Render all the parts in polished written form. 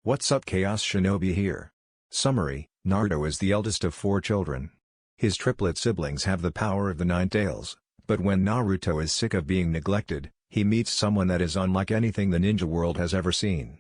What's up, Chaos Shinobi here. Summary: Naruto is the eldest of 4 children. His triplet siblings have the power of the 9 tails, but when Naruto is sick of being neglected, he meets someone that is unlike anything the ninja world has ever seen.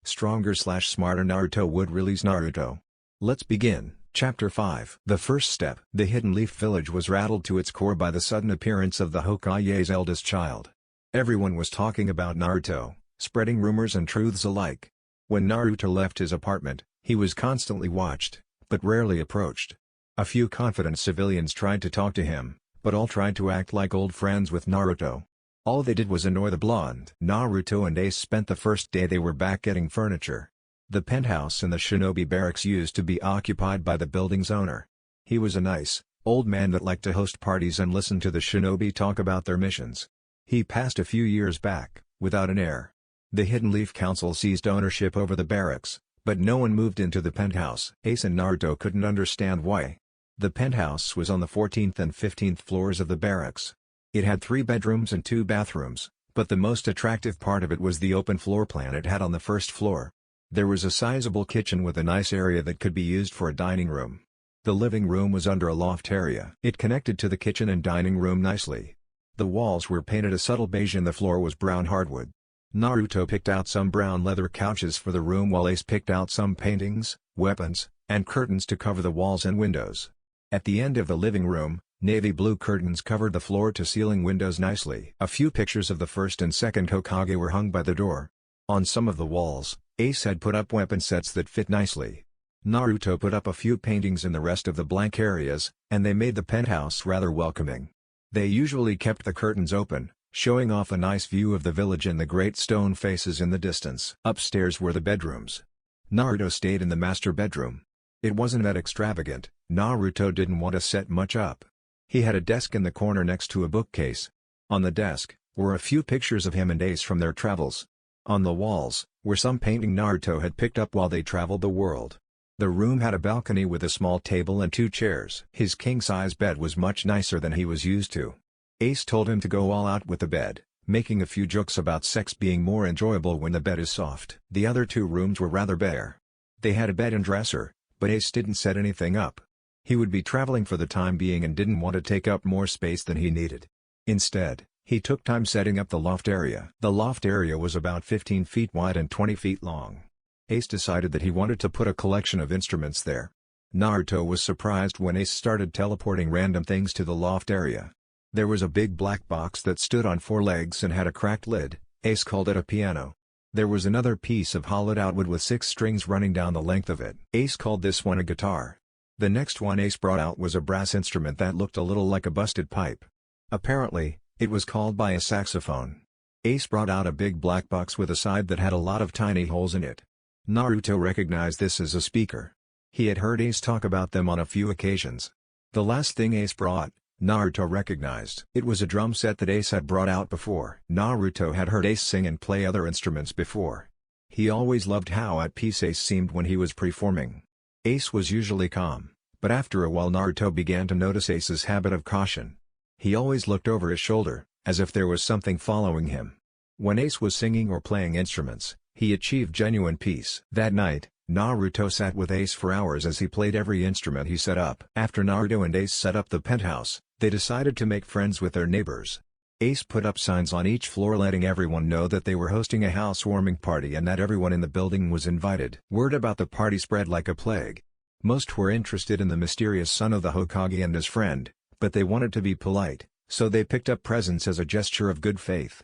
Stronger/smarter Naruto would release Naruto. Let's begin. Chapter 5. The first step. The Hidden Leaf Village was rattled to its core by the sudden appearance of the Hokage's eldest child. Everyone was talking about Naruto, spreading rumors and truths alike. When Naruto left his apartment, he was constantly watched, but rarely approached. A few confident civilians tried to talk to him, but all tried to act like old friends with Naruto. All they did was annoy the blonde. Naruto and Ace spent the first day they were back getting furniture. The penthouse in the shinobi barracks used to be occupied by the building's owner. He was a nice, old man that liked to host parties and listen to the shinobi talk about their missions. He passed a few years back, without an heir. The Hidden Leaf Council seized ownership over the barracks, but no one moved into the penthouse. Ace and Naruto couldn't understand why. The penthouse was on the 14th and 15th floors of the barracks. It had 3 bedrooms and 2 bathrooms, but the most attractive part of it was the open floor plan it had on the first floor. There was a sizable kitchen with a nice area that could be used for a dining room. The living room was under a loft area. It connected to the kitchen and dining room nicely. The walls were painted a subtle beige and the floor was brown hardwood. Naruto picked out some brown leather couches for the room while Ace picked out some paintings, weapons, and curtains to cover the walls and windows. At the end of the living room, navy blue curtains covered the floor-to-ceiling windows nicely. A few pictures of the first and second Hokage were hung by the door. On some of the walls, Ace had put up weapon sets that fit nicely. Naruto put up a few paintings in the rest of the blank areas, and they made the penthouse rather welcoming. They usually kept the curtains open, showing off a nice view of the village and the great stone faces in the distance. Upstairs were the bedrooms. Naruto stayed in the master bedroom. It wasn't that extravagant. Naruto didn't want to set much up. He had a desk in the corner next to a bookcase. On the desk were a few pictures of him and Ace from their travels. On the walls were some painting Naruto had picked up while they traveled the world. The room had a balcony with a small table and 2 chairs. His king-size bed was much nicer than he was used to. Ace told him to go all out with the bed, making a few jokes about sex being more enjoyable when the bed is soft. The other 2 rooms were rather bare. They had a bed and dresser, but Ace didn't set anything up. He would be traveling for the time being and didn't want to take up more space than he needed. Instead, he took time setting up the loft area. The loft area was about 15 feet wide and 20 feet long. Ace decided that he wanted to put a collection of instruments there. Naruto was surprised when Ace started teleporting random things to the loft area. There was a big black box that stood on 4 legs and had a cracked lid. Ace called it a piano. There was another piece of hollowed-out wood with 6 strings running down the length of it. Ace called this one a guitar. The next one Ace brought out was a brass instrument that looked a little like a busted pipe. Apparently, it was called by a saxophone. Ace brought out a big black box with a side that had a lot of tiny holes in it. Naruto recognized this as a speaker. He had heard Ace talk about them on a few occasions. The last thing Ace brought, Naruto recognized. It was a drum set that Ace had brought out before. Naruto had heard Ace sing and play other instruments before. He always loved how at peace Ace seemed when he was performing. Ace was usually calm, but after a while Naruto began to notice Ace's habit of caution. He always looked over his shoulder, as if there was something following him. When Ace was singing or playing instruments, he achieved genuine peace. That night, Naruto sat with Ace for hours as he played every instrument he set up. After Naruto and Ace set up the penthouse, they decided to make friends with their neighbors. Ace put up signs on each floor letting everyone know that they were hosting a housewarming party and that everyone in the building was invited. Word about the party spread like a plague. Most were interested in the mysterious son of the Hokage and his friend, but they wanted to be polite, so they picked up presents as a gesture of good faith.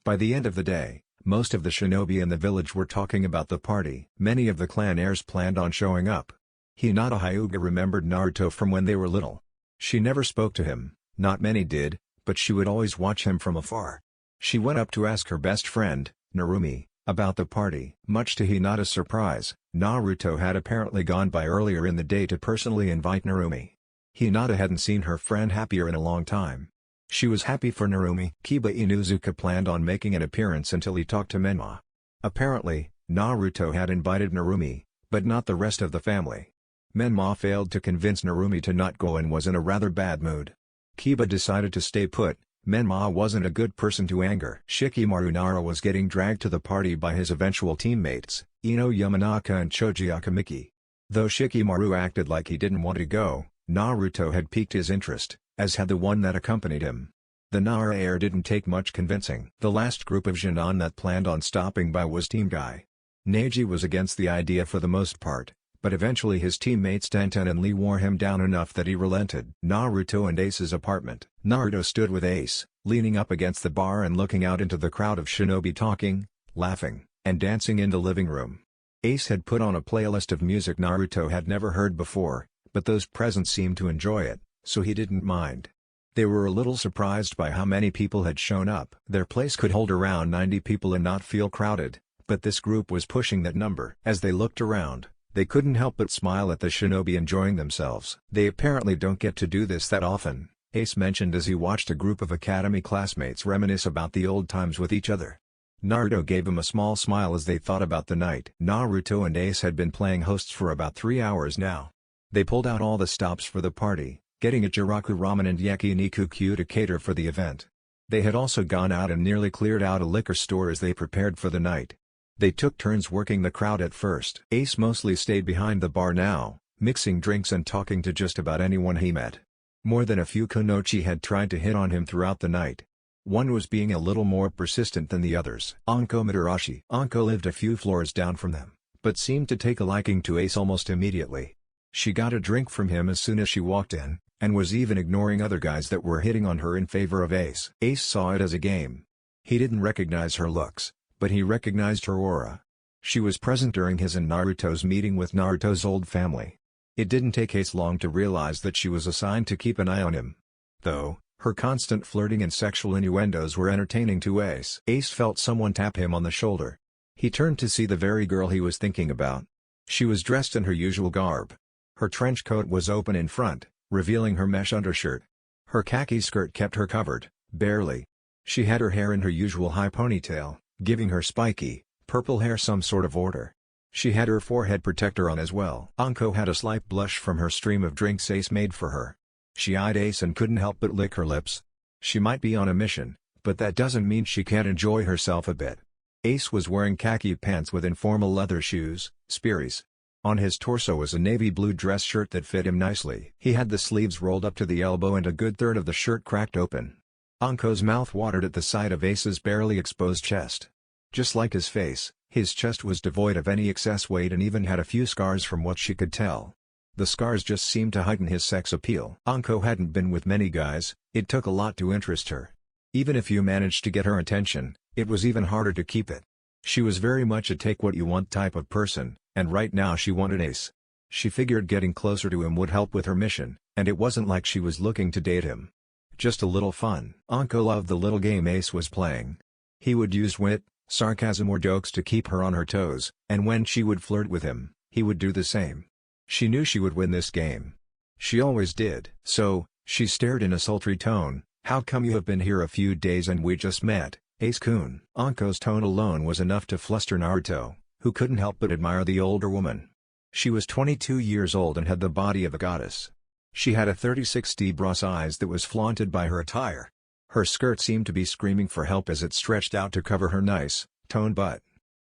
By the end of the day, most of the shinobi in the village were talking about the party. Many of the clan heirs planned on showing up. Hinata Hyuga remembered Naruto from when they were little. She never spoke to him, not many did, but she would always watch him from afar. She went up to ask her best friend, Narumi, about the party. Much to Hinata's surprise, Naruto had apparently gone by earlier in the day to personally invite Narumi. Hinata hadn't seen her friend happier in a long time. She was happy for Narumi. Kiba Inuzuka planned on making an appearance until he talked to Menma. Apparently, Naruto had invited Narumi, but not the rest of the family. Menma failed to convince Narumi to not go and was in a rather bad mood. Kiba decided to stay put, Menma wasn't a good person to anger. Shikamaru Nara was getting dragged to the party by his eventual teammates, Ino Yamanaka and Choji Akamiki. Though Shikamaru acted like he didn't want to go, Naruto had piqued his interest, as had the one that accompanied him. The Nara heir didn't take much convincing. The last group of Jinan that planned on stopping by was Team Guy. Neji was against the idea for the most part, but eventually his teammates Tenten and Lee wore him down enough that he relented. Naruto and Ace's apartment. Naruto stood with Ace, leaning up against the bar and looking out into the crowd of shinobi talking, laughing, and dancing in the living room. Ace had put on a playlist of music Naruto had never heard before, but those present seemed to enjoy it, so he didn't mind. They were a little surprised by how many people had shown up. Their place could hold around 90 people and not feel crowded, but this group was pushing that number. As they looked around, they couldn't help but smile at the shinobi enjoying themselves. They apparently don't get to do this that often, Ace mentioned as he watched a group of academy classmates reminisce about the old times with each other. Naruto gave him a small smile as they thought about the night. Naruto and Ace had been playing hosts for about 3 hours now. They pulled out all the stops for the party, getting a Jiraku Ramen and Yakiniku Q to cater for the event. They had also gone out and nearly cleared out a liquor store as they prepared for the night. They took turns working the crowd at first. Ace mostly stayed behind the bar now, mixing drinks and talking to just about anyone he met. More than a few kunoichi had tried to hit on him throughout the night. One was being a little more persistent than the others. Anko Mitarashi. Anko lived a few floors down from them, but seemed to take a liking to Ace almost immediately. She got a drink from him as soon as she walked in, and was even ignoring other guys that were hitting on her in favor of Ace. Ace saw it as a game. He didn't recognize her looks, but he recognized her aura. She was present during his and Naruto's meeting with Naruto's old family. It didn't take Ace long to realize that she was assigned to keep an eye on him. Though, her constant flirting and sexual innuendos were entertaining to Ace. Ace felt someone tap him on the shoulder. He turned to see the very girl he was thinking about. She was dressed in her usual garb. Her trench coat was open in front, revealing her mesh undershirt. Her khaki skirt kept her covered, barely. She had her hair in her usual high ponytail, giving her spiky, purple hair some sort of order. She had her forehead protector on as well. Anko had a slight blush from her stream of drinks Ace made for her. She eyed Ace and couldn't help but lick her lips. She might be on a mission, but that doesn't mean she can't enjoy herself a bit. Ace was wearing khaki pants with informal leather shoes, Sperry's. On his torso was a navy blue dress shirt that fit him nicely. He had the sleeves rolled up to the elbow and a good third of the shirt cracked open. Anko's mouth watered at the sight of Ace's barely exposed chest. Just like his face, his chest was devoid of any excess weight and even had a few scars from what she could tell. The scars just seemed to heighten his sex appeal. Anko hadn't been with many guys, it took a lot to interest her. Even if you managed to get her attention, it was even harder to keep it. She was very much a take-what-you-want type of person, and right now she wanted Ace. She figured getting closer to him would help with her mission, and it wasn't like she was looking to date him. Just a little fun. Anko loved the little game Ace was playing. He would use wit, sarcasm or jokes to keep her on her toes, and when she would flirt with him, he would do the same. She knew she would win this game. She always did. So, she stared in a sultry tone, "How come you have been here a few days and we just met, Ace-kun?" Anko's tone alone was enough to fluster Naruto, who couldn't help but admire the older woman. She was 22 years old and had the body of a goddess. She had a 30-60 bra size that was flaunted by her attire. Her skirt seemed to be screaming for help as it stretched out to cover her nice, toned butt.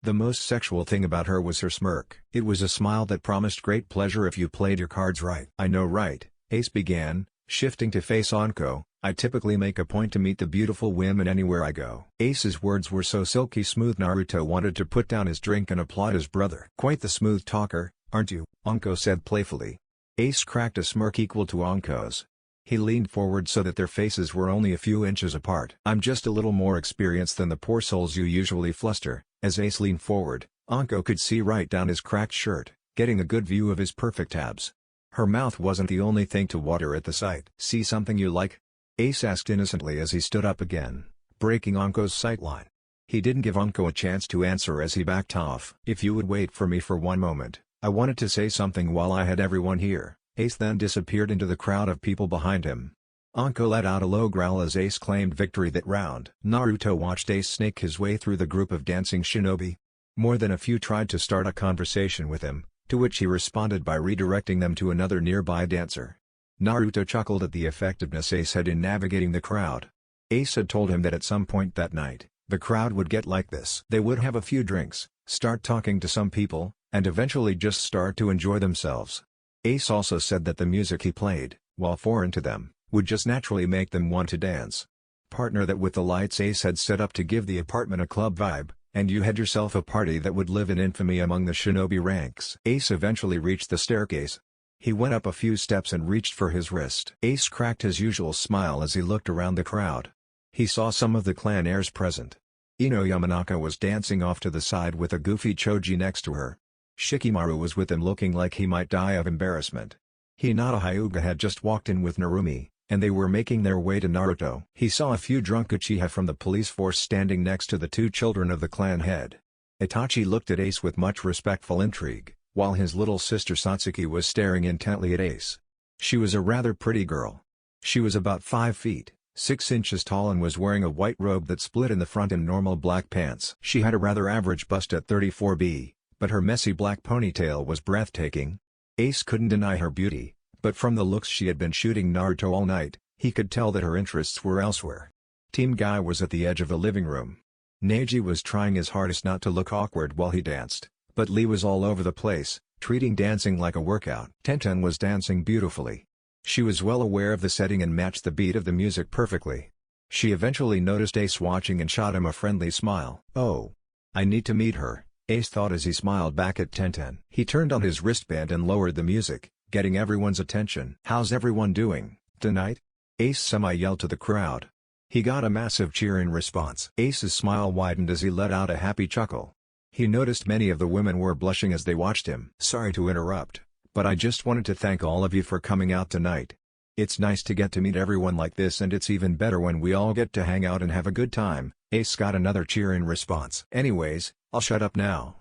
The most sexual thing about her was her smirk. It was a smile that promised great pleasure if you played your cards right. "I know, right?" Ace began, shifting to face Anko. "I typically make a point to meet the beautiful women anywhere I go." Ace's words were so silky smooth Naruto wanted to put down his drink and applaud his brother. "Quite the smooth talker, aren't you?" Anko said playfully. Ace cracked a smirk equal to Anko's. He leaned forward so that their faces were only a few inches apart. "I'm just a little more experienced than the poor souls you usually fluster." As Ace leaned forward, Anko could see right down his cracked shirt, getting a good view of his perfect abs. Her mouth wasn't the only thing to water at the sight. "See something you like?" Ace asked innocently as he stood up again, breaking Anko's sightline. He didn't give Anko a chance to answer as he backed off. "If you would wait for me for one moment, I wanted to say something while I had everyone here." Ace then disappeared into the crowd of people behind him. Anko let out a low growl as Ace claimed victory that round. Naruto watched Ace snake his way through the group of dancing shinobi. More than a few tried to start a conversation with him, to which he responded by redirecting them to another nearby dancer. Naruto chuckled at the effectiveness Ace had in navigating the crowd. Ace had told him that at some point that night, the crowd would get like this. They would have a few drinks, start talking to some people, and eventually just start to enjoy themselves. Ace also said that the music he played, while foreign to them, would just naturally make them want to dance. Partner that with the lights Ace had set up to give the apartment a club vibe, and you had yourself a party that would live in infamy among the shinobi ranks. Ace eventually reached the staircase. He went up a few steps and reached for his wrist. Ace cracked his usual smile as he looked around the crowd. He saw some of the clan heirs present. Ino Yamanaka was dancing off to the side with a goofy Choji next to her. Shikimaru was with him looking like he might die of embarrassment. Hinata Hyuga had just walked in with Narumi, and they were making their way to Naruto. He saw a few drunk Uchiha from the police force standing next to the two children of the clan head. Itachi looked at Ace with much respectful intrigue, while his little sister Satsuki was staring intently at Ace. She was a rather pretty girl. She was about 5 feet, 6 inches tall and was wearing a white robe that split in the front and normal black pants. She had a rather average bust at 34B, but her messy black ponytail was breathtaking. Ace couldn't deny her beauty, but from the looks she had been shooting Naruto all night, he could tell that her interests were elsewhere. Team Guy was at the edge of the living room. Neji was trying his hardest not to look awkward while he danced, but Lee was all over the place, treating dancing like a workout. Tenten was dancing beautifully. She was well aware of the setting and matched the beat of the music perfectly. She eventually noticed Ace watching and shot him a friendly smile. "Oh. I need to meet her," Ace thought as he smiled back at Tenten. He turned on his wristband and lowered the music, getting everyone's attention. "How's everyone doing, tonight?" Ace semi-yelled to the crowd. He got a massive cheer in response. Ace's smile widened as he let out a happy chuckle. He noticed many of the women were blushing as they watched him. "Sorry to interrupt, but I just wanted to thank all of you for coming out tonight. It's nice to get to meet everyone like this, and it's even better when we all get to hang out and have a good time." Ace got another cheer in response. "Anyways, I'll shut up now.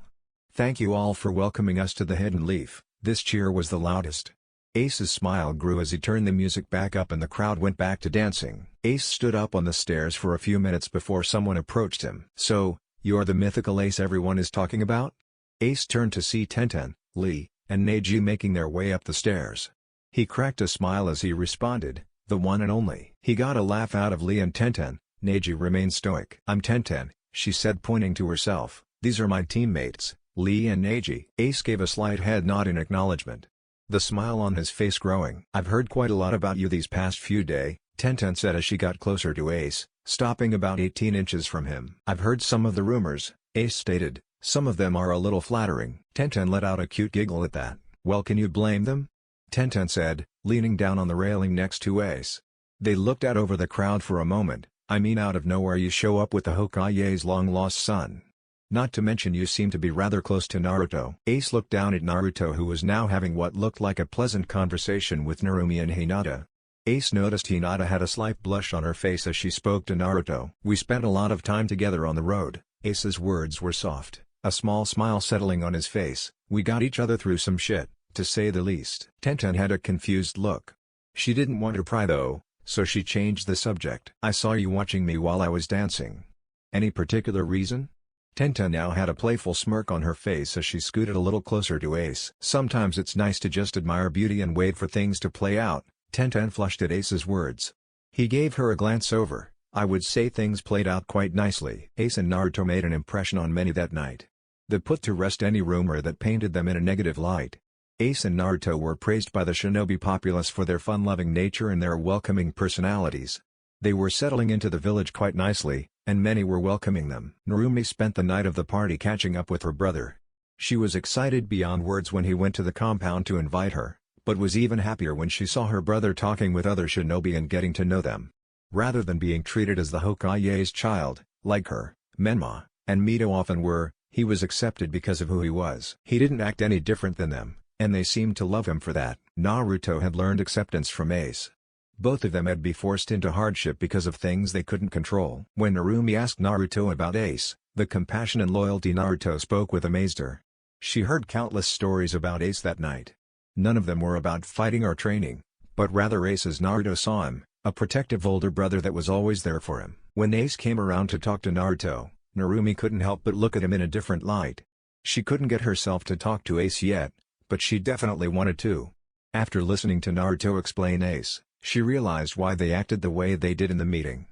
Thank you all for welcoming us to the Hidden Leaf." This cheer was the loudest. Ace's smile grew as he turned the music back up and the crowd went back to dancing. Ace stood up on the stairs for a few minutes before someone approached him. "So, you're the mythical Ace everyone is talking about?" Ace turned to see Tenten, Lee, and Neji making their way up the stairs. He cracked a smile as he responded, "The one and only." He got a laugh out of Lee and Tenten. Neji remained stoic. "I'm Tenten," she said, pointing to herself. "These are my teammates, Lee and Neji." Ace gave a slight head nod in acknowledgement, the smile on his face growing. "I've heard quite a lot about you these past few days," Tenten said as she got closer to Ace, stopping about 18 inches from him. "I've heard some of the rumors," Ace stated. "Some of them are a little flattering." Tenten let out a cute giggle at that. "Well, can you blame them?" Tenten said, leaning down on the railing next to Ace. They looked out over the crowd for a moment. "I mean, out of nowhere you show up with the Hokage's long-lost son. Not to mention you seem to be rather close to Naruto." Ace looked down at Naruto, who was now having what looked like a pleasant conversation with Narumi and Hinata. Ace noticed Hinata had a slight blush on her face as she spoke to Naruto. "We spent a lot of time together on the road." Ace's words were soft, a small smile settling on his face. "We got each other through some shit, to say the least." Tenten had a confused look. She didn't want to pry though, so she changed the subject. "I saw you watching me while I was dancing. Any particular reason?" Tenten now had a playful smirk on her face as she scooted a little closer to Ace. "Sometimes it's nice to just admire beauty and wait for things to play out." Tenten flushed at Ace's words. He gave her a glance over. "I would say things played out quite nicely." Ace and Naruto made an impression on many that night. They put to rest any rumor that painted them in a negative light. Ace and Naruto were praised by the shinobi populace for their fun-loving nature and their welcoming personalities. They were settling into the village quite nicely, and many were welcoming them. Narumi spent the night of the party catching up with her brother. She was excited beyond words when he went to the compound to invite her, but was even happier when she saw her brother talking with other shinobi and getting to know them. Rather than being treated as the Hokage's child, like her, Menma, and Mito often were, he was accepted because of who he was. He didn't act any different than them, and they seemed to love him for that. Naruto had learned acceptance from Ace. Both of them had been forced into hardship because of things they couldn't control. When Narumi asked Naruto about Ace, the compassion and loyalty Naruto spoke with amazed her. She heard countless stories about Ace that night. None of them were about fighting or training, but rather Ace as Naruto saw him, a protective older brother that was always there for him. When Ace came around to talk to Naruto, Narumi couldn't help but look at him in a different light. She couldn't get herself to talk to Ace yet, but she definitely wanted to. After listening to Naruto explain Ace, she realized why they acted the way they did in the meeting.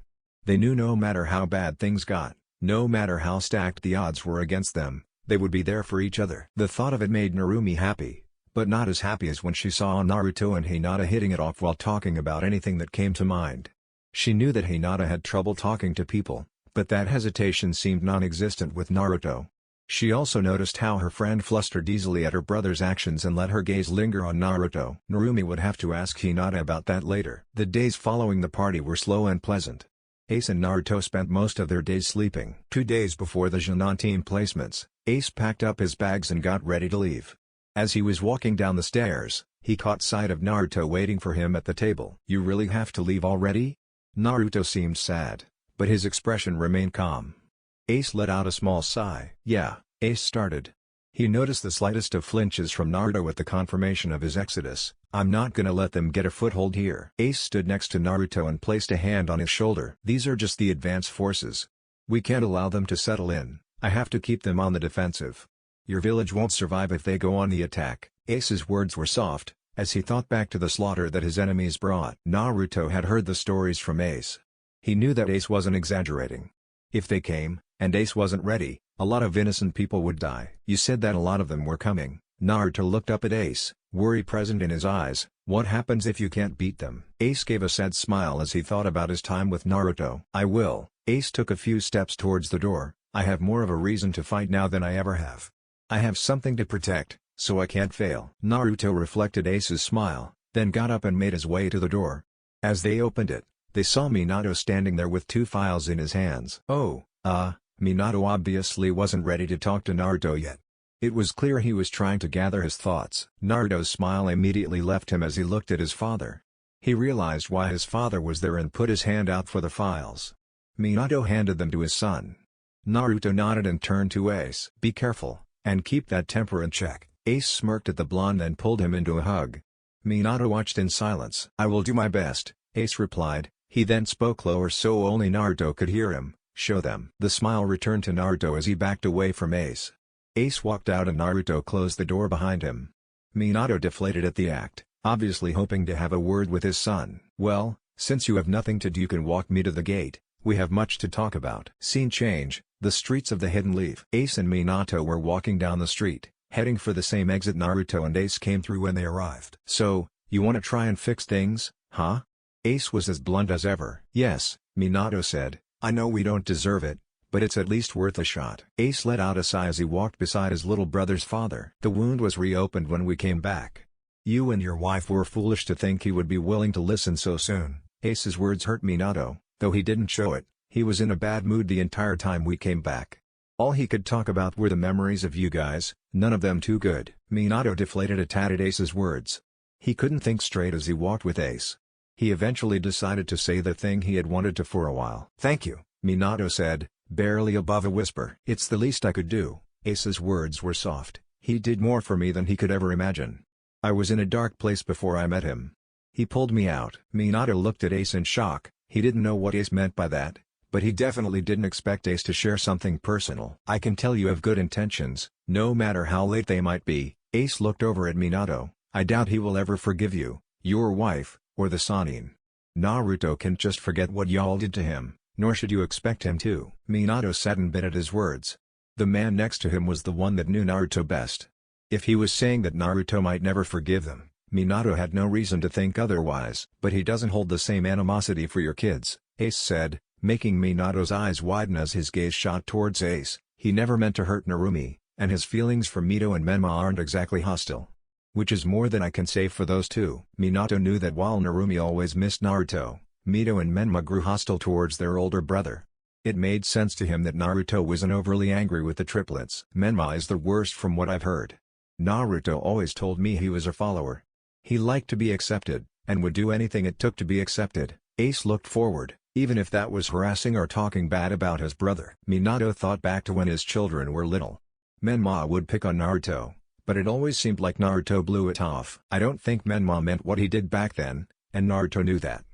They knew no matter how bad things got, no matter how stacked the odds were against them, they would be there for each other. The thought of it made Narumi happy, but not as happy as when she saw Naruto and Hinata hitting it off while talking about anything that came to mind. She knew that Hinata had trouble talking to people, but that hesitation seemed non-existent with Naruto. She also noticed how her friend flustered easily at her brother's actions and let her gaze linger on Naruto. Narumi would have to ask Hinata about that later. The days following the party were slow and pleasant. Ace and Naruto spent most of their days sleeping. 2 days before the Junon team placements, Ace packed up his bags and got ready to leave. As he was walking down the stairs, he caught sight of Naruto waiting for him at the table. "You really have to leave already?" Naruto seemed sad, but his expression remained calm. Ace let out a small sigh. "Yeah," Ace started. He noticed the slightest of flinches from Naruto at the confirmation of his exodus. "I'm not gonna let them get a foothold here." Ace stood next to Naruto and placed a hand on his shoulder. "These are just the advance forces. We can't allow them to settle in. I have to keep them on the defensive. Your village won't survive if they go on the attack." Ace's words were soft, as he thought back to the slaughter that his enemies brought. Naruto had heard the stories from Ace. He knew that Ace wasn't exaggerating. If they came, and Ace wasn't ready, a lot of innocent people would die. "You said that a lot of them were coming." Naruto looked up at Ace, worry present in his eyes. "What happens if you can't beat them?" Ace gave a sad smile as he thought about his time with Naruto. "I will." Ace took a few steps towards the door. "I have more of a reason to fight now than I ever have. I have something to protect, so I can't fail." Naruto reflected Ace's smile, then got up and made his way to the door. As they opened it, they saw Minato standing there with 2 files in his hands. Minato obviously wasn't ready to talk to Naruto yet. It was clear he was trying to gather his thoughts. Naruto's smile immediately left him as he looked at his father. He realized why his father was there and put his hand out for the files. Minato handed them to his son. Naruto nodded and turned to Ace. "Be careful, and keep that temper in check." Ace smirked at the blonde and pulled him into a hug. Minato watched in silence. "I will do my best," Ace replied. He then spoke lower so only Naruto could hear him. "Show them." The smile returned to Naruto as he backed away from Ace. Ace walked out and Naruto closed the door behind him. Minato deflated at the act, obviously hoping to have a word with his son. "Well, since you have nothing to do, you can walk me to the gate. We have much to talk about." Scene change, the streets of the Hidden Leaf. Ace and Minato were walking down the street, heading for the same exit Naruto and Ace came through when they arrived. "So, you want to try and fix things, huh?" Ace was as blunt as ever. "Yes," Minato said. "I know we don't deserve it, but it's at least worth a shot." Ace let out a sigh as he walked beside his little brother's father. "The wound was reopened when we came back. You and your wife were foolish to think he would be willing to listen so soon." Ace's words hurt Minato, though he didn't show it. He was in a bad mood the entire time we came back. All he could talk about were the memories of you guys, none of them too good. Minato deflated a tad at Ace's words. He couldn't think straight as he walked with Ace. He eventually decided to say the thing he had wanted to for a while. "Thank you," Minato said, barely above a whisper. "It's the least I could do." Ace's words were soft. "He did more for me than he could ever imagine. I was in a dark place before I met him. He pulled me out." Minato looked at Ace in shock. He didn't know what Ace meant by that, but he definitely didn't expect Ace to share something personal. "I can tell you have good intentions, no matter how late they might be." Ace looked over at Minato. "I doubt he will ever forgive you, your wife, or the Sannin. Naruto can't just forget what y'all did to him, nor should you expect him to." Minato sat and bit at his words. The man next to him was the one that knew Naruto best. If he was saying that Naruto might never forgive them, Minato had no reason to think otherwise. "But he doesn't hold the same animosity for your kids," Ace said, making Minato's eyes widen as his gaze shot towards Ace. "He never meant to hurt Narumi, and his feelings for Mito and Menma aren't exactly hostile. Which is more than I can say for those two." Minato knew that while Narumi always missed Naruto, Mito and Menma grew hostile towards their older brother. It made sense to him that Naruto wasn't overly angry with the triplets. "Menma is the worst from what I've heard. Naruto always told me he was a follower. He liked to be accepted, and would do anything it took to be accepted." Ace looked forward, even if that was harassing or talking bad about his brother. Minato thought back to when his children were little. Menma would pick on Naruto, but it always seemed like Naruto blew it off. I don't think Menma meant what he did back then, and Naruto knew that.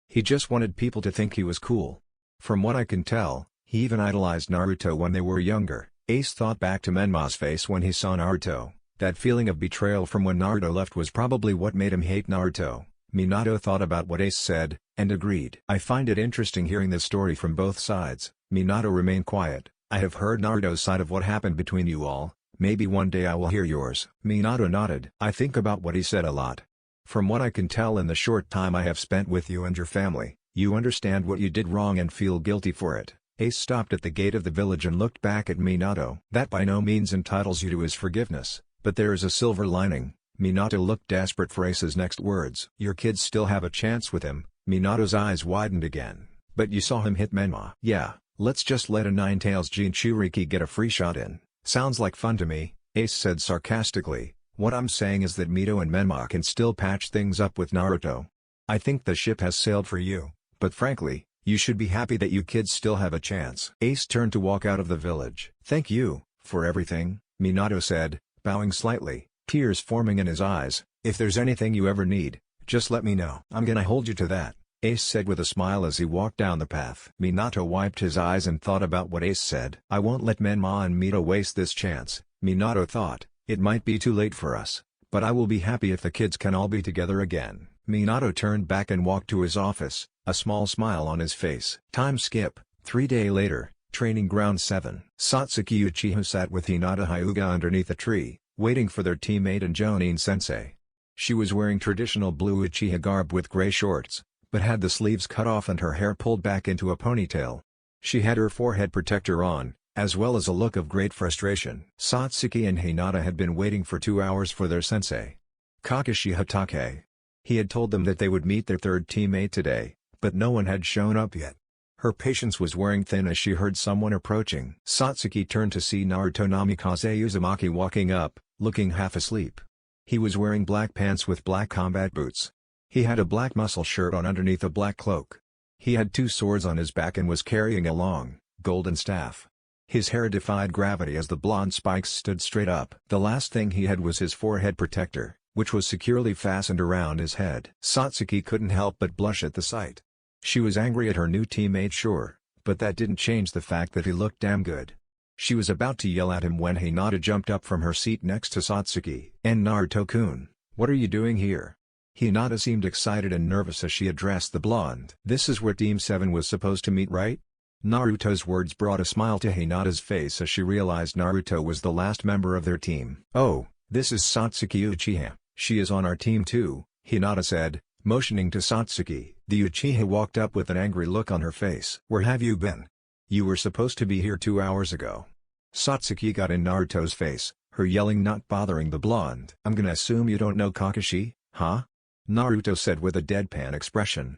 He just wanted people to think he was cool. From what I can tell, he even idolized Naruto when they were younger. Ace thought back to Menma's face when he saw Naruto. That feeling of betrayal from when Naruto left was probably what made him hate Naruto. Minato thought about what Ace said, and agreed. I find it interesting hearing this story from both sides. Minato remained quiet. I have heard Naruto's side of what happened between you all, maybe one day I will hear yours. Minato nodded. I think about what he said a lot. From what I can tell in the short time I have spent with you and your family, you understand what you did wrong and feel guilty for it. Ace stopped at the gate of the village and looked back at Minato. That by no means entitles you to his forgiveness, but there is a silver lining. Minato looked desperate for Ace's next words. Your kids still have a chance with him. Minato's eyes widened again. But you saw him hit Menma. Yeah, let's just let a Nine-Tails Jinchuriki get a free shot in. Sounds like fun to me, Ace said sarcastically. What I'm saying is that Mito and Menma can still patch things up with Naruto. I think the ship has sailed for you, but frankly, you should be happy that you kids still have a chance. Ace turned to walk out of the village. Thank you, for everything, Minato said, bowing slightly, tears forming in his eyes. If there's anything you ever need, just let me know. I'm gonna hold you to that, Ace said with a smile as he walked down the path. Minato wiped his eyes and thought about what Ace said. I won't let Menma and Mito waste this chance, Minato thought. It might be too late for us, but I will be happy if the kids can all be together again. Minato turned back and walked to his office, a small smile on his face. Time skip, 3 days later, Training Ground 7. Satsuki Uchiha sat with Hinata Hyuga underneath a tree, waiting for their teammate and Jonin-sensei. She was wearing traditional blue Uchiha garb with gray shorts, but had the sleeves cut off and her hair pulled back into a ponytail. She had her forehead protector on, as well as a look of great frustration. Satsuki and Hinata had been waiting for 2 hours for their sensei, Kakashi Hatake. He had told them that they would meet their third teammate today, but no one had shown up yet. Her patience was wearing thin as she heard someone approaching. Satsuki turned to see Naruto Namikaze Uzumaki walking up, looking half asleep. He was wearing black pants with black combat boots. He had a black muscle shirt on underneath a black cloak. He had 2 swords on his back and was carrying a long, golden staff. His hair defied gravity as the blonde spikes stood straight up. The last thing he had was his forehead protector, which was securely fastened around his head. Satsuki couldn't help but blush at the sight. She was angry at her new teammate, sure, but that didn't change the fact that he looked damn good. She was about to yell at him when Hinata jumped up from her seat next to Satsuki. "And Naruto-kun, what are you doing here?" Hinata seemed excited and nervous as she addressed the blonde. "This is where Team 7 was supposed to meet, right?" Naruto's words brought a smile to Hinata's face as she realized Naruto was the last member of their team. "Oh, this is Satsuki Uchiha, she is on our team too," Hinata said, motioning to Satsuki. The Uchiha walked up with an angry look on her face. "Where have you been? You were supposed to be here 2 hours ago." Satsuki got in Naruto's face, her yelling not bothering the blonde. "I'm gonna assume you don't know Kakashi, huh?" Naruto said with a deadpan expression.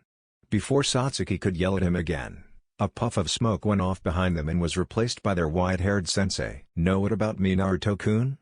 Before Satsuki could yell at him again, a puff of smoke went off behind them and was replaced by their white-haired sensei. "Know what about me, Naruto-kun?"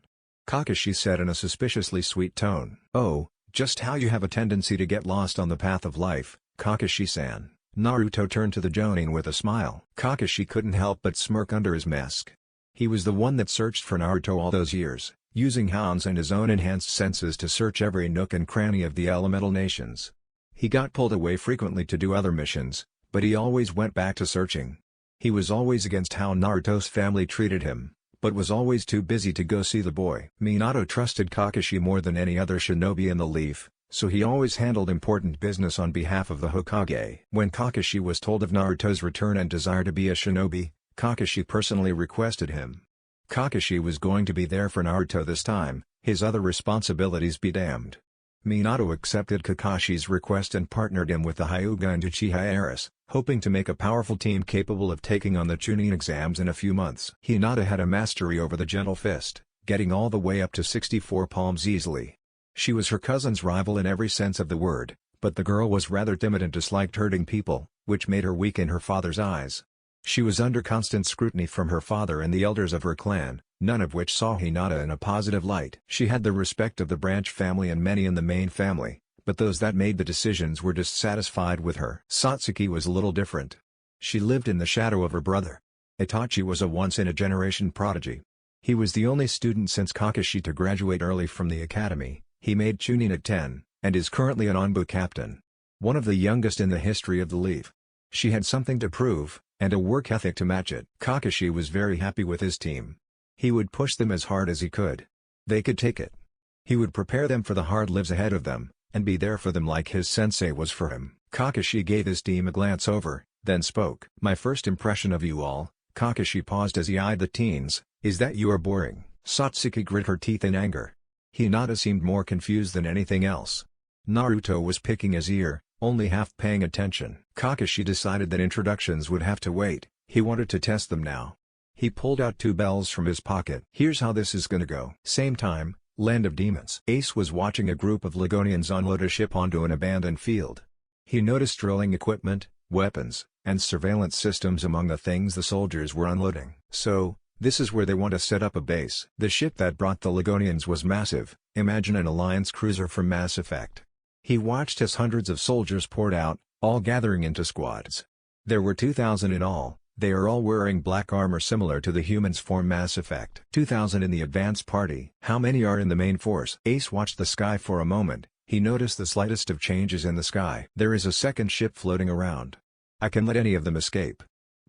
Kakashi said in a suspiciously sweet tone. "Oh, just how you have a tendency to get lost on the path of life, Kakashi-san." Naruto turned to the Jonin with a smile. Kakashi couldn't help but smirk under his mask. He was the one that searched for Naruto all those years, using hounds and his own enhanced senses to search every nook and cranny of the elemental nations. He got pulled away frequently to do other missions, but he always went back to searching. He was always against how Naruto's family treated him, but was always too busy to go see the boy. Minato trusted Kakashi more than any other shinobi in the Leaf, so he always handled important business on behalf of the Hokage. When Kakashi was told of Naruto's return and desire to be a shinobi, Kakashi personally requested him. Kakashi was going to be there for Naruto this time, his other responsibilities be damned. Minato accepted Kakashi's request and partnered him with the Hyuga and Uchiha heiress, hoping to make a powerful team capable of taking on the Chunin exams in a few months. Hinata had a mastery over the gentle fist, getting all the way up to 64 palms easily. She was her cousin's rival in every sense of the word, but the girl was rather timid and disliked hurting people, which made her weak in her father's eyes. She was under constant scrutiny from her father and the elders of her clan, none of which saw Hinata in a positive light. She had the respect of the branch family and many in the main family, but those that made the decisions were dissatisfied with her. Satsuki was a little different. She lived in the shadow of her brother. Itachi was a once-in-a-generation prodigy. He was the only student since Kakashi to graduate early from the academy. He made Chunin at 10, and is currently an Onbu captain. One of the youngest in the history of the Leaf. She had something to prove, and a work ethic to match it. Kakashi was very happy with his team. He would push them as hard as he could. They could take it. He would prepare them for the hard lives ahead of them, and be there for them like his sensei was for him. Kakashi gave his team a glance over, then spoke. "My first impression of you all," Kakashi paused as he eyed the teens, "is that you are boring." Satsuki grit her teeth in anger. Hinata seemed more confused than anything else. Naruto was picking his ear, only half paying attention. Kakashi decided that introductions would have to wait, he wanted to test them now. He pulled out 2 bells from his pocket. "Here's how this is gonna go." Same time, Land of Demons. Ace was watching a group of Ligonians unload a ship onto an abandoned field. He noticed drilling equipment, weapons, and surveillance systems among the things the soldiers were unloading. So, this is where they want to set up a base. The ship that brought the Ligonians was massive, imagine an Alliance cruiser from Mass Effect. He watched as hundreds of soldiers poured out, all gathering into squads. There were 2,000 in all. They are all wearing black armor similar to the humans from Mass Effect. 2,000 in the advance party. How many are in the main force? Ace watched the sky for a moment. He noticed the slightest of changes in the sky. There is a second ship floating around. I can let any of them escape.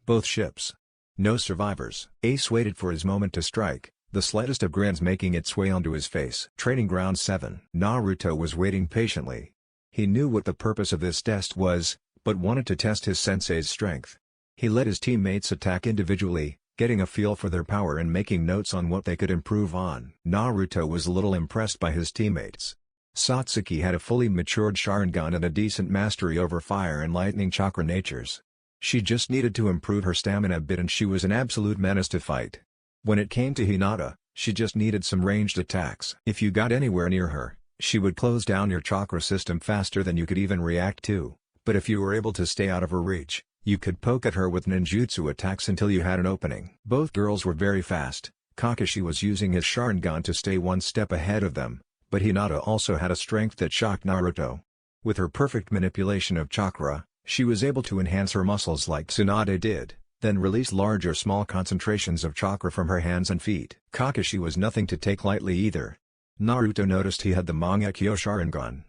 Both ships. No survivors. Ace waited for his moment to strike, the slightest of grins making its way onto his face. Training Ground 7. Naruto was waiting patiently. He knew what the purpose of this test was, but wanted to test his sensei's strength. He let his teammates attack individually, getting a feel for their power and making notes on what they could improve on. Naruto was a little impressed by his teammates. Satsuki had a fully matured Sharingan and a decent mastery over fire and lightning chakra natures. She just needed to improve her stamina a bit and she was an absolute menace to fight. When it came to Hinata, she just needed some ranged attacks. If you got anywhere near her, she would close down your chakra system faster than you could even react to, but if you were able to stay out of her reach, you could poke at her with ninjutsu attacks until you had an opening. Both girls were very fast. Kakashi was using his Sharingan to stay one step ahead of them, but Hinata also had a strength that shocked Naruto. With her perfect manipulation of chakra, she was able to enhance her muscles like Tsunade did, then release large or small concentrations of chakra from her hands and feet. Kakashi was nothing to take lightly either. Naruto noticed he had the Mangekyo Sharingan.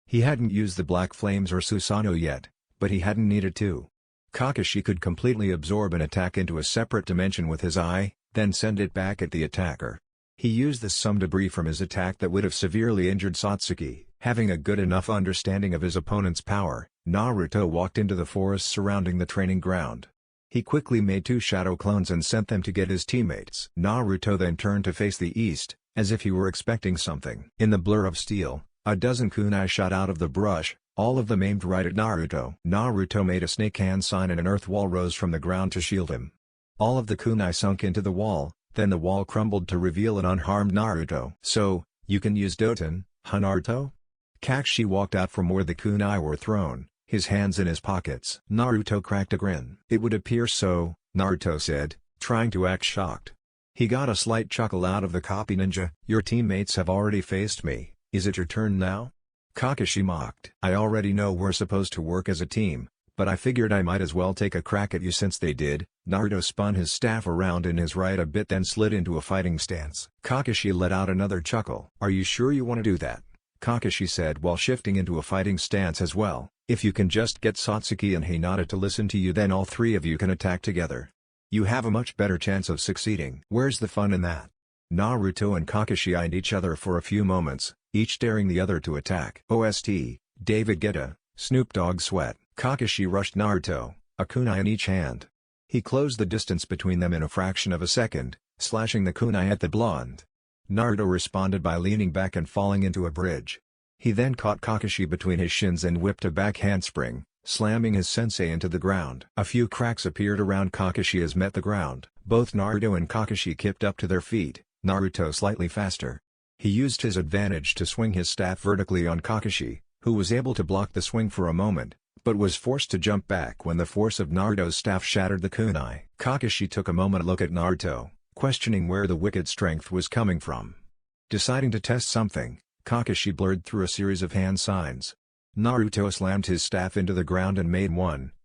He hadn't used the Black Flames or Susanoo yet, but he hadn't needed to. Kakashi could completely absorb an attack into a separate dimension with his eye, then send it back at the attacker. He used this some debris from his attack that would have severely injured Satsuki. Having a good enough understanding of his opponent's power, Naruto walked into the forest surrounding the training ground. He quickly made 2 shadow clones and sent them to get his teammates. Naruto then turned to face the east, as if he were expecting something. In the blur of steel, a dozen kunai shot out of the brush, all of them aimed right at Naruto. Naruto made a snake hand sign and an earth wall rose from the ground to shield him. All of the kunai sunk into the wall, then the wall crumbled to reveal an unharmed Naruto. "So, you can use Doton, huh Naruto?" Kakashi walked out from where the kunai were thrown, his hands in his pockets. Naruto cracked a grin. "It would appear so," Naruto said, trying to act shocked. He got a slight chuckle out of the copy ninja. "Your teammates have already faced me, is it your turn now?" Kakashi mocked. "I already know we're supposed to work as a team, but I figured I might as well take a crack at you since they did." Naruto spun his staff around in his right a bit then slid into a fighting stance. Kakashi let out another chuckle. "Are you sure you want to do that?" Kakashi said while shifting into a fighting stance as well. "If you can just get Satsuki and Hinata to listen to you then all 3 of you can attack together. You have a much better chance of succeeding." "Where's the fun in that?" Naruto and Kakashi eyed each other for a few moments, each daring the other to attack. OST, David Guetta, Snoop Dogg Sweat. Kakashi rushed Naruto, a kunai in each hand. He closed the distance between them in a fraction of a second, slashing the kunai at the blonde. Naruto responded by leaning back and falling into a bridge. He then caught Kakashi between his shins and whipped a back handspring, slamming his sensei into the ground. A few cracks appeared around Kakashi as met the ground. Both Naruto and Kakashi kicked up to their feet, Naruto slightly faster. He used his advantage to swing his staff vertically on Kakashi, who was able to block the swing for a moment, but was forced to jump back when the force of Naruto's staff shattered the kunai. Kakashi took a moment to look at Naruto, questioning where the wicked strength was coming from. Deciding to test something, Kakashi blurred through a series of hand signs. Naruto slammed his staff into the ground and made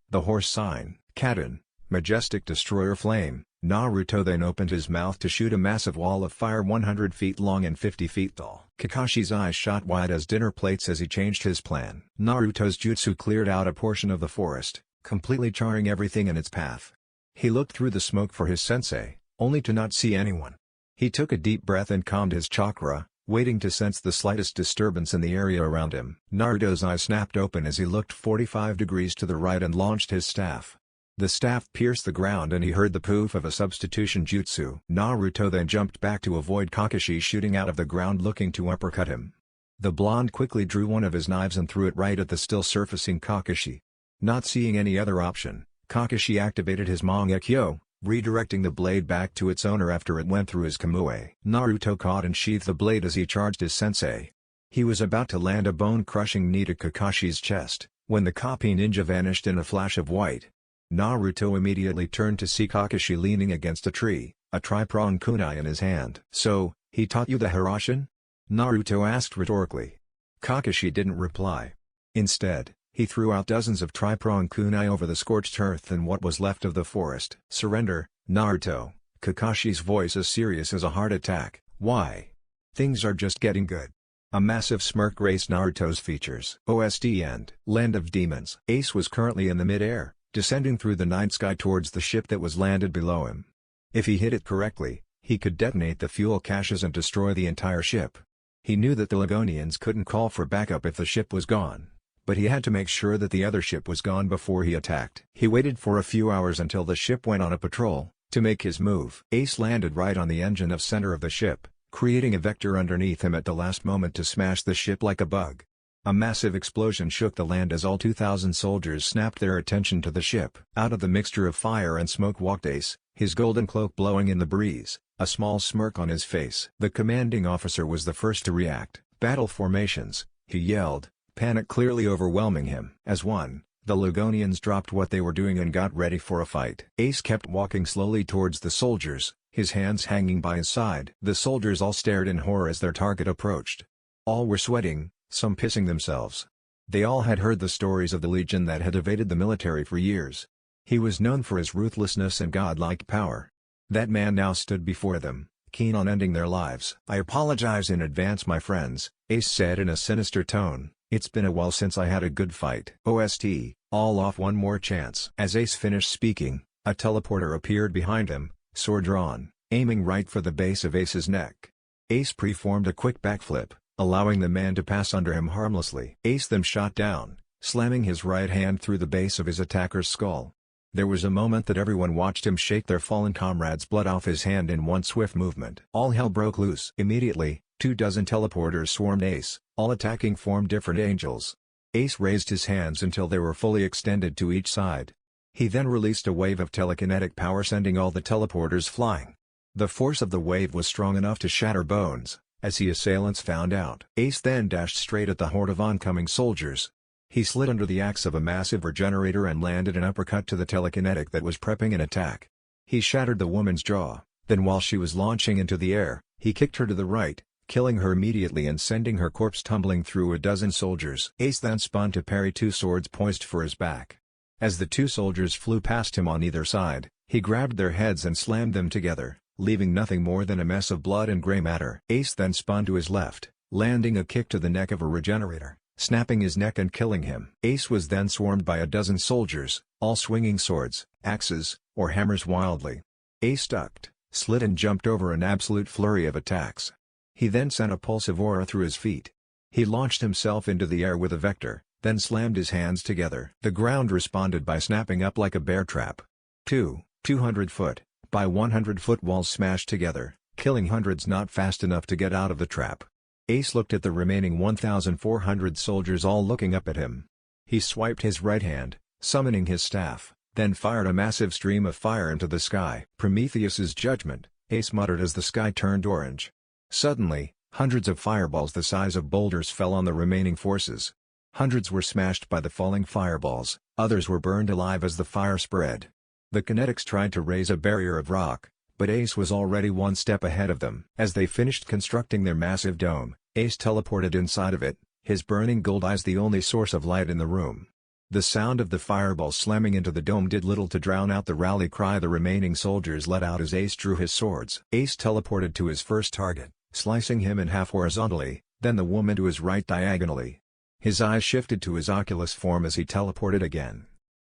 the horse sign. Katen, majestic destroyer flame. Naruto then opened his mouth to shoot a massive wall of fire 100 feet long and 50 feet tall. Kakashi's eyes shot wide as dinner plates as he changed his plan. Naruto's jutsu cleared out a portion of the forest, completely charring everything in its path. He looked through the smoke for his sensei, only to not see anyone. He took a deep breath and calmed his chakra, waiting to sense the slightest disturbance in the area around him. Naruto's eyes snapped open as he looked 45 degrees to the right and launched his staff. The staff pierced the ground and he heard the poof of a substitution jutsu. Naruto then jumped back to avoid Kakashi shooting out of the ground looking to uppercut him. The blonde quickly drew one of his knives and threw it right at the still surfacing Kakashi. Not seeing any other option, Kakashi activated his Mangekyo, redirecting the blade back to its owner after it went through his Kamui. Naruto caught and sheathed the blade as he charged his sensei. He was about to land a bone-crushing knee to Kakashi's chest, when the copy ninja vanished in a flash of white. Naruto immediately turned to see Kakashi leaning against a tree, a tri-pronged kunai in his hand. "So, he taught you the Harashin?" Naruto asked rhetorically. Kakashi didn't reply. Instead, he threw out dozens of tri-pronged kunai over the scorched earth and what was left of the forest. "Surrender, Naruto." Kakashi's voice as serious as a heart attack. "Why? Things are just getting good." A massive smirk graced Naruto's features. OST End. Land of Demons. Ace was currently in the mid-air, descending through the night sky towards the ship that was landed below him. If he hit it correctly, he could detonate the fuel caches and destroy the entire ship. He knew that the Ligonians couldn't call for backup if the ship was gone, but he had to make sure that the other ship was gone before he attacked. He waited for a few hours until the ship went on a patrol, to make his move. Ace landed right on the engine of center of the ship, creating a vector underneath him at the last moment to smash the ship like a bug. A massive explosion shook the land as all 2,000 soldiers snapped their attention to the ship. Out of the mixture of fire and smoke walked Ace, his golden cloak blowing in the breeze, a small smirk on his face. The commanding officer was the first to react. "Battle formations," he yelled, panic clearly overwhelming him. As one, the Ligonians dropped what they were doing and got ready for a fight. Ace kept walking slowly towards the soldiers, his hands hanging by his side. The soldiers all stared in horror as their target approached. All were sweating, some pissing themselves. They all had heard the stories of the Legion that had evaded the military for years. He was known for his ruthlessness and godlike power. That man now stood before them, keen on ending their lives. "I apologize in advance, my friends," Ace said in a sinister tone. "It's been a while since I had a good fight." OST, all off one more chance. As Ace finished speaking, a teleporter appeared behind him, sword drawn, aiming right for the base of Ace's neck. Ace performed a quick backflip, allowing the man to pass under him harmlessly. Ace then shot down, slamming his right hand through the base of his attacker's skull. There was a moment that everyone watched him shake their fallen comrade's blood off his hand in one swift movement. All hell broke loose. Immediately, 24 teleporters swarmed Ace, all attacking from different angles. Ace raised his hands until they were fully extended to each side. He then released a wave of telekinetic power sending all the teleporters flying. The force of the wave was strong enough to shatter bones, as the assailants found out. Ace then dashed straight at the horde of oncoming soldiers. He slid under the axe of a massive regenerator and landed an uppercut to the telekinetic that was prepping an attack. He shattered the woman's jaw, then while she was launching into the air, he kicked her to the right, killing her immediately and sending her corpse tumbling through a dozen soldiers. Ace then spun to parry two swords poised for his back. As the two soldiers flew past him on either side, he grabbed their heads and slammed them together, leaving nothing more than a mess of blood and gray matter. Ace then spun to his left, landing a kick to the neck of a regenerator, snapping his neck and killing him. Ace was then swarmed by a dozen soldiers, all swinging swords, axes, or hammers wildly. Ace ducked, slid and jumped over an absolute flurry of attacks. He then sent a pulse of aura through his feet. He launched himself into the air with a vector, then slammed his hands together. The ground responded by snapping up like a bear trap. 200-foot by 100-foot walls smashed together, killing hundreds not fast enough to get out of the trap. Ace looked at the remaining 1,400 soldiers all looking up at him. He swiped his right hand, summoning his staff, then fired a massive stream of fire into the sky. Prometheus's judgment, Ace muttered as the sky turned orange. Suddenly, hundreds of fireballs the size of boulders fell on the remaining forces. Hundreds were smashed by the falling fireballs, others were burned alive as the fire spread. The kinetics tried to raise a barrier of rock, but Ace was already one step ahead of them. As they finished constructing their massive dome, Ace teleported inside of it, his burning gold eyes the only source of light in the room. The sound of the fireballs slamming into the dome did little to drown out the rally cry the remaining soldiers let out as Ace drew his swords. Ace teleported to his first target, slicing him in half horizontally, then the woman to his right diagonally. His eyes shifted to his Oculus form as he teleported again.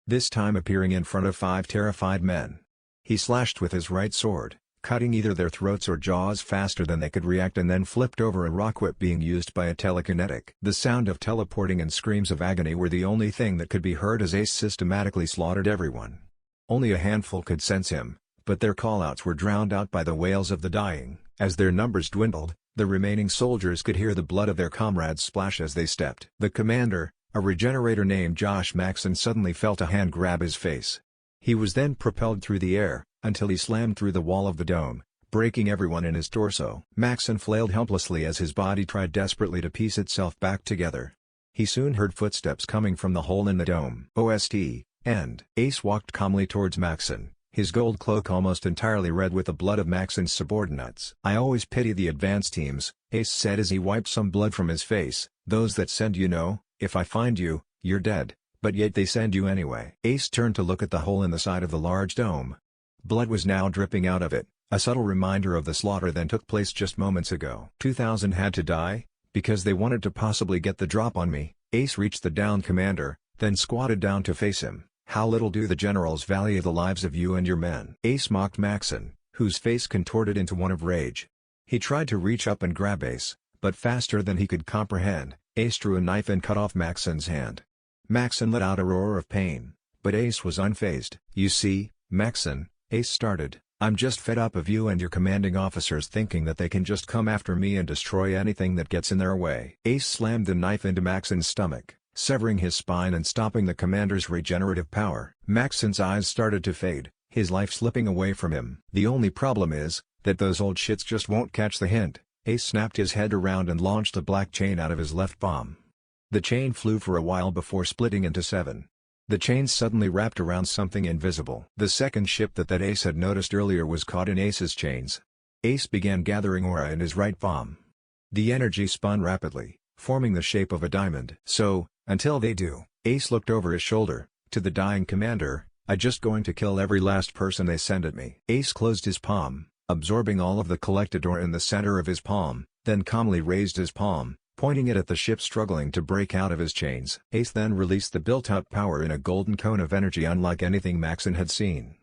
This time appearing in front of 5 terrified men. He slashed with his right sword, cutting either their throats or jaws faster than they could react, and then flipped over a rock whip being used by a telekinetic. The sound of teleporting and screams of agony were the only thing that could be heard as Ace systematically slaughtered everyone. Only a handful could sense him, but their callouts were drowned out by the wails of the dying. As their numbers dwindled, the remaining soldiers could hear the blood of their comrades splash as they stepped. The commander, a regenerator named Josh Maxson, suddenly felt a hand grab his face. He was then propelled through the air, until he slammed through the wall of the dome, breaking everyone in his torso. Maxson flailed helplessly as his body tried desperately to piece itself back together. He soon heard footsteps coming from the hole in the dome. OST, End. Ace walked calmly towards Maxson, his gold cloak almost entirely red with the blood of Maxson's subordinates. "I always pity the advance teams," Ace said as he wiped some blood from his face. "Those that send you know, if I find you, you're dead, but yet they send you anyway." Ace turned to look at the hole in the side of the large dome. Blood was now dripping out of it, a subtle reminder of the slaughter that took place just moments ago. 2,000 had to die, because they wanted to possibly get the drop on me. Ace reached the downed commander, then squatted down to face him. "How little do the generals value the lives of you and your men?" Ace mocked Maxson, whose face contorted into one of rage. He tried to reach up and grab Ace, but faster than he could comprehend, Ace drew a knife and cut off Maxson's hand. Maxson let out a roar of pain, but Ace was unfazed. "You see, Maxson," Ace started, "I'm just fed up of you and your commanding officers thinking that they can just come after me and destroy anything that gets in their way." Ace slammed the knife into Maxson's stomach, severing his spine and stopping the commander's regenerative power. Maxson's eyes started to fade, his life slipping away from him. "The only problem is, that those old shits just won't catch the hint." Ace snapped his head around and launched a black chain out of his left palm. The chain flew for a while before splitting into 7. The chain suddenly wrapped around something invisible. The second ship that Ace had noticed earlier was caught in Ace's chains. Ace began gathering aura in his right palm. The energy spun rapidly, forming the shape of a diamond. "So, until they do," Ace looked over his shoulder, to the dying commander, "I just going to kill every last person they send at me." Ace closed his palm, absorbing all of the collected aura in the center of his palm, then calmly raised his palm, pointing it at the ship struggling to break out of his chains. Ace then released the built-out power in a golden cone of energy unlike anything Maxson had seen.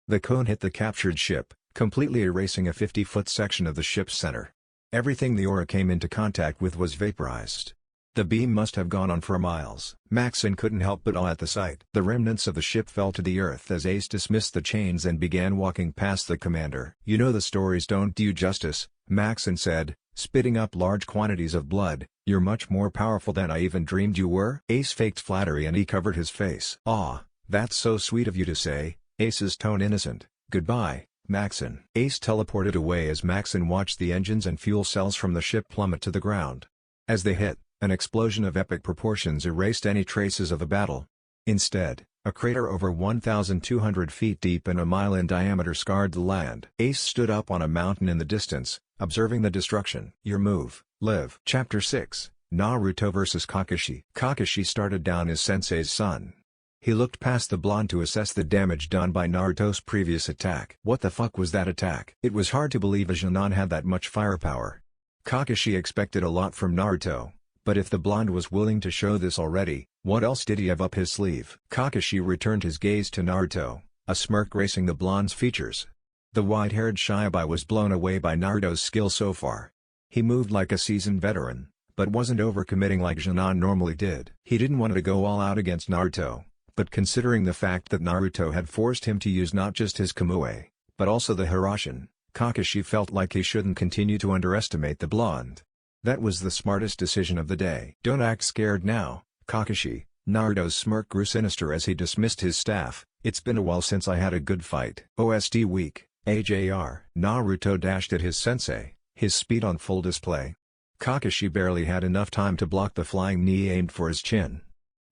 The cone hit the captured ship, completely erasing a 50-foot section of the ship's center. Everything the aura came into contact with was vaporized. The beam must have gone on for miles. Maxson couldn't help but awe at the sight. The remnants of the ship fell to the earth as Ace dismissed the chains and began walking past the commander. "You know the stories don't do you justice," Maxson said, spitting up large quantities of blood. "You're much more powerful than I even dreamed you were." Ace faked flattery and he covered his face. "Aw, that's so sweet of you to say," Ace's tone innocent. "Goodbye, Maxson." Ace teleported away as Maxson watched the engines and fuel cells from the ship plummet to the ground. As they hit, an explosion of epic proportions erased any traces of the battle. Instead, a crater over 1,200 feet deep and a mile in diameter scarred the land. Ace stood up on a mountain in the distance, observing the destruction. "Your move, live." Chapter 6, Naruto vs Kakashi. Kakashi started down his sensei's son. He looked past the blonde to assess the damage done by Naruto's previous attack. What the fuck was that attack? It was hard to believe a Jonin had that much firepower. Kakashi expected a lot from Naruto, but if the blonde was willing to show this already, what else did he have up his sleeve? Kakashi returned his gaze to Naruto, a smirk gracing the blonde's features. The white-haired Shibai was blown away by Naruto's skill so far. He moved like a seasoned veteran, but wasn't overcommitting like Jonin normally did. He didn't want to go all out against Naruto, but considering the fact that Naruto had forced him to use not just his Kamui, but also the Hiroshin, Kakashi felt like he shouldn't continue to underestimate the blonde. That was the smartest decision of the day. "Don't act scared now, Kakashi." Naruto's smirk grew sinister as he dismissed his staff. "It's been a while since I had a good fight." OST weak, AJR. Naruto dashed at his sensei, his speed on full display. Kakashi barely had enough time to block the flying knee aimed for his chin.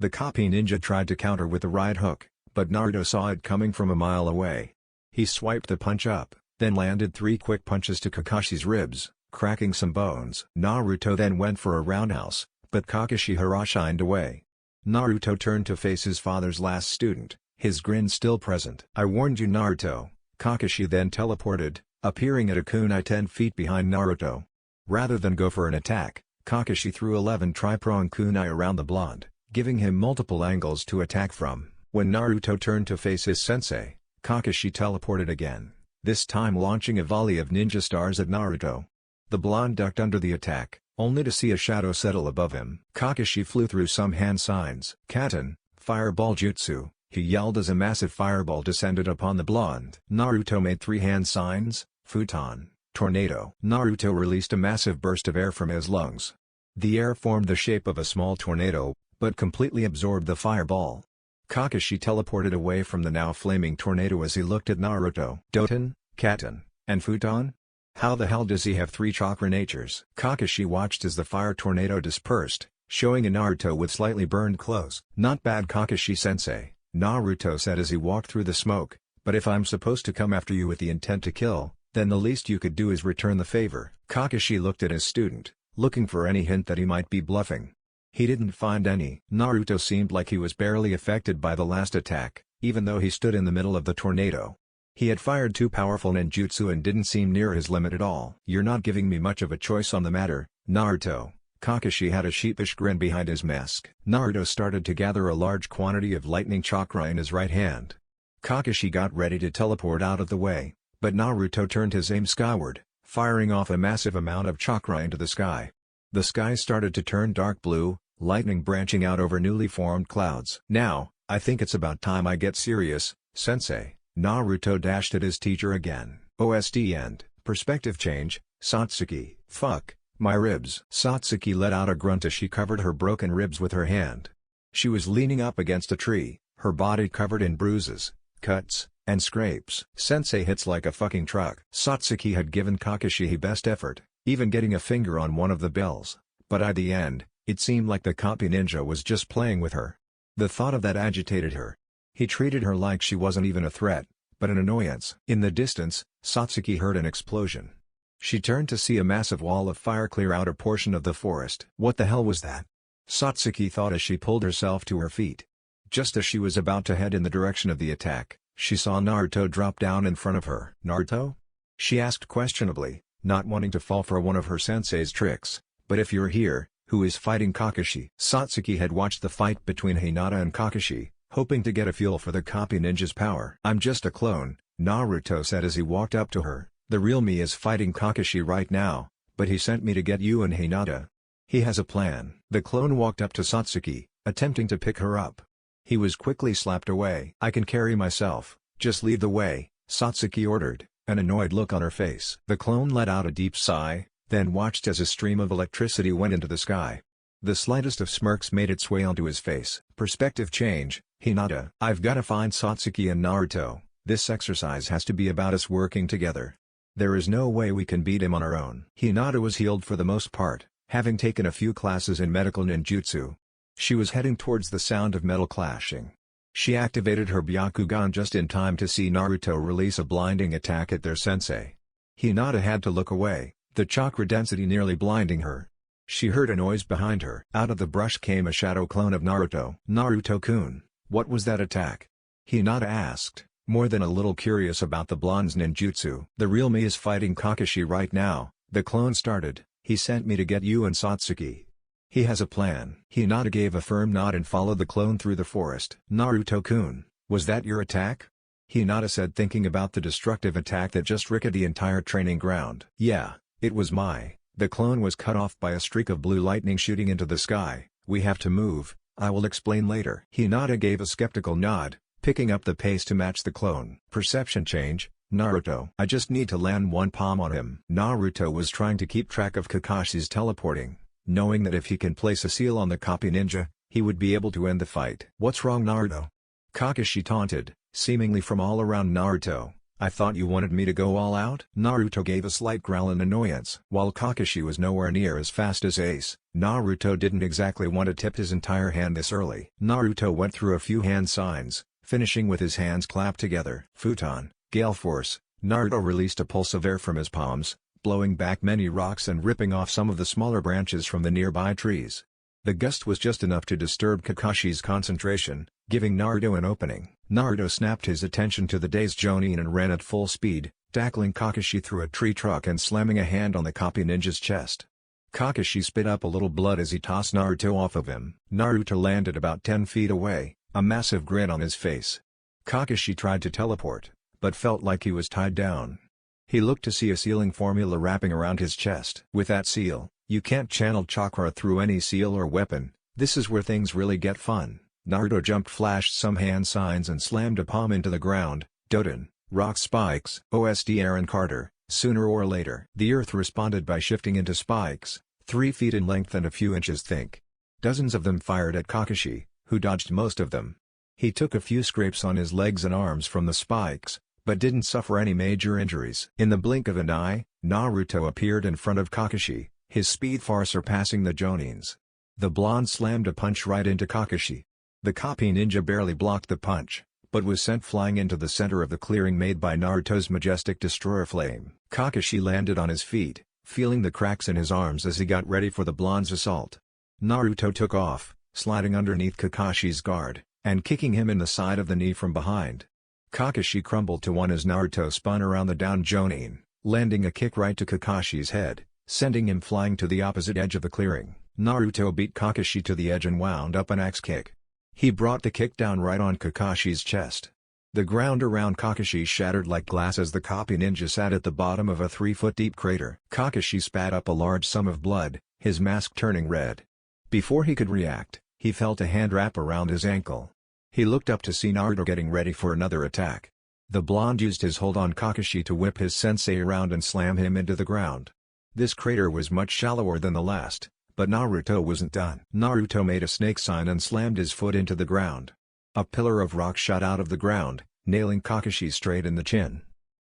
The copy ninja tried to counter with a right hook, but Naruto saw it coming from a mile away. He swiped the punch up, then landed 3 quick punches to Kakashi's ribs, cracking some bones. Naruto then went for a roundhouse, but Kakashi Hiroshined away. Naruto turned to face his father's last student, his grin still present. "I warned you, Naruto." Kakashi then teleported, appearing at a kunai 10 feet behind Naruto. Rather than go for an attack, Kakashi threw 11 tri-prong kunai around the blonde, giving him multiple angles to attack from. When Naruto turned to face his sensei, Kakashi teleported again. this time launching a volley of ninja stars at Naruto. The blonde ducked under the attack, only to see a shadow settle above him. Kakashi flew through some hand signs. Katen, fireball jutsu, he yelled as a massive fireball descended upon the blonde. Naruto made 3 hand signs, futon, tornado. Naruto released a massive burst of air from his lungs. The air formed the shape of a small tornado, but completely absorbed the fireball. Kakashi teleported away from the now flaming tornado as he looked at Naruto. Doton, Katen, and futon? How the hell does he have 3 chakra natures? Kakashi watched as the fire tornado dispersed, showing a Naruto with slightly burned clothes. Not bad, Kakashi-sensei, Naruto said as he walked through the smoke, but if I'm supposed to come after you with the intent to kill, then the least you could do is return the favor. Kakashi looked at his student, looking for any hint that he might be bluffing. He didn't find any. Naruto seemed like he was barely affected by the last attack, even though he stood in the middle of the tornado. He had fired 2 powerful ninjutsu and didn't seem near his limit at all. You're not giving me much of a choice on the matter, Naruto. Kakashi had a sheepish grin behind his mask. Naruto started to gather a large quantity of lightning chakra in his right hand. Kakashi got ready to teleport out of the way, but Naruto turned his aim skyward, firing off a massive amount of chakra into the sky. The sky started to turn dark blue, lightning branching out over newly formed clouds. Now, I think it's about time I get serious, sensei. Naruto dashed at his teacher again. OSD end. Perspective change, Satsuki. Fuck, my ribs. Satsuki let out a grunt as she covered her broken ribs with her hand. She was leaning up against a tree, her body covered in bruises, cuts, and scrapes. Sensei hits like a fucking truck. Satsuki had given Kakashi his best effort, even getting a finger on one of the bells, but at the end, it seemed like the copy ninja was just playing with her. The thought of that agitated her. He treated her like she wasn't even a threat, but an annoyance. In the distance, Satsuki heard an explosion. She turned to see a massive wall of fire clear out a portion of the forest. What the hell was that? Satsuki thought as she pulled herself to her feet. Just as she was about to head in the direction of the attack, she saw Naruto drop down in front of her. Naruto? She asked questionably, not wanting to fall for one of her sensei's tricks. But if you're here, who is fighting Kakashi? Satsuki had watched the fight between Hinata and Kakashi, hoping to get a feel for the copy ninja's power. I'm just a clone, Naruto said as he walked up to her. The real me is fighting Kakashi right now, but he sent me to get you and Hinata. He has a plan. The clone walked up to Satsuki, attempting to pick her up. He was quickly slapped away. I can carry myself, just lead the way, Satsuki ordered, an annoyed look on her face. The clone let out a deep sigh, then watched as a stream of electricity went into the sky. The slightest of smirks made its way onto his face. Perspective change, Hinata. I've gotta find Satsuki and Naruto. This exercise has to be about us working together. There is no way we can beat him on our own. Hinata was healed for the most part, having taken a few classes in medical ninjutsu. She was heading towards the sound of metal clashing. She activated her Byakugan just in time to see Naruto release a blinding attack at their sensei. Hinata had to look away, the chakra density nearly blinding her. She heard a noise behind her. Out of the brush came a shadow clone of Naruto. Naruto-kun, what was that attack? Hinata asked, more than a little curious about the blonde's ninjutsu. The real me is fighting Kakashi right now, the clone started. He sent me to get you and Satsuki. He has a plan. Hinata gave a firm nod and followed the clone through the forest. Naruto-kun, was that your attack? Hinata said, thinking about the destructive attack that just wrecked the entire training ground. Yeah, it was my. The clone was cut off by a streak of blue lightning shooting into the sky. We have to move, I will explain later. Hinata gave a skeptical nod, picking up the pace to match the clone. Perception change, Naruto. I just need to land one palm on him. Naruto was trying to keep track of Kakashi's teleporting, knowing that if he can place a seal on the copy ninja, he would be able to end the fight. What's wrong, Naruto? Kakashi taunted, seemingly from all around Naruto. I thought you wanted me to go all out? Naruto gave a slight growl in annoyance. While Kakashi was nowhere near as fast as Ace, Naruto didn't exactly want to tip his entire hand this early. Naruto went through a few hand signs, finishing with his hands clapped together. Futon, Gale Force. Naruto released a pulse of air from his palms, blowing back many rocks and ripping off some of the smaller branches from the nearby trees. The gust was just enough to disturb Kakashi's concentration, giving Naruto an opening. Naruto snapped his attention to the dazed Jonin and ran at full speed, tackling Kakashi through a tree trunk and slamming a hand on the copy ninja's chest. Kakashi spit up a little blood as he tossed Naruto off of him. Naruto landed about 10 feet away, a massive grin on his face. Kakashi tried to teleport, but felt like he was tied down. He looked to see a sealing formula wrapping around his chest. With that seal, you can't channel chakra through any seal or weapon. This is where things really get fun. Naruto jumped, flashed some hand signs and slammed a palm into the ground. Doden, rock spikes. OSD Aaron Carter. Sooner or later, the earth responded by shifting into spikes, 3 feet in length and a few inches thick. Dozens of them fired at Kakashi, who dodged most of them. He took a few scrapes on his legs and arms from the spikes, but didn't suffer any major injuries. In the blink of an eye, Naruto appeared in front of Kakashi, his speed far surpassing the Jonin's. The blonde slammed a punch right into Kakashi. The copy ninja barely blocked the punch, but was sent flying into the center of the clearing made by Naruto's majestic destroyer flame. Kakashi landed on his feet, feeling the cracks in his arms as he got ready for the blonde's assault. Naruto took off, sliding underneath Kakashi's guard, and kicking him in the side of the knee from behind. Kakashi crumbled to one as Naruto spun around the down Jonin, landing a kick right to Kakashi's head, sending him flying to the opposite edge of the clearing. Naruto beat Kakashi to the edge and wound up an axe kick. He brought the kick down right on Kakashi's chest. The ground around Kakashi shattered like glass as the copy ninja sat at the bottom of a 3-foot-deep crater. Kakashi spat up a large sum of blood, his mask turning red. Before he could react, he felt a hand wrap around his ankle. He looked up to see Naruto getting ready for another attack. The blonde used his hold on Kakashi to whip his sensei around and slam him into the ground. This crater was much shallower than the last, but Naruto wasn't done. Naruto made a snake sign and slammed his foot into the ground. A pillar of rock shot out of the ground, nailing Kakashi straight in the chin.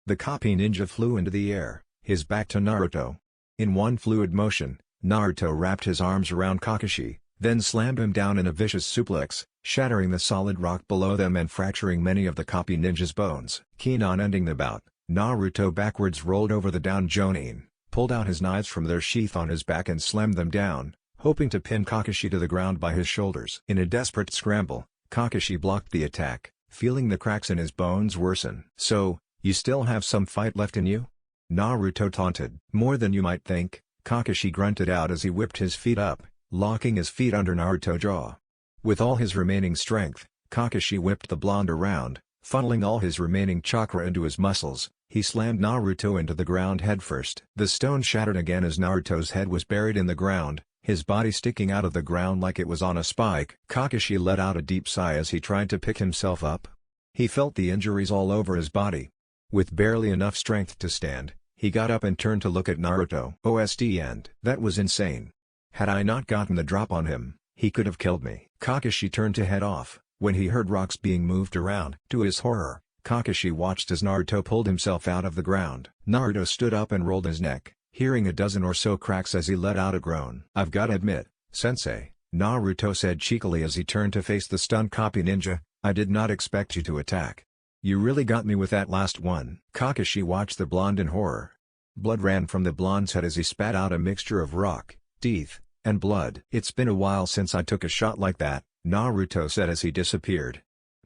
The copy ninja flew into the air, his back to Naruto. In one fluid motion, Naruto wrapped his arms around Kakashi, then slammed him down in a vicious suplex, shattering the solid rock below them and fracturing many of the copy ninja's bones. Keen on ending the bout, Naruto backwards rolled over the down Jonin, pulled out his knives from their sheath on his back and slammed them down, hoping to pin Kakashi to the ground by his shoulders. In a desperate scramble, Kakashi blocked the attack, feeling the cracks in his bones worsen. "So, you still have some fight left in you?" Naruto taunted. "More than you might think," Kakashi grunted out as he whipped his feet up, locking his feet under Naruto's jaw. With all his remaining strength, Kakashi whipped the blonde around, funneling all his remaining chakra into his muscles. He slammed Naruto into the ground headfirst. The stone shattered again as Naruto's head was buried in the ground, his body sticking out of the ground like it was on a spike. Kakashi let out a deep sigh as he tried to pick himself up. He felt the injuries all over his body. With barely enough strength to stand, he got up and turned to look at Naruto. OSD and that was insane. Had I not gotten the drop on him, he could have killed me. Kakashi turned to head off, when he heard rocks being moved around. To his horror, Kakashi watched as Naruto pulled himself out of the ground. Naruto stood up and rolled his neck, hearing a dozen or so cracks as he let out a groan. "I've gotta admit, Sensei," Naruto said cheekily as he turned to face the stunned copy ninja, "I did not expect you to attack. You really got me with that last one." Kakashi watched the blonde in horror. Blood ran from the blonde's head as he spat out a mixture of rock, teeth, and blood. "It's been a while since I took a shot like that," Naruto said as he disappeared.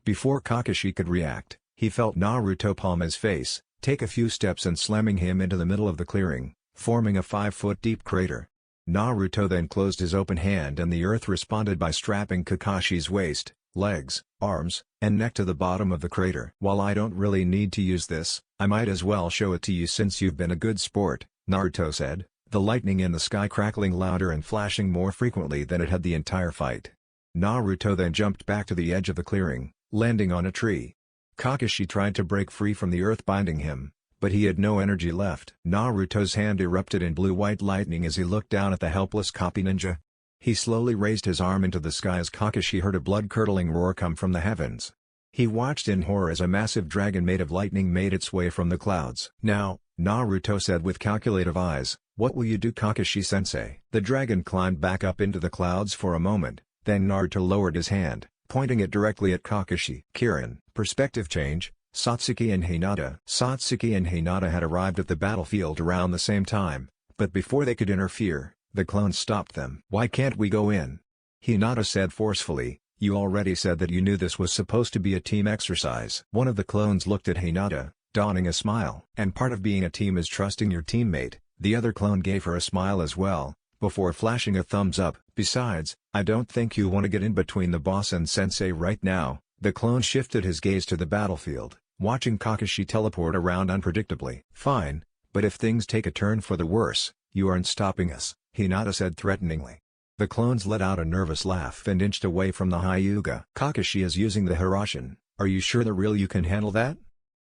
Before Kakashi could react, he felt Naruto palm his face, take a few steps and slamming him into the middle of the clearing, forming a 5-foot-deep crater. Naruto then closed his open hand and the earth responded by strapping Kakashi's waist, legs, arms, and neck to the bottom of the crater. "While I don't really need to use this, I might as well show it to you since you've been a good sport," Naruto said, the lightning in the sky crackling louder and flashing more frequently than it had the entire fight. Naruto then jumped back to the edge of the clearing, landing on a tree. Kakashi tried to break free from the earth binding him, but he had no energy left. Naruto's hand erupted in blue-white lightning as he looked down at the helpless copy ninja. He slowly raised his arm into the sky as Kakashi heard a blood-curdling roar come from the heavens. He watched in horror as a massive dragon made of lightning made its way from the clouds. "Now," Naruto said with calculative eyes, "what will you do, Kakashi-sensei?" The dragon climbed back up into the clouds for a moment, then Naruto lowered his hand, pointing it directly at Kakashi. Kirin, perspective change, Satsuki and Hinata. Satsuki and Hinata had arrived at the battlefield around the same time, but before they could interfere, the clones stopped them. "Why can't we go in?" Hinata said forcefully, "You already said that you knew this was supposed to be a team exercise." One of the clones looked at Hinata, donning a smile. "And part of being a team is trusting your teammate." The other clone gave her a smile as well, before flashing a thumbs up. "Besides, I don't think you want to get in between the boss and sensei right now." The clone shifted his gaze to the battlefield, watching Kakashi teleport around unpredictably. "Fine, but if things take a turn for the worse, you aren't stopping us," Hinata said threateningly. The clones let out a nervous laugh and inched away from the Hyuga. "Kakashi is using the Hiroshin, are you sure the real you can handle that?"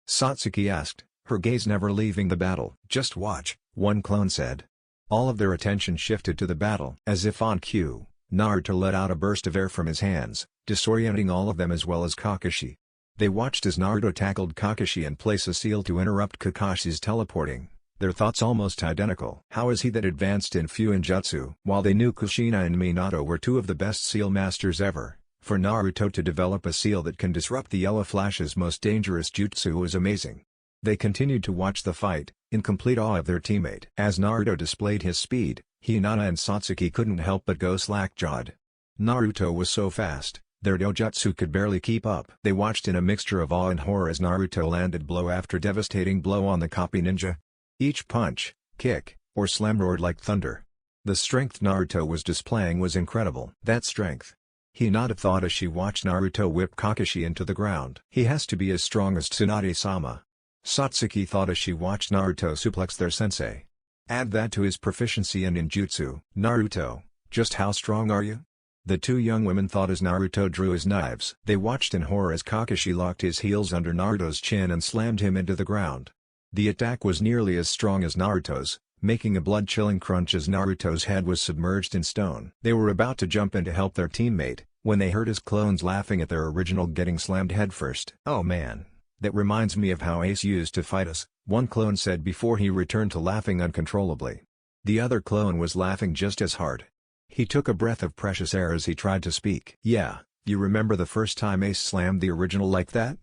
Satsuki asked, her gaze never leaving the battle. "Just watch," one clone said. All of their attention shifted to the battle. As if on cue, Naruto let out a burst of air from his hands, disorienting all of them as well as Kakashi. They watched as Naruto tackled Kakashi and placed a seal to interrupt Kakashi's teleporting, their thoughts almost identical. How is he that advanced in Fuinjutsu? While they knew Kushina and Minato were two of the best seal masters ever, for Naruto to develop a seal that can disrupt the Yellow Flash's most dangerous jutsu was amazing. They continued to watch the fight, in complete awe of their teammate. As Naruto displayed his speed, Hinata and Satsuki couldn't help but go slack-jawed. Naruto was so fast, their dojutsu could barely keep up. They watched in a mixture of awe and horror as Naruto landed blow after devastating blow on the copy ninja. Each punch, kick, or slam roared like thunder. The strength Naruto was displaying was incredible. That strength, Hinata thought as she watched Naruto whip Kakashi into the ground. He has to be as strong as Tsunade-sama. Satsuki thought as she watched Naruto suplex their sensei. Add that to his proficiency in ninjutsu. "Naruto, just how strong are you?" The two young women thought as Naruto drew his knives. They watched in horror as Kakashi locked his heels under Naruto's chin and slammed him into the ground. The attack was nearly as strong as Naruto's, making a blood-chilling crunch as Naruto's head was submerged in stone. They were about to jump in to help their teammate, when they heard his clones laughing at their original getting slammed headfirst. "Oh man, that reminds me of how Ace used to fight us," one clone said before he returned to laughing uncontrollably. The other clone was laughing just as hard. He took a breath of precious air as he tried to speak. "Yeah, you remember the first time Ace slammed the original like that?"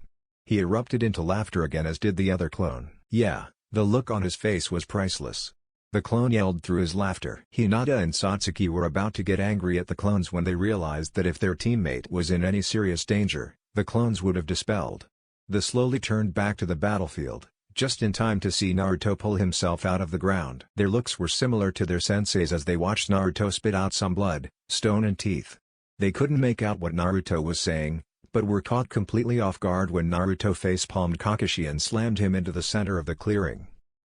He erupted into laughter again as did the other clone. "Yeah," the look on his face was priceless. The clone yelled through his laughter. Hinata and Satsuki were about to get angry at the clones when they realized that if their teammate was in any serious danger, the clones would have dispelled. They slowly turned back to the battlefield, just in time to see Naruto pull himself out of the ground. Their looks were similar to their senseis as they watched Naruto spit out some blood, stone and teeth. They couldn't make out what Naruto was saying, but were caught completely off guard when Naruto face-palmed Kakashi and slammed him into the center of the clearing.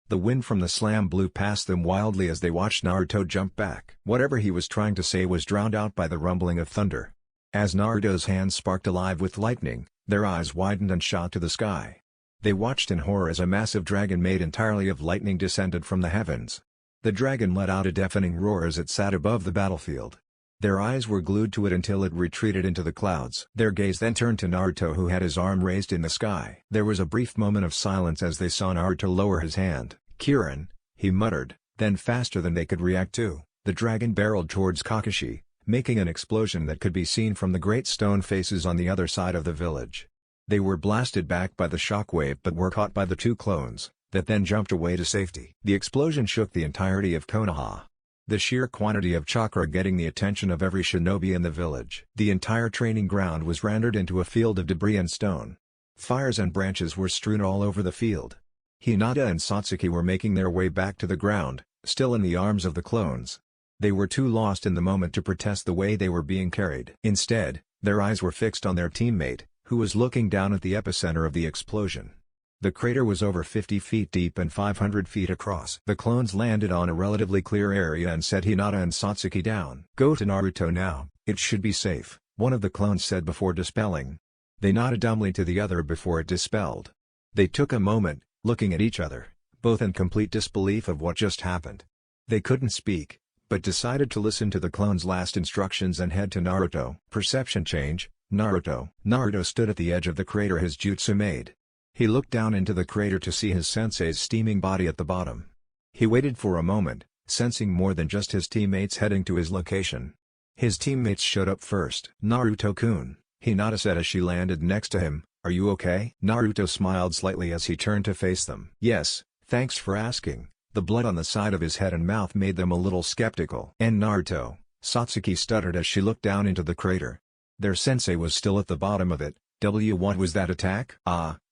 The wind from the slam blew past them wildly as they watched Naruto jump back. Whatever he was trying to say was drowned out by the rumbling of thunder. As Naruto's hands sparked alive with lightning, their eyes widened and shot to the sky. They watched in horror as a massive dragon made entirely of lightning descended from the heavens. The dragon let out a deafening roar as it sat above the battlefield. Their eyes were glued to it until it retreated into the clouds. Their gaze then turned to Naruto, who had his arm raised in the sky. There was a brief moment of silence as they saw Naruto lower his hand. "Kirin," he muttered, then faster than they could react to, the dragon barreled towards Kakashi, making an explosion that could be seen from the great stone faces on the other side of the village. They were blasted back by the shockwave but were caught by the two clones, that then jumped away to safety. The explosion shook the entirety of Konoha. The sheer quantity of chakra getting the attention of every shinobi in the village. The entire training ground was rendered into a field of debris and stone. Fires and branches were strewn all over the field. Hinata and Satsuki were making their way back to the ground, still in the arms of the clones. They were too lost in the moment to protest the way they were being carried. Instead, their eyes were fixed on their teammate, who was looking down at the epicenter of the explosion. The crater was over 50 feet deep and 500 feet across. The clones landed on a relatively clear area and set Hinata and Satsuki down. "Go to Naruto now, it should be safe," one of the clones said before dispelling. They nodded dumbly to the other before it dispelled. They took a moment, looking at each other, both in complete disbelief of what just happened. They couldn't speak, but decided to listen to the clone's last instructions and head to Naruto. Perception change, Naruto. Naruto stood at the edge of the crater his jutsu made. He looked down into the crater to see his sensei's steaming body at the bottom. He waited for a moment, sensing more than just his teammates heading to his location. His teammates showed up first. "Naruto-kun," Hinata said as she landed next to him, "are you okay?" Naruto smiled slightly as he turned to face them. "Yes, thanks for asking." The blood on the side of his head and mouth made them a little skeptical. "And Naruto," Satsuki stuttered as she looked down into the crater. Their sensei was still at the bottom of it. What was that attack?"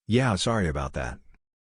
Yeah, sorry about that.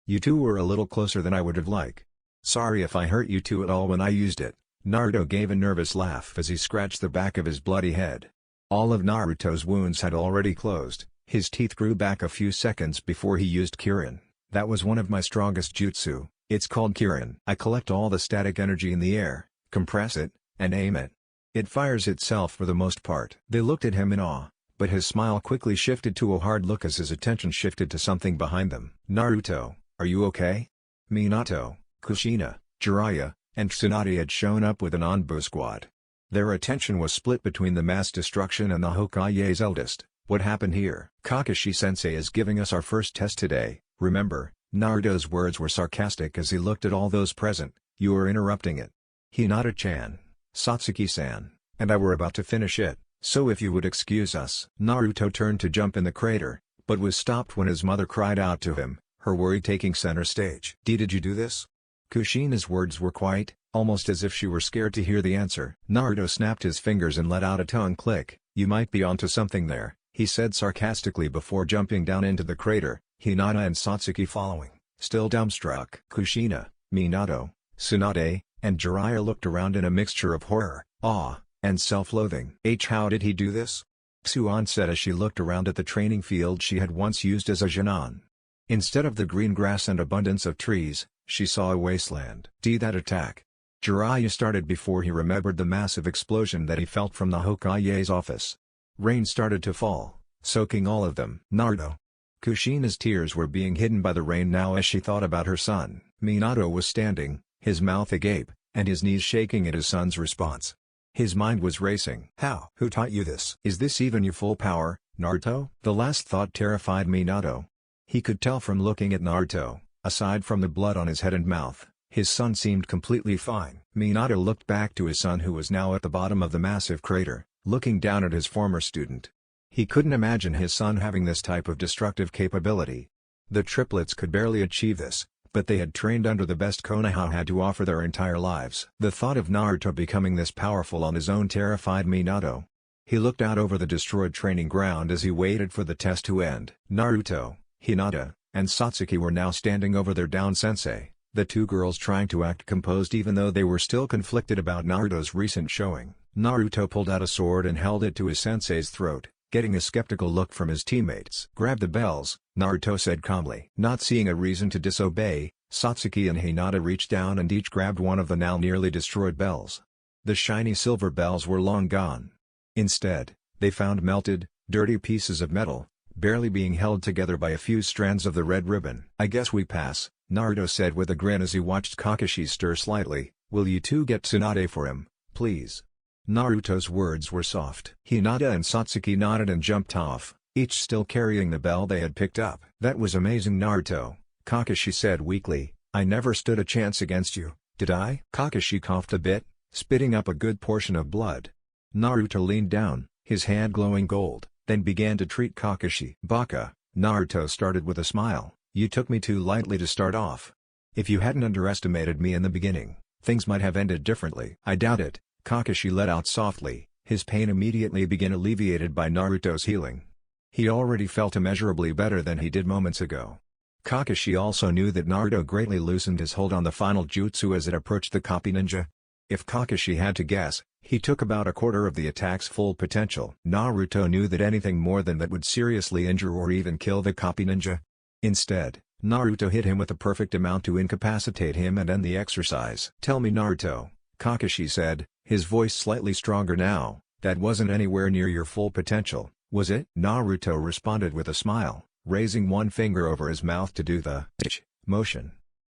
You two were a little closer than I would have liked. Sorry if I hurt you two at all when I used it." Naruto gave a nervous laugh as he scratched the back of his bloody head. All of Naruto's wounds had already closed, His teeth grew back a few seconds before he used Kirin. That was one of my strongest jutsu, it's called Kirin. I collect all the static energy in the air, compress it, and aim it. It fires itself for the most part. They looked at him in awe, but his smile quickly shifted to a hard look as his attention shifted to something behind them. Naruto, are you okay? Minato, Kushina, Jiraiya, and Tsunade had shown up with an Anbu squad. Their attention was split between the mass destruction and the Hokage's eldest. What happened here? Kakashi-sensei is giving us our first test today, remember? Naruto's words were sarcastic as he looked at all those present. You are interrupting it. Hinata-chan, Satsuki-san, and I were about to finish it, so if you would excuse us. Naruto turned to jump in the crater, but was stopped when his mother cried out to him, her worry taking center stage. Did you do this? Kushina's words were quiet, almost as if she were scared to hear the answer. Naruto snapped his fingers and let out a tongue click. You might be onto something there, he said sarcastically before jumping down into the crater, Hinata and Satsuki following, still dumbstruck. Kushina, Minato, Tsunade, and Jiraiya looked around in a mixture of horror, awe, and self-loathing. How did he do this? Tsuan said as she looked around at the training field she had once used as a Jinan. Instead of the green grass and abundance of trees, she saw a wasteland. That attack. Jiraiya started before he remembered the massive explosion that he felt from the Hokage's office. Rain started to fall, soaking all of them. Naruto. Kushina's tears were being hidden by the rain now as she thought about her son. Minato was standing, his mouth agape, and his knees shaking at his son's response. His mind was racing. How? Who taught you this? Is this even your full power, Naruto? The last thought terrified Minato. He could tell from looking at Naruto, aside from the blood on his head and mouth, his son seemed completely fine. Minato looked back to his son who was now at the bottom of the massive crater, looking down at his former student. He couldn't imagine his son having this type of destructive capability. The triplets could barely achieve this, but they had trained under the best Konoha had to offer their entire lives. The thought of Naruto becoming this powerful on his own terrified Minato. He looked out over the destroyed training ground as he waited for the test to end. Naruto, Hinata, and Satsuki were now standing over their down sensei, the two girls trying to act composed even though they were still conflicted about Naruto's recent showing. Naruto pulled out a sword and held it to his sensei's throat, getting a skeptical look from his teammates. Grab the bells, Naruto said calmly. Not seeing a reason to disobey, Satsuki and Hinata reached down and each grabbed one of the now nearly destroyed bells. The shiny silver bells were long gone. Instead, they found melted, dirty pieces of metal, barely being held together by a few strands of the red ribbon. I guess we pass, Naruto said with a grin as he watched Kakashi stir slightly. Will you two get Tsunade for him, please? Naruto's words were soft. Hinata and Satsuki nodded and jumped off, each still carrying the bell they had picked up. That was amazing, Naruto, Kakashi said weakly. I never stood a chance against you, did I? Kakashi coughed a bit, spitting up a good portion of blood. Naruto leaned down, his hand glowing gold, then began to treat Kakashi. Baka, Naruto started with a smile. You took me too lightly to start off. If you hadn't underestimated me in the beginning, things might have ended differently. I doubt it, Kakashi let out softly, his pain immediately began alleviated by Naruto's healing. He already felt immeasurably better than he did moments ago. Kakashi also knew that Naruto greatly loosened his hold on the final jutsu as it approached the copy ninja. If Kakashi had to guess, he took about a quarter of the attack's full potential. Naruto knew that anything more than that would seriously injure or even kill the copy ninja. Instead, Naruto hit him with the perfect amount to incapacitate him and end the exercise. Tell me, Naruto, Kakashi said, his voice slightly stronger now, that wasn't anywhere near your full potential, was it? Naruto responded with a smile, raising one finger over his mouth to do the itch motion.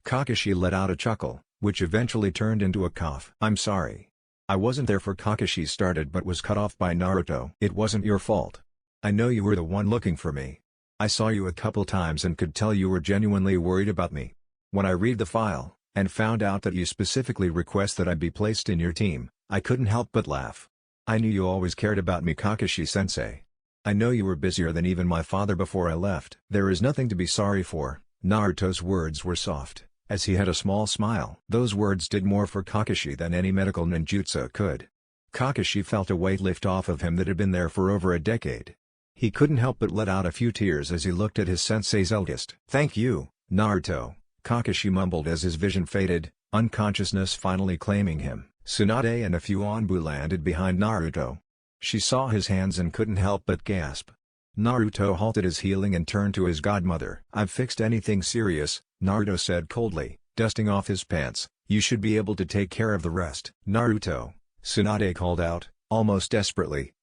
Kakashi let out a chuckle, which eventually turned into a cough. I'm sorry. I wasn't there for Kakashi started but was cut off by Naruto. It wasn't your fault. I know you were the one looking for me. I saw you a couple times and could tell you were genuinely worried about me. When I read the file, and found out that you specifically request that I be placed in your team, I couldn't help but laugh. I knew you always cared about me, Kakashi-sensei. I know you were busier than even my father before I left. There is nothing to be sorry for. Naruto's words were soft, as he had a small smile. Those words did more for Kakashi than any medical ninjutsu could. Kakashi felt a weight lift off of him that had been there for over a decade. He couldn't help but let out a few tears as he looked at his sensei's eldest. Thank you, Naruto, Kakashi mumbled as his vision faded, unconsciousness finally claiming him. Tsunade and a few Anbu landed behind Naruto. She saw his hands and couldn't help but gasp. Naruto halted his healing and turned to his godmother. "I've fixed anything serious," Naruto said coldly, dusting off his pants. "You should be able to take care of the rest." "Naruto," Tsunade called out, almost desperately.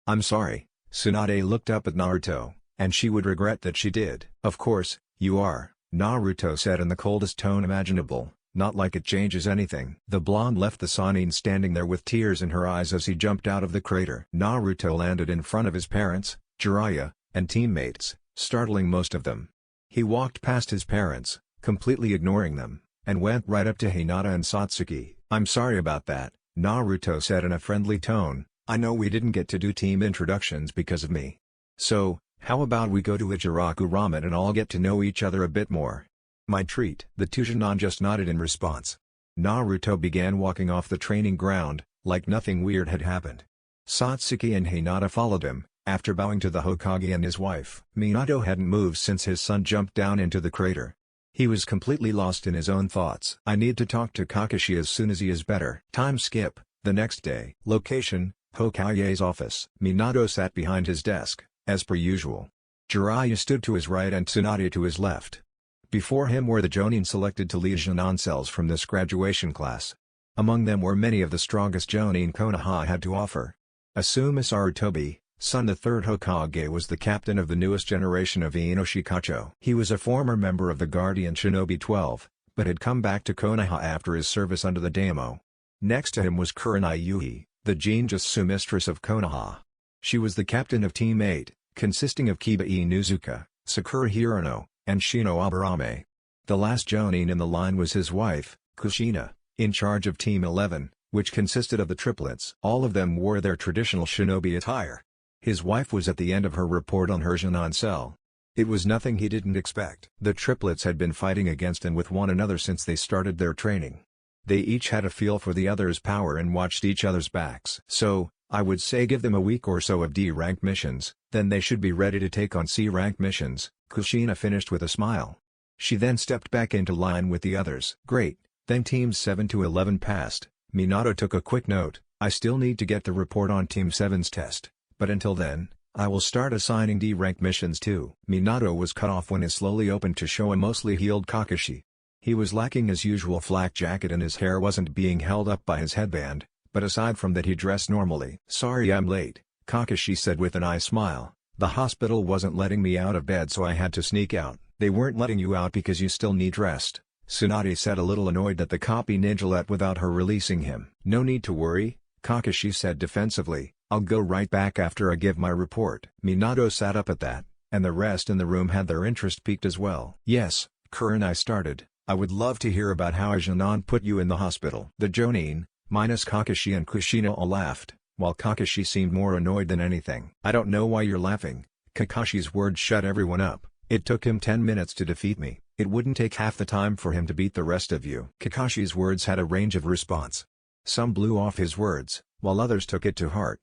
I'm sorry." Tsunade looked up at Naruto, and she would regret that she did. "Of course, you are," Naruto said in the coldest tone imaginable, "not like it changes anything." The blonde left the Sannin standing there with tears in her eyes as he jumped out of the crater. Naruto landed in front of his parents, Jiraiya, and teammates, startling most of them. He walked past his parents, completely ignoring them, and went right up to Hinata and Satsuki. "I'm sorry about that," Naruto said in a friendly tone. "I know we didn't get to do team introductions because of me. So, how about we go to Ichiraku Ramen and all get to know each other a bit more? My treat." The two Jonin just nodded in response. Naruto began walking off the training ground, like nothing weird had happened. Satsuki and Hinata followed him, after bowing to the Hokage and his wife. Minato hadn't moved since his son jumped down into the crater. He was completely lost in his own thoughts. "I need to talk to Kakashi as soon as he is better." Time skip, the next day. Location, Hokage's office. Minato sat behind his desk, as per usual. Jiraiya stood to his right and Tsunade to his left. Before him were the Jonin selected to lead Jonin cells from this graduation class. Among them were many of the strongest Jonin Konoha had to offer. Asuma Sarutobi, son the third Hokage, was the captain of the newest generation of Inoshikacho. He was a former member of the Guardian Shinobi 12, but had come back to Konoha after his service under the Daimyo. Next to him was Kurenai Yuhi, the Jinjutsu mistress of Konoha. She was the captain of Team 8, consisting of Kiba Inuzuka, Sakura Hirono, and Shino Aburame. The last Jonin in the line was his wife, Kushina, in charge of Team 11, which consisted of the triplets. All of them wore their traditional shinobi attire. His wife was at the end of her report on her Jonin cell. It was nothing he didn't expect. The triplets had been fighting against and with one another since they started their training. They each had a feel for the other's power and watched each other's backs. "So, I would say give them a week or so of D-rank missions, then they should be ready to take on C-rank missions," Kushina finished with a smile. She then stepped back into line with the others. "Great." Then teams 7 to 11 passed. Minato took a quick note. "I still need to get the report on Team 7's test, but until then, I will start assigning D-rank missions too." Minato was cut off when his slowly opened to show a mostly healed Kakashi. He was lacking his usual flak jacket and his hair wasn't being held up by his headband, but aside from that he dressed normally. "Sorry I'm late," Kakashi said with an eye smile. "The hospital wasn't letting me out of bed so I had to sneak out." "They weren't letting you out because you still need rest," Tsunade said, a little annoyed that the copy ninja left without her releasing him. "No need to worry," Kakashi said defensively. "I'll go right back after I give my report." Minato sat up at that, and the rest in the room had their interest piqued as well. "Yes," Kurenai started, "I would love to hear about how a Jonin put you in the hospital." The Jonin, minus Kakashi and Kushina, all laughed, while Kakashi seemed more annoyed than anything. "I don't know why you're laughing." Kakashi's words shut everyone up. "It took him 10 minutes to defeat me. It wouldn't take half the time for him to beat the rest of you." Kakashi's words had a range of response. Some blew off his words, while others took it to heart.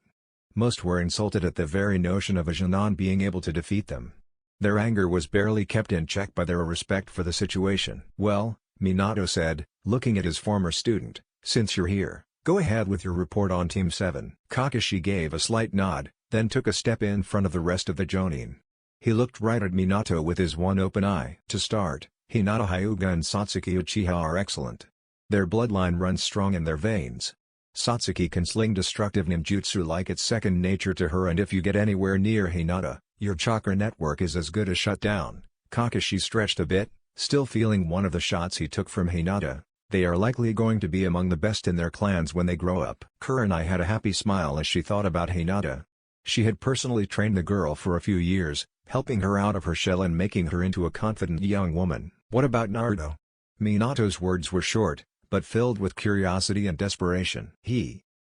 Most were insulted at the very notion of a Jonin being able to defeat them. Their anger was barely kept in check by their respect for the situation. "Well," Minato said, looking at his former student, "since you're here, go ahead with your report on Team 7. Kakashi gave a slight nod, then took a step in front of the rest of the Jonin. He looked right at Minato with his one open eye. "To start, Hinata Hyuga and Satsuki Uchiha are excellent. Their bloodline runs strong in their veins. Satsuki can sling destructive ninjutsu like it's second nature to her, and if you get anywhere near Hinata, your chakra network is as good as shut down." Kakashi stretched a bit, still feeling one of the shots he took from Hinata. "They are likely going to be among the best in their clans when they grow up." Kurenai had a happy smile as she thought about Hinata. She had personally trained the girl for a few years, helping her out of her shell and making her into a confident young woman. "What about Naruto?" Minato's words were short, but filled with curiosity and desperation.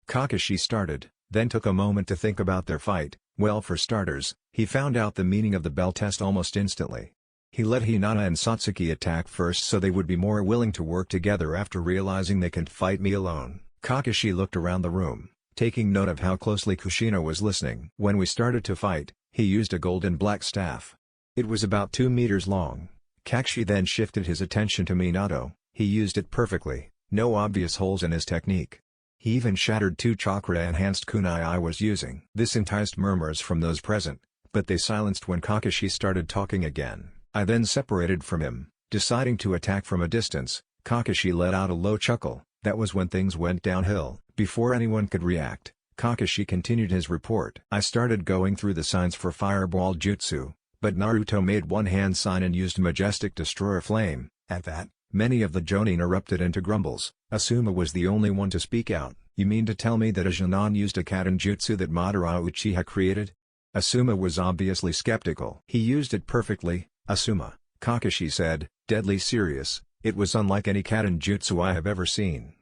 Kakashi started, then took a moment to think about their fight. "Well, for starters, he found out the meaning of the bell test almost instantly. He let Hinata and Satsuki attack first so they would be more willing to work together after realizing they can't fight me alone." Kakashi looked around the room, taking note of how closely Kushina was listening. "When we started to fight, he used a golden black staff. It was about 2 meters long." Kakashi then shifted his attention to Minato. "He used it perfectly, no obvious holes in his technique. He even shattered 2 chakra-enhanced kunai I was using." This enticed murmurs from those present, but they silenced when Kakashi started talking again. I then separated from him, deciding to attack from a distance. Kakashi let out a low chuckle. That was when things went downhill. Before anyone could react, Kakashi continued his report. I started going through the signs for Fireball Jutsu, but Naruto made one hand sign and used Majestic Destroyer Flame. At that, many of the Jonin erupted into grumbles. Asuma was the only one to speak out. You mean to tell me that a Jonin used a Kaden Jutsu that Madara Uchiha created? Asuma was obviously skeptical. He used it perfectly, Asuma, Kakashi said, deadly serious. It was unlike any Kaden Jutsu I have ever seen.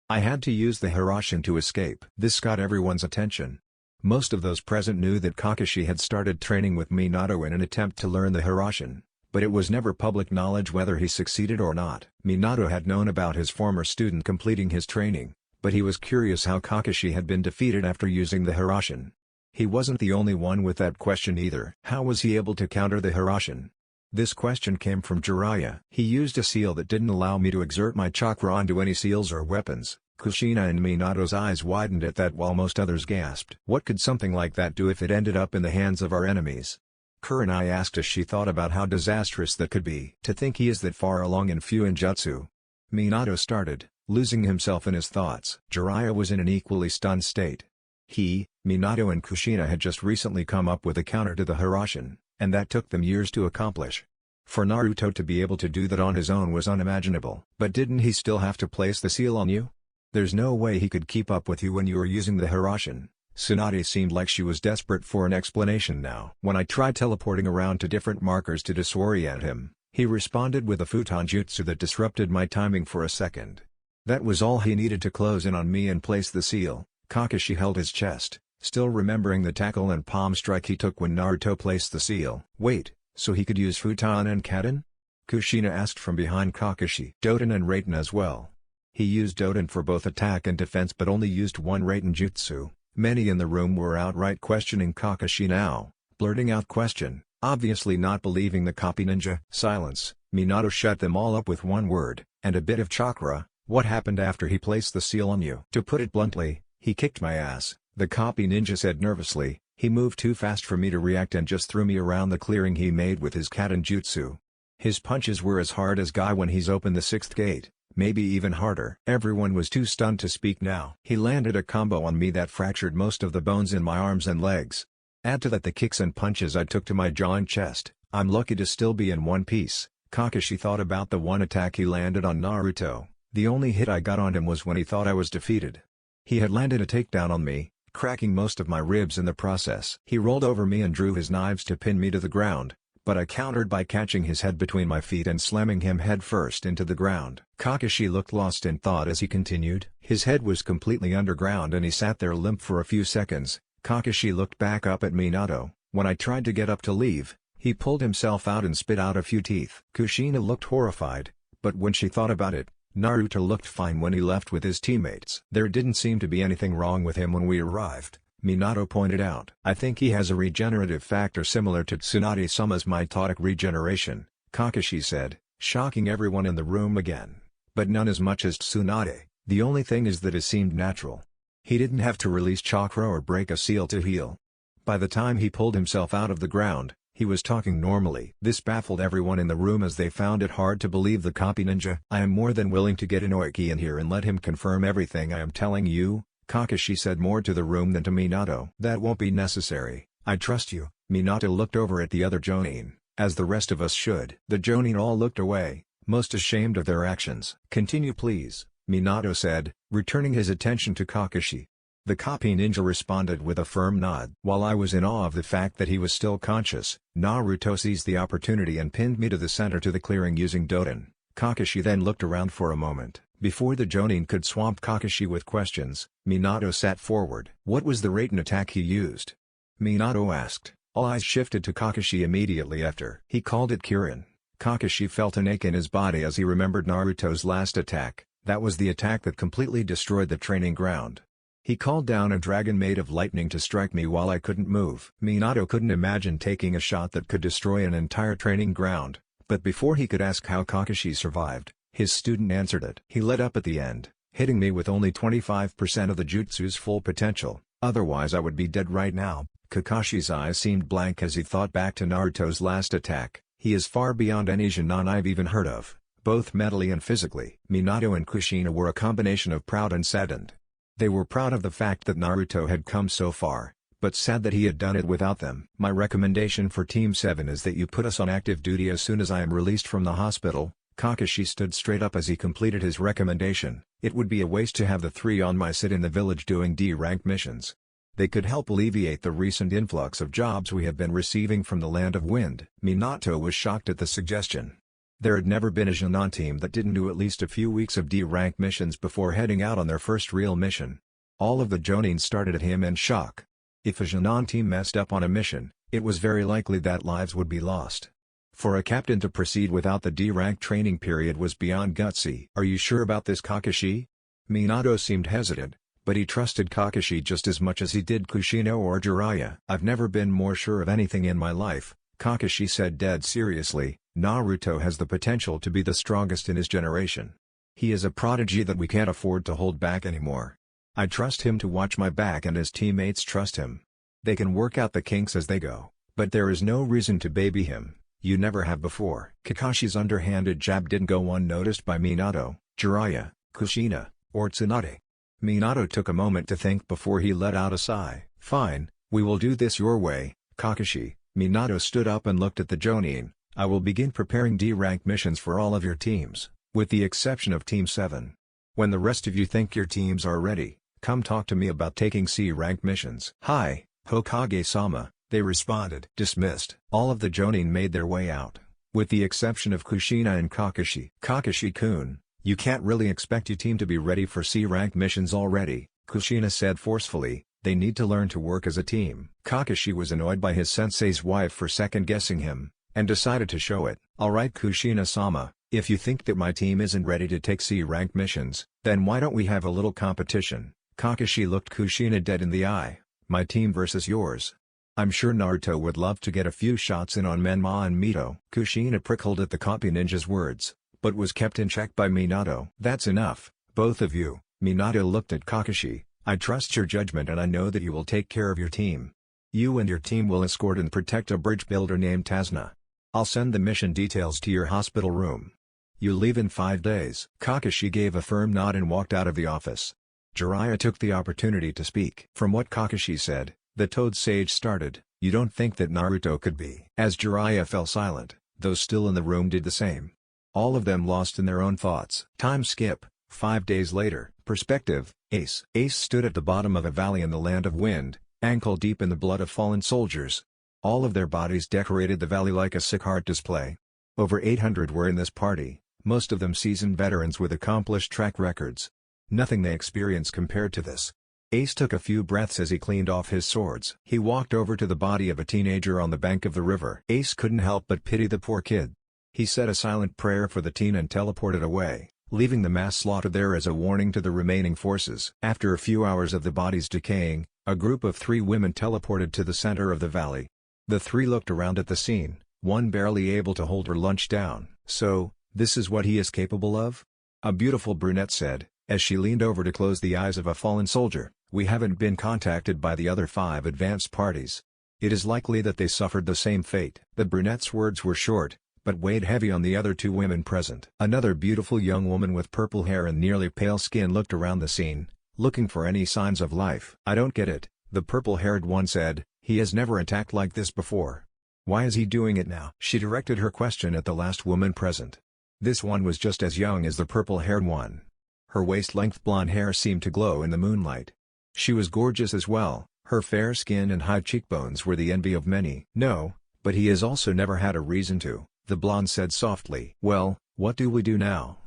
I had to use the Hiroshin to escape. This got everyone's attention. Most of those present knew that Kakashi had started training with Minato in an attempt to learn the Hiroshin, but it was never public knowledge whether he succeeded or not. Minato had known about his former student completing his training, but he was curious how Kakashi had been defeated after using the Hiroshin. He wasn't the only one with that question either. How was he able to counter the Hiroshin? This question came from Jiraiya. He used a seal that didn't allow me to exert my chakra onto any seals or weapons. Kushina and Minato's eyes widened at that while most others gasped. What could something like that do if it ended up in the hands of our enemies? Kurenai asked as she thought about how disastrous that could be. To think he is that far along in Fuinjutsu. Minato started, losing himself in his thoughts. Jiraiya was in an equally stunned state. He, Minato and Kushina had just recently come up with a counter to the Hiroshin, and that took them years to accomplish. For Naruto to be able to do that on his own was unimaginable. But didn't he still have to place the seal on you? There's no way he could keep up with you when you were using the Hiroshin. Tsunade seemed like she was desperate for an explanation now. When I tried teleporting around to different markers to disorient him, he responded with a futon jutsu that disrupted my timing for a second. That was all he needed to close in on me and place the seal. Kakashi held his chest, still remembering the tackle and palm strike he took when Naruto placed the seal. Wait, so he could use futon and Kaden? Kushina asked from behind Kakashi. Doten and Raiten as well. He used Doten for both attack and defense but only used one Raiten jutsu. Many in the room were outright questioning Kakashi now, blurting out question, obviously not believing the copy ninja. Silence. Minato shut them all up with one word, and a bit of chakra. What happened after he placed the seal on you? To put it bluntly, he kicked my ass, the copy ninja said nervously. He moved too fast for me to react and just threw me around the clearing he made with his Kaden jutsu. His punches were as hard as Guy when he's opened the sixth gate. Maybe even harder. Everyone was too stunned to speak now. He landed a combo on me that fractured most of the bones in my arms and legs. Add to that the kicks and punches I took to my jaw and chest. I'm lucky to still be in one piece. Kakashi thought about the one attack he landed on Naruto. The only hit I got on him was when he thought I was defeated. He had landed a takedown on me, cracking most of my ribs in the process. He rolled over me and drew his knives to pin me to the ground, but I countered by catching his head between my feet and slamming him headfirst into the ground. Kakashi looked lost in thought as he continued. His head was completely underground and he sat there limp for a few seconds. Kakashi looked back up at Minato. When I tried to get up to leave, he pulled himself out and spit out a few teeth. Kushina looked horrified, but when she thought about it, Naruto looked fine when he left with his teammates. There didn't seem to be anything wrong with him when we arrived, Minato pointed out. I think he has a regenerative factor similar to Tsunade-sama's mitotic regeneration, Kakashi said, shocking everyone in the room again. But none as much as Tsunade. The only thing is that it seemed natural. He didn't have to release chakra or break a seal to heal. By the time he pulled himself out of the ground, he was talking normally. This baffled everyone in the room as they found it hard to believe the copy ninja. I am more than willing to get Inoiki in here and let him confirm everything I am telling you, Kakashi said more to the room than to Minato. That won't be necessary, I trust you. Minato looked over at the other Jonin, as the rest of us should. The Jonin all looked away, most ashamed of their actions. Continue please, Minato said, returning his attention to Kakashi. The copy ninja responded with a firm nod. While I was in awe of the fact that he was still conscious, Naruto seized the opportunity and pinned me to the center to the clearing using Doten. Kakashi then looked around for a moment. Before the Jonin could swamp Kakashi with questions, Minato sat forward. What was the Raiten attack he used? Minato asked. All eyes shifted to Kakashi immediately after. He called it Kirin. Kakashi felt an ache in his body as he remembered Naruto's last attack. That was the attack that completely destroyed the training ground. He called down a dragon made of lightning to strike me while I couldn't move. Minato couldn't imagine taking a shot that could destroy an entire training ground, but before he could ask how Kakashi survived, his student answered it. He let up at the end, hitting me with only 25% of the jutsu's full potential, otherwise I would be dead right now. Kakashi's eyes seemed blank as he thought back to Naruto's last attack. He is far beyond any Jonin I've even heard of, both mentally and physically. Minato and Kushina were a combination of proud and saddened. They were proud of the fact that Naruto had come so far, but sad that he had done it without them. My recommendation for Team 7 is that you put us on active duty as soon as I am released from the hospital. Kakashi stood straight up as he completed his recommendation. It would be a waste to have the three on my sit in the village doing D-rank missions. They could help alleviate the recent influx of jobs we have been receiving from the Land of Wind. Minato was shocked at the suggestion. There had never been a Jonin team that didn't do at least a few weeks of D-rank missions before heading out on their first real mission. All of the Jonin started at him in shock. If a Jonin team messed up on a mission, it was very likely that lives would be lost. For a captain to proceed without the D-rank training period was beyond gutsy. Are you sure about this, Kakashi? Minato seemed hesitant, but he trusted Kakashi just as much as he did Kushina or Jiraiya. I've never been more sure of anything in my life, Kakashi said dead seriously. Naruto has the potential to be the strongest in his generation. He is a prodigy that we can't afford to hold back anymore. I trust him to watch my back and his teammates trust him. They can work out the kinks as they go, but there is no reason to baby him. You never have before. Kakashi's underhanded jab didn't go unnoticed by Minato, Jiraiya, Kushina, or Tsunade. Minato took a moment to think before he let out a sigh. Fine, we will do this your way, Kakashi. Minato stood up and looked at the Jonin. I will begin preparing D-rank missions for all of your teams, with the exception of Team 7. When the rest of you think your teams are ready, come talk to me about taking C-rank missions. Hi, Hokage-sama, they responded. Dismissed. All of the Jonin made their way out, with the exception of Kushina and Kakashi. Kakashi-kun, you can't really expect your team to be ready for C-rank missions already, Kushina said forcefully. They need to learn to work as a team. Kakashi was annoyed by his sensei's wife for second-guessing him, and decided to show it. Alright Kushina-sama, if you think that my team isn't ready to take C-rank missions, then why don't we have a little competition? Kakashi looked Kushina dead in the eye. My team versus yours. I'm sure Naruto would love to get a few shots in on Menma and Mito. Kushina prickled at the copy ninja's words, but was kept in check by Minato. That's enough, both of you. Minato looked at Kakashi. I trust your judgment and I know that you will take care of your team. You and your team will escort and protect a bridge builder named Tazna. I'll send the mission details to your hospital room. You leave in 5 days. Kakashi gave a firm nod and walked out of the office. Jiraiya took the opportunity to speak. From what Kakashi said, the Toad Sage started, you don't think that Naruto could be. As Jiraiya fell silent, those still in the room did the same. All of them lost in their own thoughts. Time skip, 5 days later. Perspective, Ace. Ace stood at the bottom of a valley in the Land of Wind, ankle deep in the blood of fallen soldiers. All of their bodies decorated the valley like a sick art display. Over 800 were in this party, most of them seasoned veterans with accomplished track records. Nothing they experienced compared to this. Ace took a few breaths as he cleaned off his swords. He walked over to the body of a teenager on the bank of the river. Ace couldn't help but pity the poor kid. He said a silent prayer for the teen and teleported away, leaving the mass slaughter there as a warning to the remaining forces. After a few hours of the bodies decaying, a group of 3 women teleported to the center of the valley. The 3 looked around at the scene, one barely able to hold her lunch down. So, this is what he is capable of? A beautiful brunette said, as she leaned over to close the eyes of a fallen soldier. We haven't been contacted by the other 5 advanced parties. It is likely that they suffered the same fate. The brunette's words were short, but weighed heavy on the other 2 women present. Another beautiful young woman with purple hair and nearly pale skin looked around the scene, looking for any signs of life. I don't get it, the purple-haired one said. He has never attacked like this before. Why is he doing it now? She directed her question at the last woman present. This one was just as young as the purple-haired one. Her waist-length blonde hair seemed to glow in the moonlight. She was gorgeous as well. Her fair skin and high cheekbones were the envy of many. No, but he has also never had a reason to, the blonde said softly. Well, what do we do now?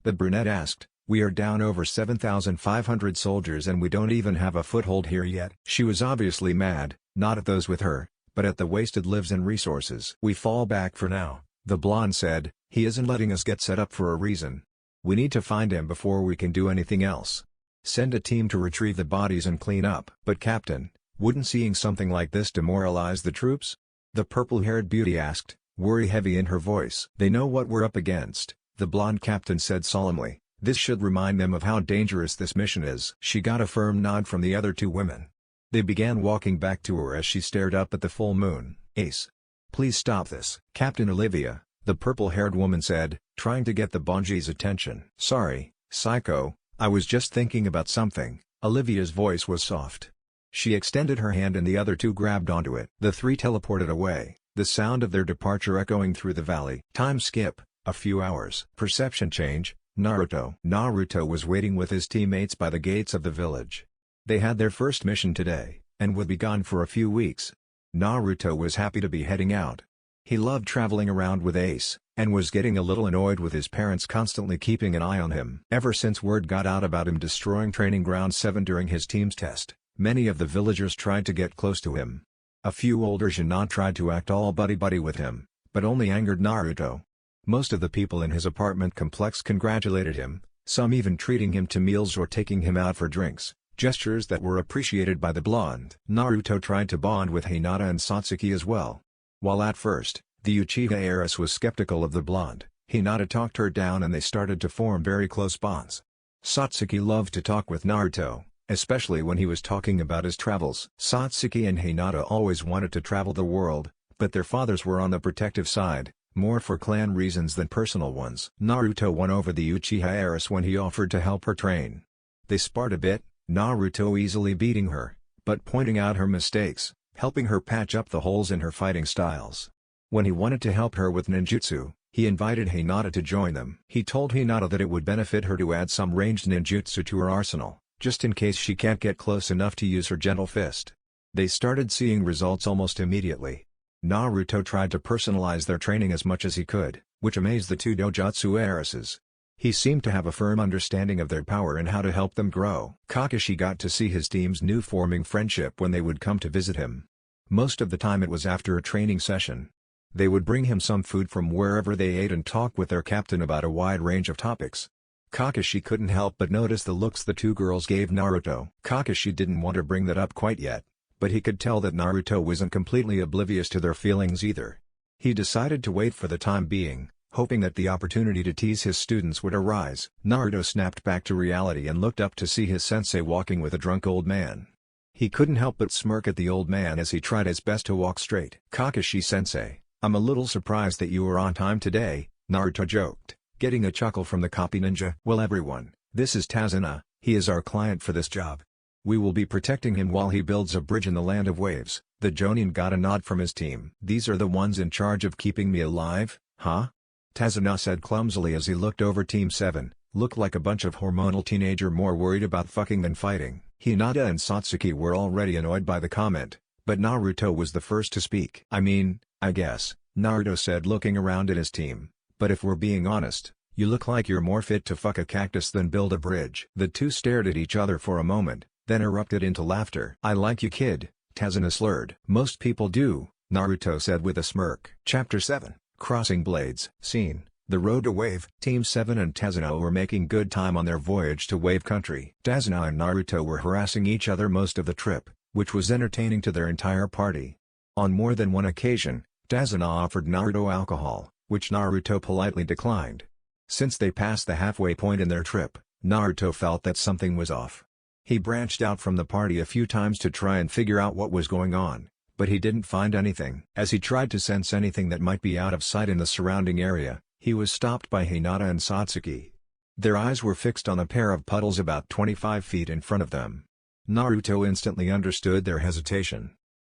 The brunette asked. We are down over 7,500 soldiers and we don't even have a foothold here yet. She was obviously mad, not at those with her, but at the wasted lives and resources. We fall back for now, the blonde said. He isn't letting us get set up for a reason. We need to find him before we can do anything else. Send a team to retrieve the bodies and clean up. But Captain, wouldn't seeing something like this demoralize the troops? The purple-haired beauty asked, worry heavy in her voice. They know what we're up against, the blonde captain said solemnly. This should remind them of how dangerous this mission is. She got a firm nod from the other 2 women. They began walking back to her as she stared up at the full moon. "Ace. Please stop this." Captain Olivia, the purple-haired woman said, trying to get the Bonji's attention. "Sorry, Psycho, I was just thinking about something." Olivia's voice was soft. She extended her hand and the other two grabbed onto it. The three teleported away, the sound of their departure echoing through the valley. Time skip, a few hours. Perception change, Naruto. Naruto was waiting with his teammates by the gates of the village. They had their first mission today, and would be gone for a few weeks. Naruto was happy to be heading out. He loved traveling around with Ace, and was getting a little annoyed with his parents constantly keeping an eye on him. Ever since word got out about him destroying Training Ground 7 during his team's test, many of the villagers tried to get close to him. A few older Genin tried to act all buddy-buddy with him, but only angered Naruto. Most of the people in his apartment complex congratulated him, some even treating him to meals or taking him out for drinks, gestures that were appreciated by the blonde. Naruto tried to bond with Hinata and Satsuki as well. While at first, the Uchiha heiress was skeptical of the blonde, Hinata talked her down and they started to form very close bonds. Satsuki loved to talk with Naruto, especially when he was talking about his travels. Satsuki and Hinata always wanted to travel the world, but their fathers were on the protective side, more for clan reasons than personal ones. Naruto won over the Uchiha heiress when he offered to help her train. They sparred a bit, Naruto easily beating her, but pointing out her mistakes, helping her patch up the holes in her fighting styles. When he wanted to help her with ninjutsu, he invited Hinata to join them. He told Hinata that it would benefit her to add some ranged ninjutsu to her arsenal, just in case she can't get close enough to use her gentle fist. They started seeing results almost immediately. Naruto tried to personalize their training as much as he could, which amazed the two dojutsu heiresses. He seemed to have a firm understanding of their power and how to help them grow. Kakashi got to see his team's new forming friendship when they would come to visit him. Most of the time it was after a training session. They would bring him some food from wherever they ate and talk with their captain about a wide range of topics. Kakashi couldn't help but notice the looks the two girls gave Naruto. Kakashi didn't want to bring that up quite yet, but he could tell that Naruto wasn't completely oblivious to their feelings either. He decided to wait for the time being, hoping that the opportunity to tease his students would arise. Naruto snapped back to reality and looked up to see his sensei walking with a drunk old man. He couldn't help but smirk at the old man as he tried his best to walk straight. "Kakashi-sensei, I'm a little surprised that you were on time today," Naruto joked, getting a chuckle from the copy ninja. "Well everyone, this is Tazuna, he is our client for this job. We will be protecting him while he builds a bridge in the Land of Waves." The Jonin got a nod from his team. "These are the ones in charge of keeping me alive, huh?" Tazuna said clumsily as he looked over Team 7, looked like a bunch of hormonal teenager more worried about fucking than fighting. Hinata and Satsuki were already annoyed by the comment, but Naruto was the first to speak. "I mean, I guess," Naruto said looking around at his team, "but if we're being honest, you look like you're more fit to fuck a cactus than build a bridge." The two stared at each other for a moment, then erupted into laughter. "I like you kid," Tazuna slurred. "Most people do," Naruto said with a smirk. Chapter 7, Crossing Blades. Scene: the road to Wave. Team 7 and Tazuna were making good time on their voyage to Wave Country. Tazuna and Naruto were harassing each other most of the trip, which was entertaining to their entire party. On more than one occasion, Tazuna offered Naruto alcohol, which Naruto politely declined. Since they passed the halfway point in their trip, Naruto felt that something was off. He branched out from the party a few times to try and figure out what was going on, but he didn't find anything. As he tried to sense anything that might be out of sight in the surrounding area, he was stopped by Hinata and Satsuki. Their eyes were fixed on a pair of puddles about 25 feet in front of them. Naruto instantly understood their hesitation.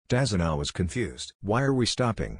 Tazuna was confused. "Why are we stopping?"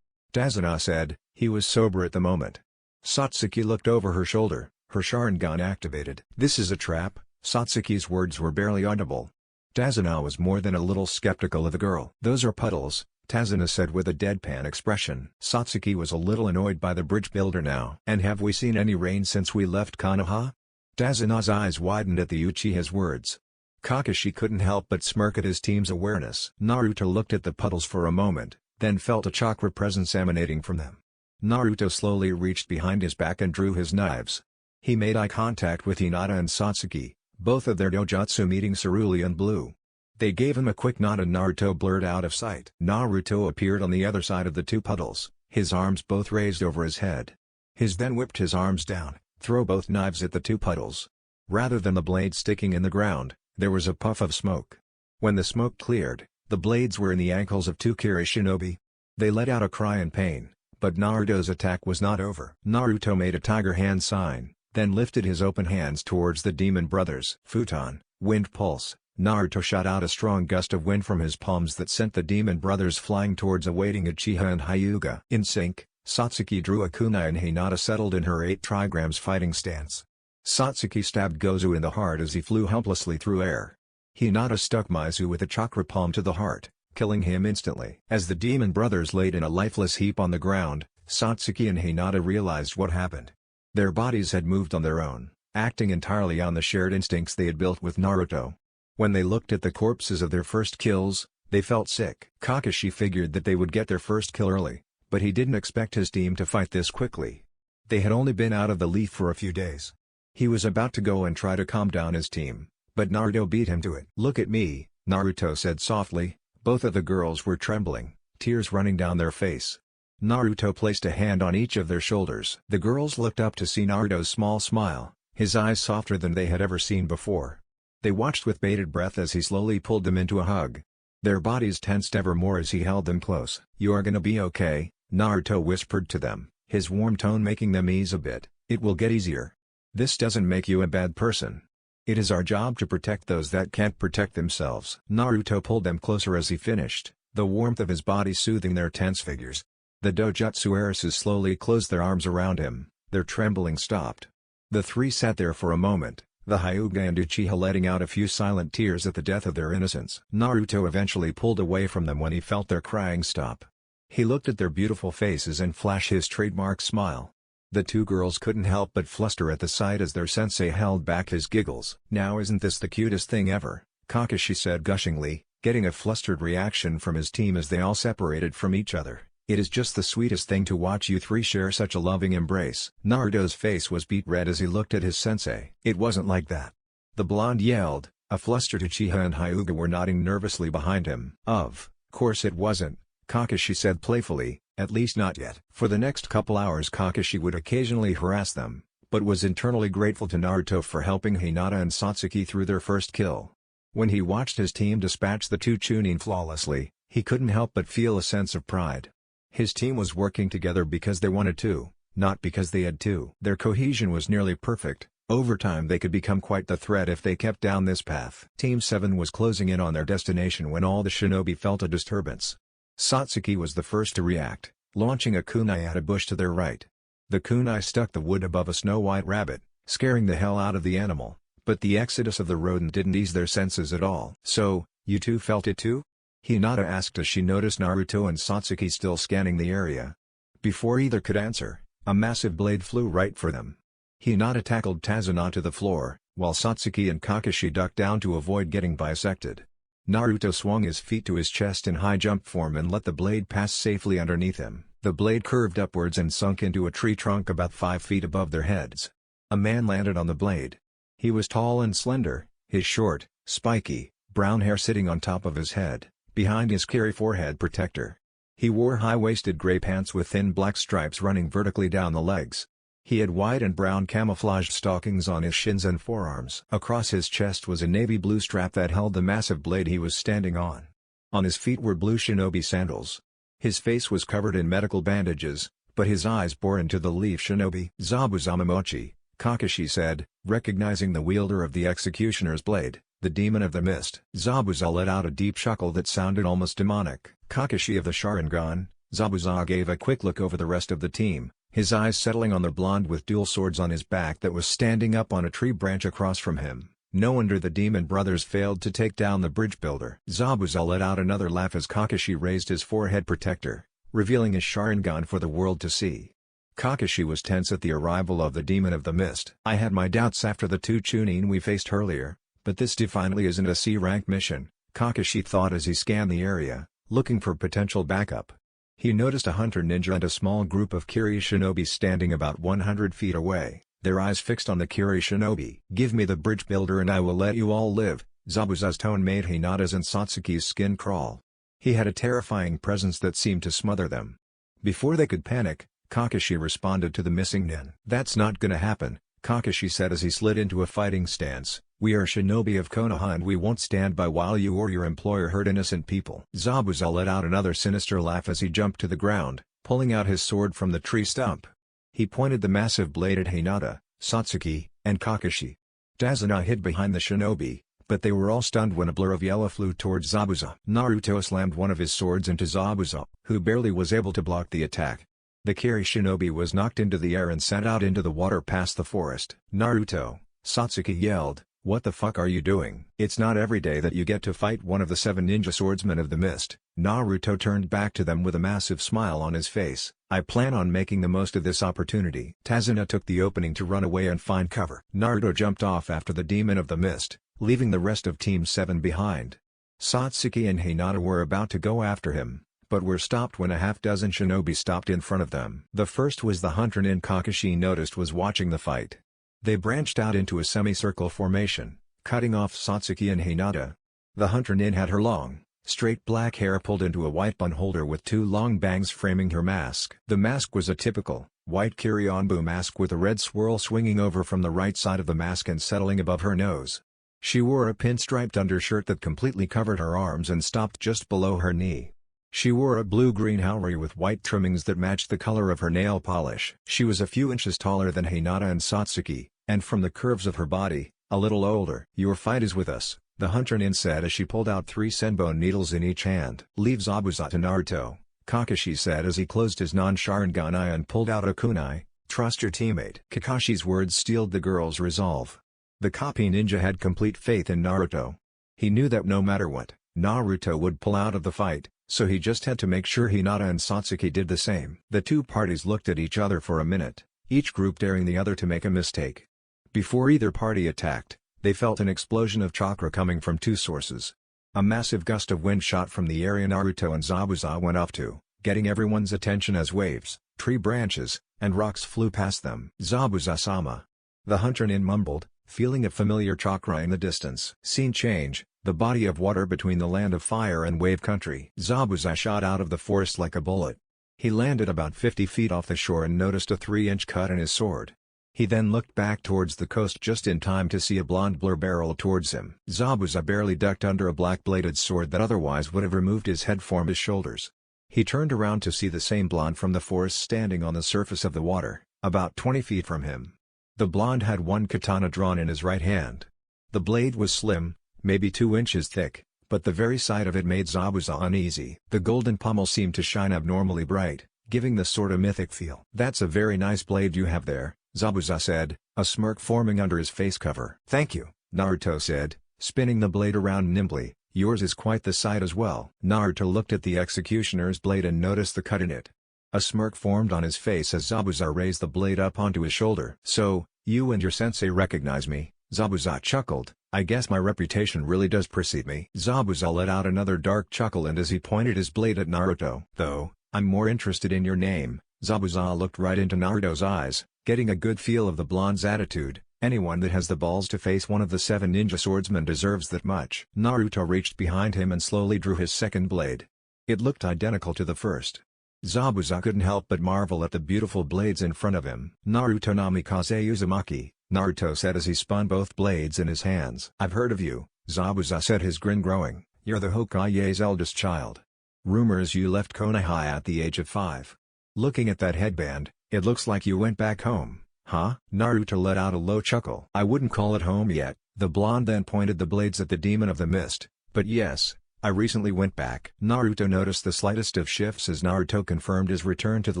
Tazuna said, he was sober at the moment. Satsuki looked over her shoulder, her Sharingan activated. "This is a trap." Satsuki's words were barely audible. Tazuna was more than a little skeptical of the girl. "Those are puddles," Tazuna said with a deadpan expression. Satsuki was a little annoyed by the bridge builder now. "And have we seen any rain since we left Konoha?" Tazuna's eyes widened at the Uchiha's words. Kakashi couldn't help but smirk at his team's awareness. Naruto looked at the puddles for a moment, then felt a chakra presence emanating from them. Naruto slowly reached behind his back and drew his knives. He made eye contact with Hinata and Satsuki, both of their dojutsu meeting cerulean blue. They gave him a quick nod and Naruto blurred out of sight. Naruto appeared on the other side of the two puddles, his arms both raised over his head. His then whipped his arms down, throw both knives at the two puddles. Rather than the blade sticking in the ground, there was a puff of smoke. When the smoke cleared, the blades were in the ankles of two Kiri shinobi. They let out a cry in pain, but Naruto's attack was not over. Naruto made a tiger hand sign, then lifted his open hands towards the demon brothers. Futon, wind pulse. Naruto shot out a strong gust of wind from his palms that sent the demon brothers flying towards awaiting Uchiha and Hyuga. In sync, Satsuki drew a kunai and Hinata settled in her 8 trigrams fighting stance. Satsuki stabbed Gozu in the heart as he flew helplessly through air. Hinata stuck Maizu with a chakra palm to the heart, killing him instantly. As the demon brothers laid in a lifeless heap on the ground, Satsuki and Hinata realized what happened. Their bodies had moved on their own, acting entirely on the shared instincts they had built with Naruto. When they looked at the corpses of their first kills, they felt sick. Kakashi figured that they would get their first kill early, but he didn't expect his team to fight this quickly. They had only been out of the leaf for a few days. He was about to go and try to calm down his team, but Naruto beat him to it. "Look at me," Naruto said softly. Both of the girls were trembling, tears running down their face. Naruto placed a hand on each of their shoulders. The girls looked up to see Naruto's small smile, his eyes softer than they had ever seen before. They watched with bated breath as he slowly pulled them into a hug. Their bodies tensed ever more as he held them close. "You are gonna be okay," Naruto whispered to them, his warm tone making them ease a bit. "It will get easier. This doesn't make you a bad person. It is our job to protect those that can't protect themselves." Naruto pulled them closer as he finished, the warmth of his body soothing their tense figures. The dojutsu heiresses slowly closed their arms around him, their trembling stopped. The three sat there for a moment, the Hyuga and Uchiha letting out a few silent tears at the death of their innocents. Naruto eventually pulled away from them when he felt their crying stop. He looked at their beautiful faces and flashed his trademark smile. The two girls couldn't help but fluster at the sight as their sensei held back his giggles. "Now isn't this the cutest thing ever?" Kakashi said gushingly, getting a flustered reaction from his team as they all separated from each other. "It is just the sweetest thing to watch you three share such a loving embrace." Naruto's face was beet red as he looked at his sensei. "It wasn't like that." The blonde yelled. A flustered Uchiha and Hyuga were nodding nervously behind him. Of course it wasn't," Kakashi said playfully, "at least not yet." For the next couple hours Kakashi would occasionally harass them, but was internally grateful to Naruto for helping Hinata and Satsuki through their first kill. When he watched his team dispatch the two Chunin flawlessly, he couldn't help but feel a sense of pride. His team was working together because they wanted to, not because they had to. Their cohesion was nearly perfect. Over time they could become quite the threat if they kept down this path. Team 7 was closing in on their destination when all the shinobi felt a disturbance. Satsuki was the first to react, launching a kunai at a bush to their right. The kunai stuck the wood above a snow-white rabbit, scaring the hell out of the animal, but the exodus of the rodent didn't ease their senses at all. "So, you two felt it too?" Hinata asked as she noticed Naruto and Satsuki still scanning the area. Before either could answer, a massive blade flew right for them. Hinata tackled Tazuna to the floor, while Satsuki and Kakashi ducked down to avoid getting bisected. Naruto swung his feet to his chest in high jump form and let the blade pass safely underneath him. The blade curved upwards and sunk into a tree trunk about 5 feet above their heads. A man landed on the blade. He was tall and slender, his short, spiky, brown hair sitting on top of his head, behind his Kiri forehead protector. He wore high-waisted gray pants with thin black stripes running vertically down the legs. He had white and brown camouflaged stockings on his shins and forearms. Across his chest was a navy blue strap that held the massive blade he was standing on. On his feet were blue shinobi sandals. His face was covered in medical bandages, but his eyes bore into the leaf shinobi. "Zabuza Momochi," Kakashi said, recognizing the wielder of the executioner's blade, the demon of the mist. Zabuza let out a deep chuckle that sounded almost demonic. Kakashi of the Sharingan, Zabuza gave a quick look over the rest of the team, his eyes settling on the blonde with dual swords on his back that was standing up on a tree branch across from him. No wonder the demon brothers failed to take down the bridge builder. Zabuza let out another laugh as Kakashi raised his forehead protector, revealing his Sharingan for the world to see. Kakashi was tense at the arrival of the demon of the mist. "I had my doubts after the two Chunin we faced earlier, but this definitely isn't a C-rank mission," Kakashi thought as he scanned the area, looking for potential backup. He noticed a hunter ninja and a small group of Kiri shinobi standing about 100 feet away, their eyes fixed on the Kiri shinobi. "Give me the bridge builder and I will let you all live," Zabuza's tone made Hinata's and Satsuki's skin crawl. He had a terrifying presence that seemed to smother them. Before they could panic, Kakashi responded to the missing nin. "That's not gonna happen," Kakashi said as he slid into a fighting stance, We are shinobi of Konoha and we won't stand by while you or your employer hurt innocent people. Zabuza let out another sinister laugh as he jumped to the ground, pulling out his sword from the tree stump. He pointed the massive blade at Hinata, Satsuki, and Kakashi. Tazuna hid behind the shinobi, but they were all stunned when a blur of yellow flew towards Zabuza. Naruto slammed one of his swords into Zabuza, who barely was able to block the attack. The Kiri shinobi was knocked into the air and sent out into the water past the forest. Naruto, Satsuki yelled, "What the fuck are you doing? It's not every day that you get to fight one of the 7 ninja swordsmen of the mist." Naruto turned back to them with a massive smile on his face. "I plan on making the most of this opportunity." Tazuna took the opening to run away and find cover. Naruto jumped off after the demon of the mist, leaving the rest of Team 7 behind. Satsuki and Hinata were about to go after him, but were stopped when a half-dozen shinobi stopped in front of them. The first was the hunter Nin Kakashi noticed was watching the fight. They branched out into a semicircle formation, cutting off Satsuki and Hinata. The hunter Nin had her long, straight black hair pulled into a white bun holder with 2 long bangs framing her mask. The mask was a typical, white Kirionbu mask with a red swirl swinging over from the right side of the mask and settling above her nose. She wore a pinstriped undershirt that completely covered her arms and stopped just below her knee. She wore a blue-green haori with white trimmings that matched the color of her nail polish. She was a few inches taller than Hinata and Satsuki, and from the curves of her body, a little older. "Your fight is with us," the hunter Nin said as she pulled out 3 senbon needles in each hand. "Leave Zabuza to Naruto," Kakashi said as he closed his non-Sharingan eye and pulled out a kunai. "Trust your teammate." Kakashi's words steeled the girl's resolve. The copy ninja had complete faith in Naruto. He knew that no matter what, Naruto would pull out of the fight, so he just had to make sure Hinata and Satsuki did the same. The two parties looked at each other for a minute, each group daring the other to make a mistake. Before either party attacked, they felt an explosion of chakra coming from 2 sources. A massive gust of wind shot from the area Naruto and Zabuza went off to, getting everyone's attention as waves, tree branches, and rocks flew past them. "Zabuza-sama," the hunter Nin mumbled, feeling a familiar chakra in the distance. Scene change, the body of water between the land of fire and wave country. Zabuza shot out of the forest like a bullet. He landed about 50 feet off the shore and noticed a 3-inch cut in his sword. He then looked back towards the coast just in time to see a blonde blur barrel towards him. Zabuza barely ducked under a black-bladed sword that otherwise would have removed his head from his shoulders. He turned around to see the same blonde from the forest standing on the surface of the water, about 20 feet from him. The blonde had one katana drawn in his right hand. The blade was slim, maybe 2 inches thick, but the very sight of it made Zabuza uneasy. The golden pommel seemed to shine abnormally bright, giving the sword a mythic feel. "That's a very nice blade you have there," Zabuza said, a smirk forming under his face cover. "Thank you," Naruto said, spinning the blade around nimbly. "Yours is quite the sight as well." Naruto looked at the executioner's blade and noticed the cut in it. A smirk formed on his face as Zabuza raised the blade up onto his shoulder. "So, you and your sensei recognize me?" Zabuza chuckled. "I guess my reputation really does precede me." Zabuza let out another dark chuckle and as he pointed his blade at Naruto. "Though, I'm more interested in your name." Zabuza looked right into Naruto's eyes, getting a good feel of the blonde's attitude. Anyone that has the balls to face one of the 7 ninja swordsmen deserves that much. Naruto reached behind him and slowly drew his second blade. It looked identical to the first. Zabuza couldn't help but marvel at the beautiful blades in front of him. "Naruto Namikaze Uzumaki," Naruto said as he spun both blades in his hands. "I've heard of you," Zabuza said, his grin growing. "You're the Hokage's eldest child. Rumors you left Konoha at the age of 5. Looking at that headband, it looks like you went back home, huh?" Naruto let out a low chuckle. "I wouldn't call it home yet." The blonde then pointed the blades at the demon of the mist. "But yes, I recently went back." Naruto noticed the slightest of shifts as Naruto confirmed his return to the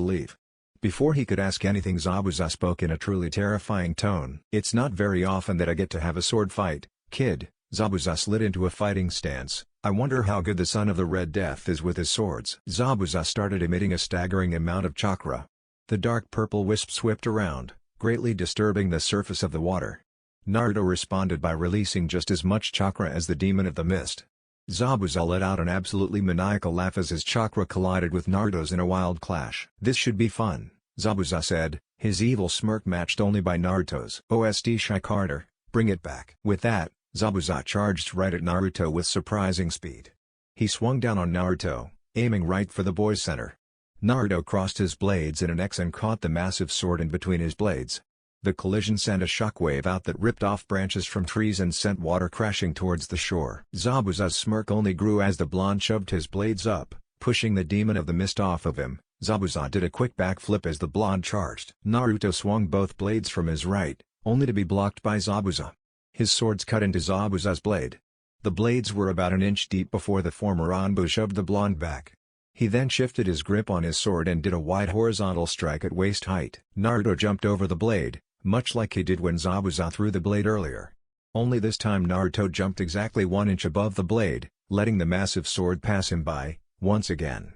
leaf. Before he could ask anything, Zabuza spoke in a truly terrifying tone. "It's not very often that I get to have a sword fight, kid." Zabuza slid into a fighting stance. "I wonder how good the son of the Red Death is with his swords." Zabuza started emitting a staggering amount of chakra. The dark purple wisps whipped around, greatly disturbing the surface of the water. Naruto responded by releasing just as much chakra as the demon of the mist. Zabuza let out an absolutely maniacal laugh as his chakra collided with Naruto's in a wild clash. "This should be fun," Zabuza said, his evil smirk matched only by Naruto's. "OST Shy Carter, bring it back." With that, Zabuza charged right at Naruto with surprising speed. He swung down on Naruto, aiming right for the boy's center. Naruto crossed his blades in an X and caught the massive sword in between his blades. The collision sent a shockwave out that ripped off branches from trees and sent water crashing towards the shore. Zabuza's smirk only grew as the blonde shoved his blades up, pushing the demon of the mist off of him. Zabuza did a quick backflip as the blonde charged. Naruto swung both blades from his right, only to be blocked by Zabuza. His swords cut into Zabuza's blade. The blades were about an inch deep before the former Anbu shoved the blonde back. He then shifted his grip on his sword and did a wide horizontal strike at waist height. Naruto jumped over the blade, much like he did when Zabuza threw the blade earlier. Only this time Naruto jumped exactly 1 inch above the blade, letting the massive sword pass him by, once again.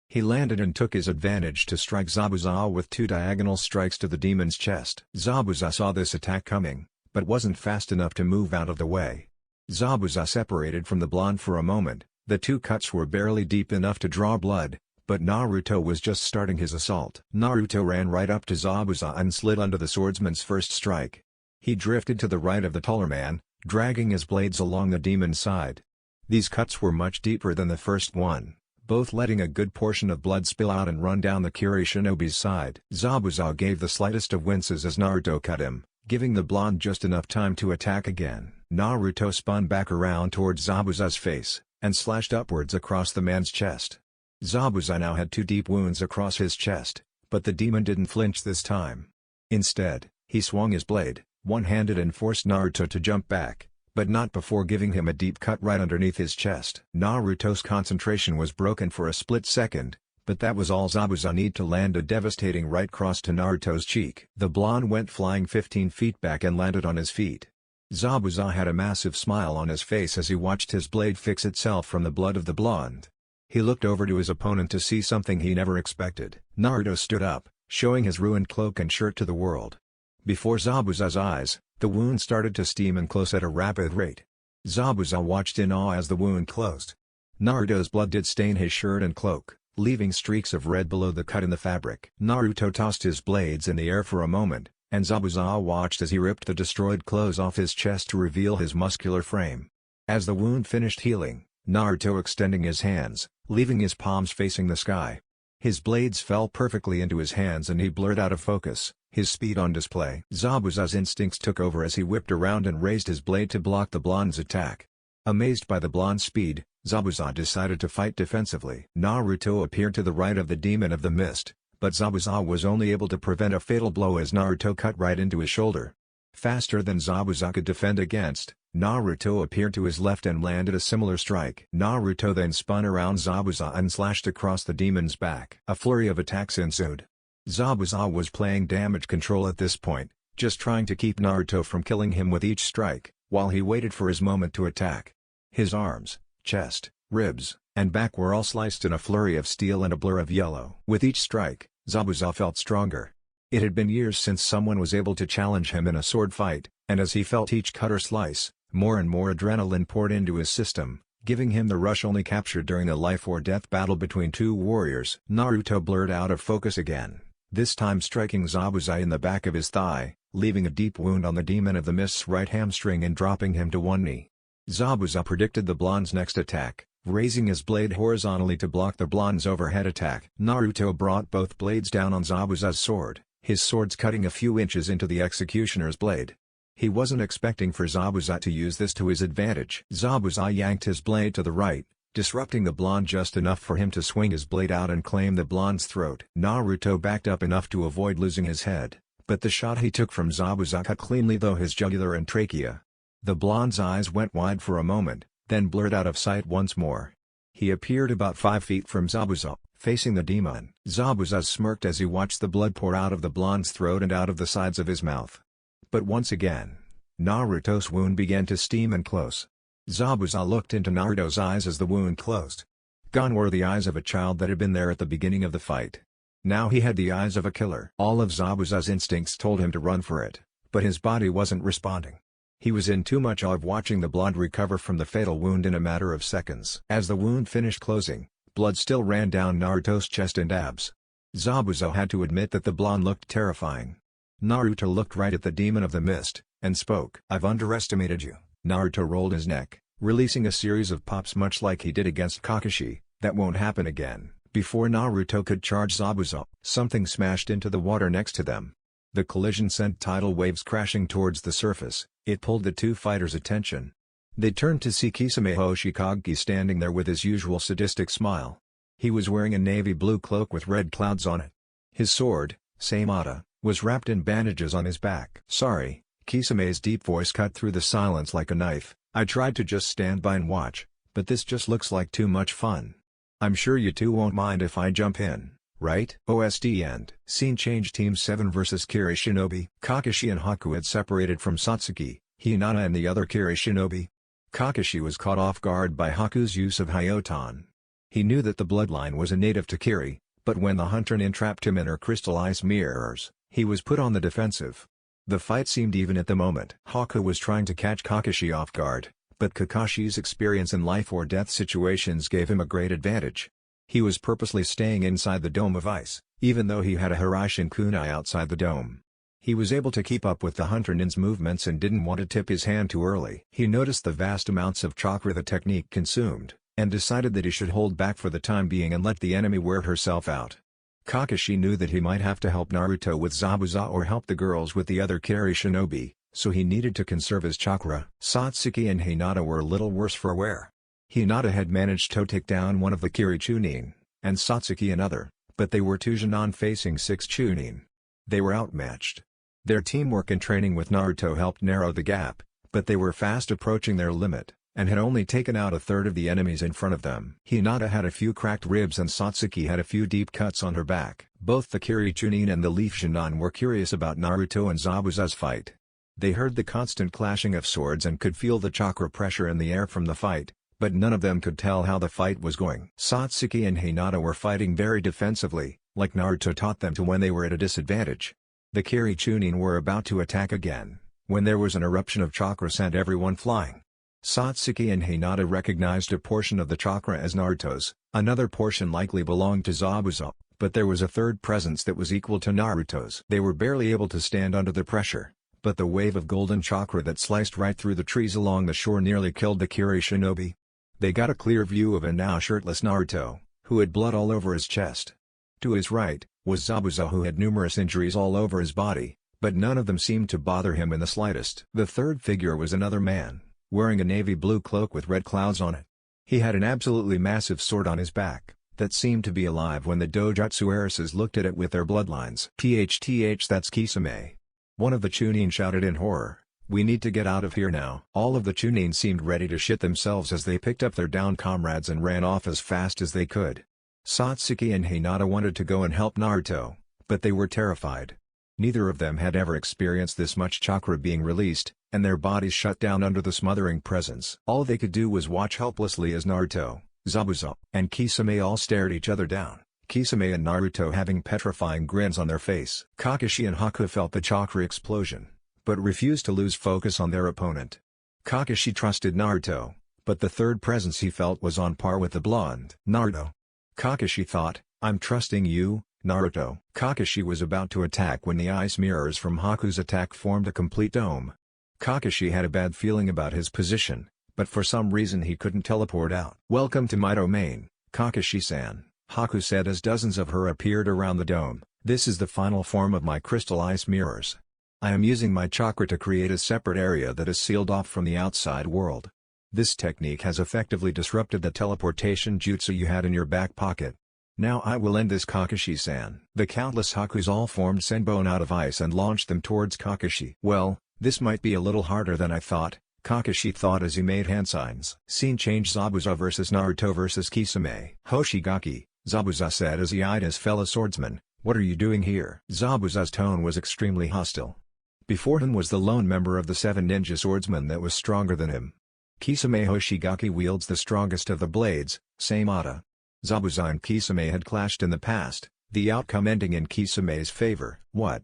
He landed and took his advantage to strike Zabuza with 2 diagonal strikes to the demon's chest. Zabuza saw this attack coming, but wasn't fast enough to move out of the way. Zabuza separated from the blonde for a moment. The 2 cuts were barely deep enough to draw blood, but Naruto was just starting his assault. Naruto ran right up to Zabuza and slid under the swordsman's first strike. He drifted to the right of the taller man, dragging his blades along the demon's side. These cuts were much deeper than the first one, both letting a good portion of blood spill out and run down the Kiri shinobi's side. Zabuza gave the slightest of winces as Naruto cut him, giving the blonde just enough time to attack again. Naruto spun back around towards Zabuza's face, and slashed upwards across the man's chest. Zabuza now had 2 deep wounds across his chest, but the demon didn't flinch this time. Instead, he swung his blade, one-handed, and forced Naruto to jump back, but not before giving him a deep cut right underneath his chest. Naruto's concentration was broken for a split second, but that was all Zabuza needed to land a devastating right cross to Naruto's cheek. The blonde went flying 15 feet back and landed on his feet. Zabuza had a massive smile on his face as he watched his blade fix itself from the blood of the blonde. He looked over to his opponent to see something he never expected. Naruto stood up, showing his ruined cloak and shirt to the world. Before Zabuza's eyes, the wound started to steam and close at a rapid rate. Zabuza watched in awe as the wound closed. Naruto's blood did stain his shirt and cloak, leaving streaks of red below the cut in the fabric. Naruto tossed his blades in the air for a moment, and Zabuza watched as he ripped the destroyed clothes off his chest to reveal his muscular frame. As the wound finished healing, Naruto extending his hands, leaving his palms facing the sky. His blades fell perfectly into his hands and he blurred out of focus, his speed on display. Zabuza's instincts took over as he whipped around and raised his blade to block the blonde's attack. Amazed by the blonde's speed, Zabuza decided to fight defensively. Naruto appeared to the right of the demon of the mist, but Zabuza was only able to prevent a fatal blow as Naruto cut right into his shoulder. Faster than Zabuza could defend against, Naruto appeared to his left and landed a similar strike. Naruto then spun around Zabuza and slashed across the demon's back. A flurry of attacks ensued. Zabuza was playing damage control at this point, just trying to keep Naruto from killing him with each strike, while he waited for his moment to attack. His arms, chest, ribs, and back were all sliced in a flurry of steel and a blur of yellow. With each strike, Zabuza felt stronger. It had been years since someone was able to challenge him in a sword fight, and as he felt each cut or slice, more and more adrenaline poured into his system, giving him the rush only captured during a life-or-death battle between 2 warriors. Naruto blurred out of focus again, this time striking Zabuza in the back of his thigh, leaving a deep wound on the demon of the mist's right hamstring and dropping him to 1 knee. Zabuza predicted the blonde's next attack, raising his blade horizontally to block the blonde's overhead attack. Naruto brought both blades down on Zabuza's sword, his swords cutting a few inches into the executioner's blade. He wasn't expecting for Zabuza to use this to his advantage. Zabuza yanked his blade to the right, disrupting the blonde just enough for him to swing his blade out and claim the blonde's throat. Naruto backed up enough to avoid losing his head, but the shot he took from Zabuza cut cleanly through his jugular and trachea. The blonde's eyes went wide for a moment, then blurred out of sight once more. He appeared about 5 feet from Zabuza, facing the demon. Zabuza smirked as he watched the blood pour out of the blonde's throat and out of the sides of his mouth. But once again, Naruto's wound began to steam and close. Zabuza looked into Naruto's eyes as the wound closed. Gone were the eyes of a child that had been there at the beginning of the fight. Now he had the eyes of a killer. All of Zabuza's instincts told him to run for it, but his body wasn't responding. He was in too much awe of watching the blonde recover from the fatal wound in a matter of seconds. As the wound finished closing, blood still ran down Naruto's chest and abs. Zabuza had to admit that the blonde looked terrifying. Naruto looked right at the demon of the mist, and spoke. "I've underestimated you." Naruto rolled his neck, releasing a series of pops much like he did against Kakashi. "That won't happen again." Before Naruto could charge Zabuza, something smashed into the water next to them. The collision sent tidal waves crashing towards the surface. It pulled the two fighters' attention. They turned to see Kisame Hoshikage standing there with his usual sadistic smile. He was wearing a navy blue cloak with red clouds on it. His sword, Saimata, was wrapped in bandages on his back. "Sorry," Kisame's deep voice cut through the silence like a knife. "I tried to just stand by and watch, but this just looks like too much fun. I'm sure you two won't mind if I jump in, right?" OST end. Scene change. Team 7 vs Kiri Shinobi. Kakashi and Haku had separated from Satsuki, Hinata and the other Kiri Shinobi. Kakashi was caught off guard by Haku's use of Hyoton. He knew that the bloodline was a native to Kiri, but when the hunter entrapped him in her crystal ice mirrors, he was put on the defensive. The fight seemed even at the moment. Haku was trying to catch Kakashi off guard, but Kakashi's experience in life-or-death situations gave him a great advantage. He was purposely staying inside the dome of ice, even though he had a Hiraishin kunai outside the dome. He was able to keep up with the hunter nin's movements and didn't want to tip his hand too early. He noticed the vast amounts of chakra the technique consumed, and decided that he should hold back for the time being and let the enemy wear herself out. Kakashi knew that he might have to help Naruto with Zabuza or help the girls with the other Kiri Shinobi, so he needed to conserve his chakra. Satsuki and Hinata were a little worse for wear. Hinata had managed to take down one of the Kiri Chunin, and Satsuki another, but they were two Junon facing 6 Chunin. They were outmatched. Their teamwork and training with Naruto helped narrow the gap, but they were fast approaching their limit, and had only taken out a third of the enemies in front of them. Hinata had a few cracked ribs and Satsuki had a few deep cuts on her back. Both the Kiri Chunin and the Leaf Junon were curious about Naruto and Zabuza's fight. They heard the constant clashing of swords and could feel the chakra pressure in the air from the fight, but none of them could tell how the fight was going. Satsuki and Hinata were fighting very defensively, like Naruto taught them to when they were at a disadvantage. The Kiri Chunin were about to attack again, when there was an eruption of chakra sent everyone flying. Satsuki and Hinata recognized a portion of the chakra as Naruto's, another portion likely belonged to Zabuza, but there was a third presence that was equal to Naruto's. They were barely able to stand under the pressure, but the wave of golden chakra that sliced right through the trees along the shore nearly killed the Kiri Shinobi. They got a clear view of a now shirtless Naruto, who had blood all over his chest. To his right, was Zabuza, who had numerous injuries all over his body, but none of them seemed to bother him in the slightest. The third figure was another man, wearing a navy blue cloak with red clouds on it. He had an absolutely massive sword on his back, that seemed to be alive when the Dojutsu heiresses looked at it with their bloodlines. "THTH, that's Kisame!" One of the Chunin shouted in horror. "We need to get out of here now." All of the Chunin seemed ready to shit themselves as they picked up their downed comrades and ran off as fast as they could. Satsuki and Hinata wanted to go and help Naruto, but they were terrified. Neither of them had ever experienced this much chakra being released, and their bodies shut down under the smothering presence. All they could do was watch helplessly as Naruto, Zabuza, and Kisame all stared each other down, Kisame and Naruto having petrifying grins on their face. Kakashi and Haku felt the chakra explosion, but refused to lose focus on their opponent. Kakashi trusted Naruto, but the third presence he felt was on par with the blonde. "Naruto." Kakashi thought, "I'm trusting you, Naruto." Kakashi was about to attack when the ice mirrors from Haku's attack formed a complete dome. Kakashi had a bad feeling about his position, but for some reason he couldn't teleport out. "Welcome to my domain, Kakashi-san," Haku said as dozens of her appeared around the dome. "This is the final form of my crystal ice mirrors. I am using my chakra to create a separate area that is sealed off from the outside world. This technique has effectively disrupted the teleportation jutsu you had in your back pocket. Now I will end this, Kakashi-san." The countless Hakus all formed senbon out of ice and launched them towards Kakashi. "Well, this might be a little harder than I thought," Kakashi thought as he made hand signs. Scene change. Zabuza vs Naruto vs Kisame. "Hoshigaki," Zabuza said as he eyed his fellow swordsman, "what are you doing here?" Zabuza's tone was extremely hostile. Before him was the lone member of the 7 ninja swordsmen that was stronger than him. Kisame Hoshigaki wields the strongest of the blades, Saimata. Zabuza and Kisame had clashed in the past, the outcome ending in Kisame's favor. "What?"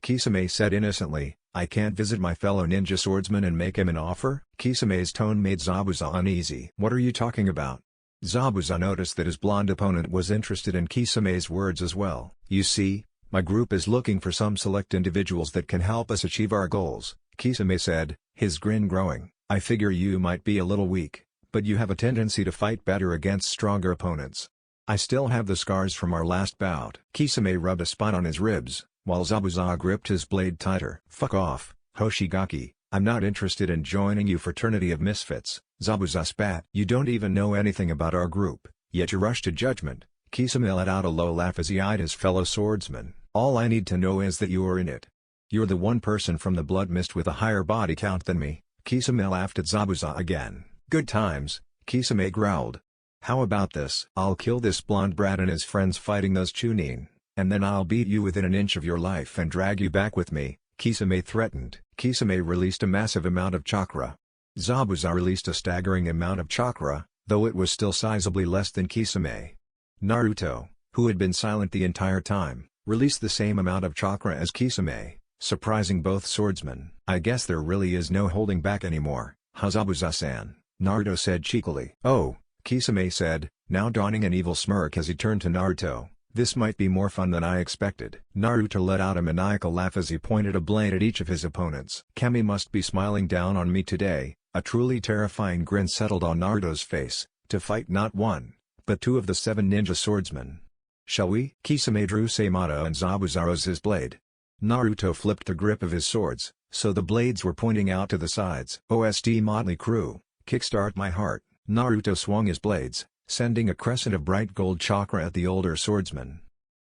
Kisame said innocently, "I can't visit my fellow ninja swordsman and make him an offer?" Kisame's tone made Zabuza uneasy. "What are you talking about?" Zabuza noticed that his blonde opponent was interested in Kisame's words as well. "You see, my group is looking for some select individuals that can help us achieve our goals," Kisame said, his grin growing. "I figure you might be a little weak, but you have a tendency to fight better against stronger opponents. I still have the scars from our last bout." Kisame rubbed a spot on his ribs, while Zabuza gripped his blade tighter. "Fuck off, Hoshigaki, I'm not interested in joining you fraternity of misfits," Zabuza spat. "You don't even know anything about our group, yet you rush to judgment." Kisame let out a low laugh as he eyed his fellow swordsman. "All I need to know is that you are in it. You're the one person from the Blood Mist with a higher body count than me." Kisame laughed at Zabuza again. "Good times," Kisame growled. "How about this? I'll kill this blonde brat and his friends fighting those Chunin, and then I'll beat you within an inch of your life and drag you back with me," Kisame threatened. Kisame released a massive amount of chakra. Zabuza released a staggering amount of chakra, though it was still sizably less than Kisame. Naruto, who had been silent the entire time, released the same amount of chakra as Kisame, surprising both swordsmen. "I guess there really is no holding back anymore, huh, Zabuza-san?" Naruto said cheekily. "Oh," Kisame said, now donning an evil smirk as he turned to Naruto. "This might be more fun than I expected." Naruto let out a maniacal laugh as he pointed a blade at each of his opponents. "Kami must be smiling down on me today." A truly terrifying grin settled on Naruto's face, to fight not one, but two of the 7 ninja swordsmen. "Shall we?" Kisame drew Seimata and Zabuza as his blade. Naruto flipped the grip of his swords, so the blades were pointing out to the sides. OST Motley Crue, Kickstart My Heart. Naruto swung his blades, sending a crescent of bright gold chakra at the older swordsman.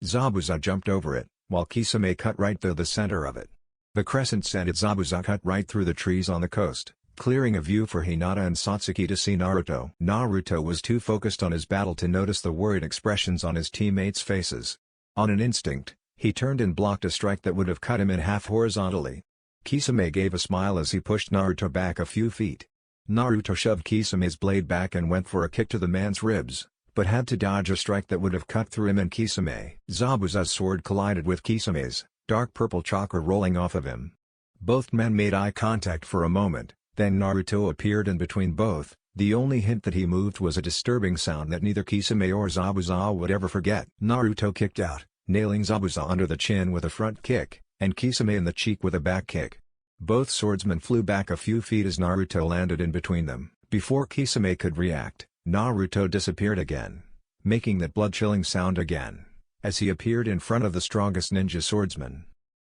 Zabuza jumped over it, while Kisame cut right through the center of it. The crescent sent its Zabuza cut right through the trees on the coast, clearing a view for Hinata and Satsuki to see Naruto. Naruto was too focused on his battle to notice the worried expressions on his teammates' faces. On an instinct, he turned and blocked a strike that would have cut him in half horizontally. Kisame gave a smile as he pushed Naruto back a few feet. Naruto shoved Kisame's blade back and went for a kick to the man's ribs, but had to dodge a strike that would have cut through him and Kisame. Zabuza's sword collided with Kisame's, dark purple chakra rolling off of him. Both men made eye contact for a moment, then Naruto appeared in between both. The only hint that he moved was a disturbing sound that neither Kisame or Zabuza would ever forget. Naruto kicked out, nailing Zabuza under the chin with a front kick, and Kisame in the cheek with a back kick. Both swordsmen flew back a few feet as Naruto landed in between them. Before Kisame could react, Naruto disappeared again, making that blood-chilling sound again, as he appeared in front of the strongest ninja swordsman.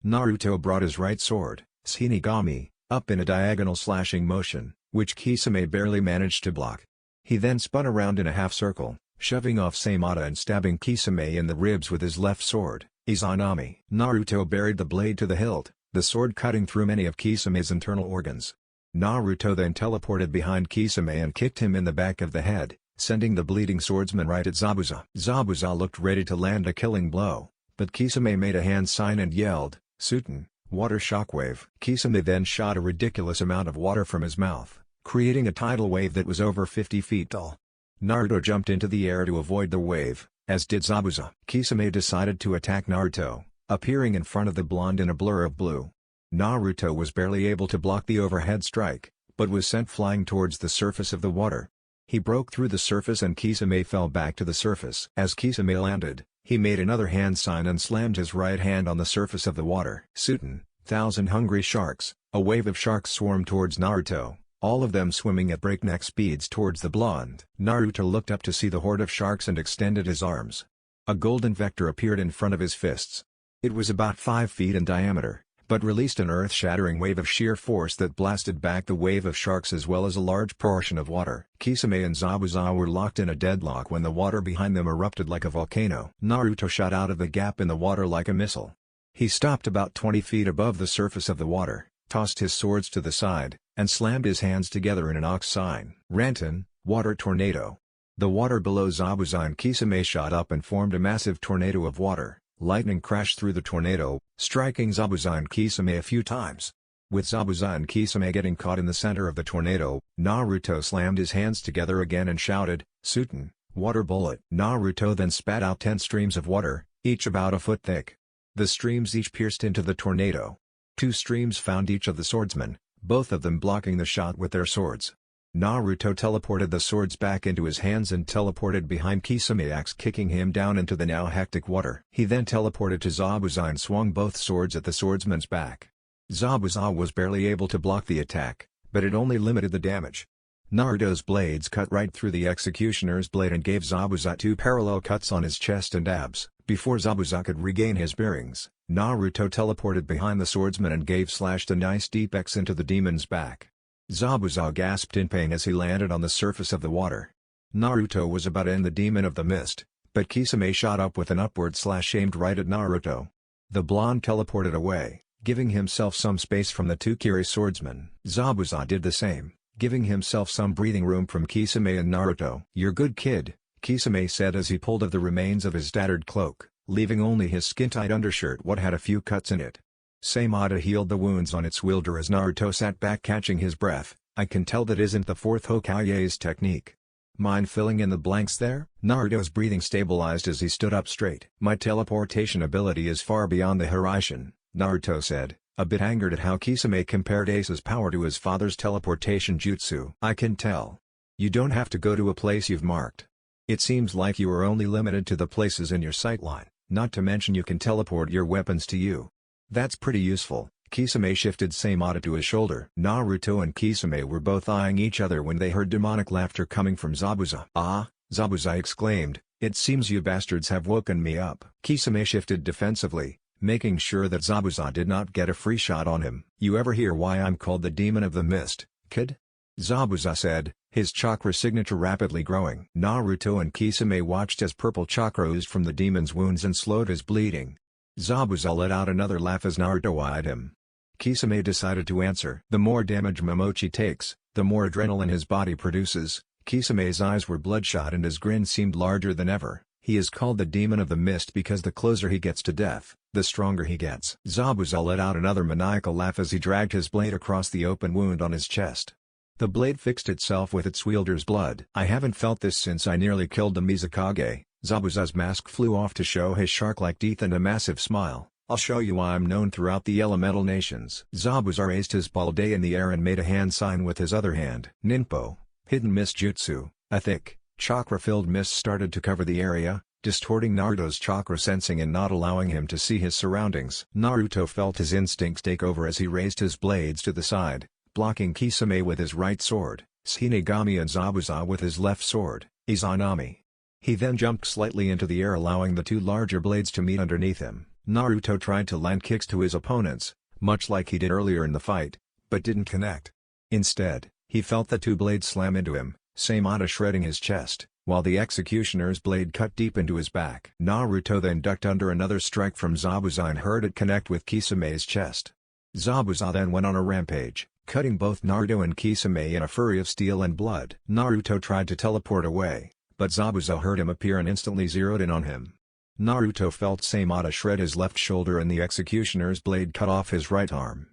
Naruto brought his right sword, Shinigami, up in a diagonal slashing motion, which Kisame barely managed to block. He then spun around in a half-circle, shoving off Seimata and stabbing Kisame in the ribs with his left sword, Izanami. Naruto buried the blade to the hilt, the sword cutting through many of Kisame's internal organs. Naruto then teleported behind Kisame and kicked him in the back of the head, sending the bleeding swordsman right at Zabuza. Zabuza looked ready to land a killing blow, but Kisame made a hand sign and yelled, "Suiten, water shockwave." Kisame then shot a ridiculous amount of water from his mouth, creating a tidal wave that was over 50 feet tall. Naruto jumped into the air to avoid the wave, as did Zabuza. Kisame decided to attack Naruto, appearing in front of the blonde in a blur of blue. Naruto was barely able to block the overhead strike, but was sent flying towards the surface of the water. He broke through the surface and Kisame fell back to the surface. As Kisame landed, he made another hand sign and slammed his right hand on the surface of the water. Suiten, 1,000 hungry sharks. A wave of sharks swarmed towards Naruto, all of them swimming at breakneck speeds towards the blonde. Naruto looked up to see the horde of sharks and extended his arms. A golden vector appeared in front of his fists. It was about 5 feet in diameter, but released an earth-shattering wave of sheer force that blasted back the wave of sharks as well as a large portion of water. Kisame and Zabuza were locked in a deadlock when the water behind them erupted like a volcano. Naruto shot out of the gap in the water like a missile. He stopped about 20 feet above the surface of the water, tossed his swords to the side, and slammed his hands together in an ox sign. Ranton, water tornado. The water below Zabuza and Kisame shot up and formed a massive tornado of water. Lightning crashed through the tornado, striking Zabuza and Kisame a few times. With Zabuza and Kisame getting caught in the center of the tornado, Naruto slammed his hands together again and shouted, "Suiten, water bullet." Naruto then spat out 10 streams of water, each about a foot thick. The streams each pierced into the tornado. 2 streams found each of the swordsmen, both of them blocking the shot with their swords. Naruto teleported the swords back into his hands and teleported behind Kisame, axe kicking him down into the now hectic water. He then teleported to Zabuza and swung both swords at the swordsman's back. Zabuza was barely able to block the attack, but it only limited the damage. Naruto's blades cut right through the executioner's blade and gave Zabuza 2 parallel cuts on his chest and abs. Before Zabuza could regain his bearings, Naruto teleported behind the swordsman and gave a nice deep X into the demon's back. Zabuza gasped in pain as he landed on the surface of the water. Naruto was about to end the demon of the mist, but Kisame shot up with an upward slash aimed right at Naruto. The blonde teleported away, giving himself some space from the two Kiri swordsmen. Zabuza did the same, giving himself some breathing room from Kisame and Naruto. "You're good, kid," Kisame said as he pulled off the remains of his tattered cloak, leaving only his skin-tight undershirt what had a few cuts in it. Samada healed the wounds on its wielder as Naruto sat back catching his breath. "I can tell that isn't the fourth Hokage's technique. Mind filling in the blanks there?" Naruto's breathing stabilized as he stood up straight. "My teleportation ability is far beyond the Hiraishin," Naruto said, a bit angered at how Kisame compared Ace's power to his father's teleportation jutsu. "I can tell. You don't have to go to a place you've marked. It seems like you are only limited to the places in your sightline, not to mention you can teleport your weapons to you. That's pretty useful." Kisame shifted Samada to his shoulder. Naruto and Kisame were both eyeing each other when they heard demonic laughter coming from Zabuza. "Ah!" Zabuza exclaimed, "it seems you bastards have woken me up." Kisame shifted defensively, making sure that Zabuza did not get a free shot on him. "You ever hear why I'm called the Demon of the Mist, kid?" Zabuza said, his chakra signature rapidly growing. Naruto and Kisame watched as purple chakra oozed from the demon's wounds and slowed his bleeding. Zabuza let out another laugh as Naruto eyed him. Kisame decided to answer. "The more damage Momochi takes, the more adrenaline his body produces." Kisame's eyes were bloodshot and his grin seemed larger than ever. "He is called the Demon of the Mist because the closer he gets to death, the stronger he gets." Zabuza let out another maniacal laugh as he dragged his blade across the open wound on his chest. The blade fixed itself with its wielder's blood. "I haven't felt this since I nearly killed the Mizukage." Zabuza's mask flew off to show his shark-like teeth and a massive smile. "I'll show you why I'm known throughout the elemental nations." Zabuza raised his bald day in the air and made a hand sign with his other hand. Ninpo, hidden mist jutsu. A thick, chakra-filled mist started to cover the area, distorting Naruto's chakra sensing and not allowing him to see his surroundings. Naruto felt his instincts take over as he raised his blades to the side, blocking Kisame with his right sword, Shinigami and Zabuza with his left sword, Izanami. He then jumped slightly into the air allowing the two larger blades to meet underneath him. Naruto tried to land kicks to his opponents, much like he did earlier in the fight, but didn't connect. Instead, he felt the two blades slam into him, Samada shredding his chest, while the executioner's blade cut deep into his back. Naruto then ducked under another strike from Zabuza and heard it connect with Kisame's chest. Zabuza then went on a rampage, cutting both Naruto and Kisame in a fury of steel and blood. Naruto tried to teleport away, but Zabuza heard him appear and instantly zeroed in on him. Naruto felt Samada shred his left shoulder and the executioner's blade cut off his right arm.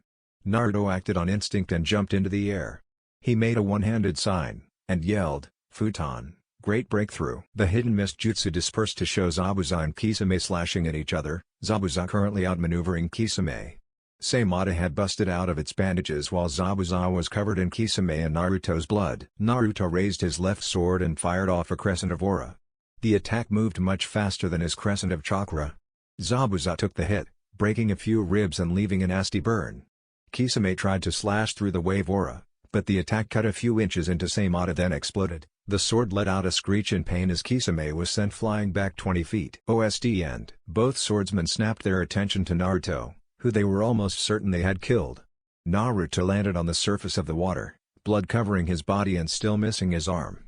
Naruto acted on instinct and jumped into the air. He made a one-handed sign, and yelled, "Futon, great breakthrough." The hidden mist jutsu dispersed to show Zabuza and Kisame slashing at each other, Zabuza currently outmaneuvering Kisame. Samada had busted out of its bandages while Zabuza was covered in Kisame and Naruto's blood. Naruto raised his left sword and fired off a crescent of aura. The attack moved much faster than his crescent of chakra. Zabuza took the hit, breaking a few ribs and leaving a nasty burn. Kisame tried to slash through the wave aura, but the attack cut a few inches into Samada then exploded. The sword let out a screech in pain as Kisame was sent flying back 20 feet. OSD end. Both swordsmen snapped their attention to Naruto, who they were almost certain they had killed. Naruto landed on the surface of the water, blood covering his body and still missing his arm.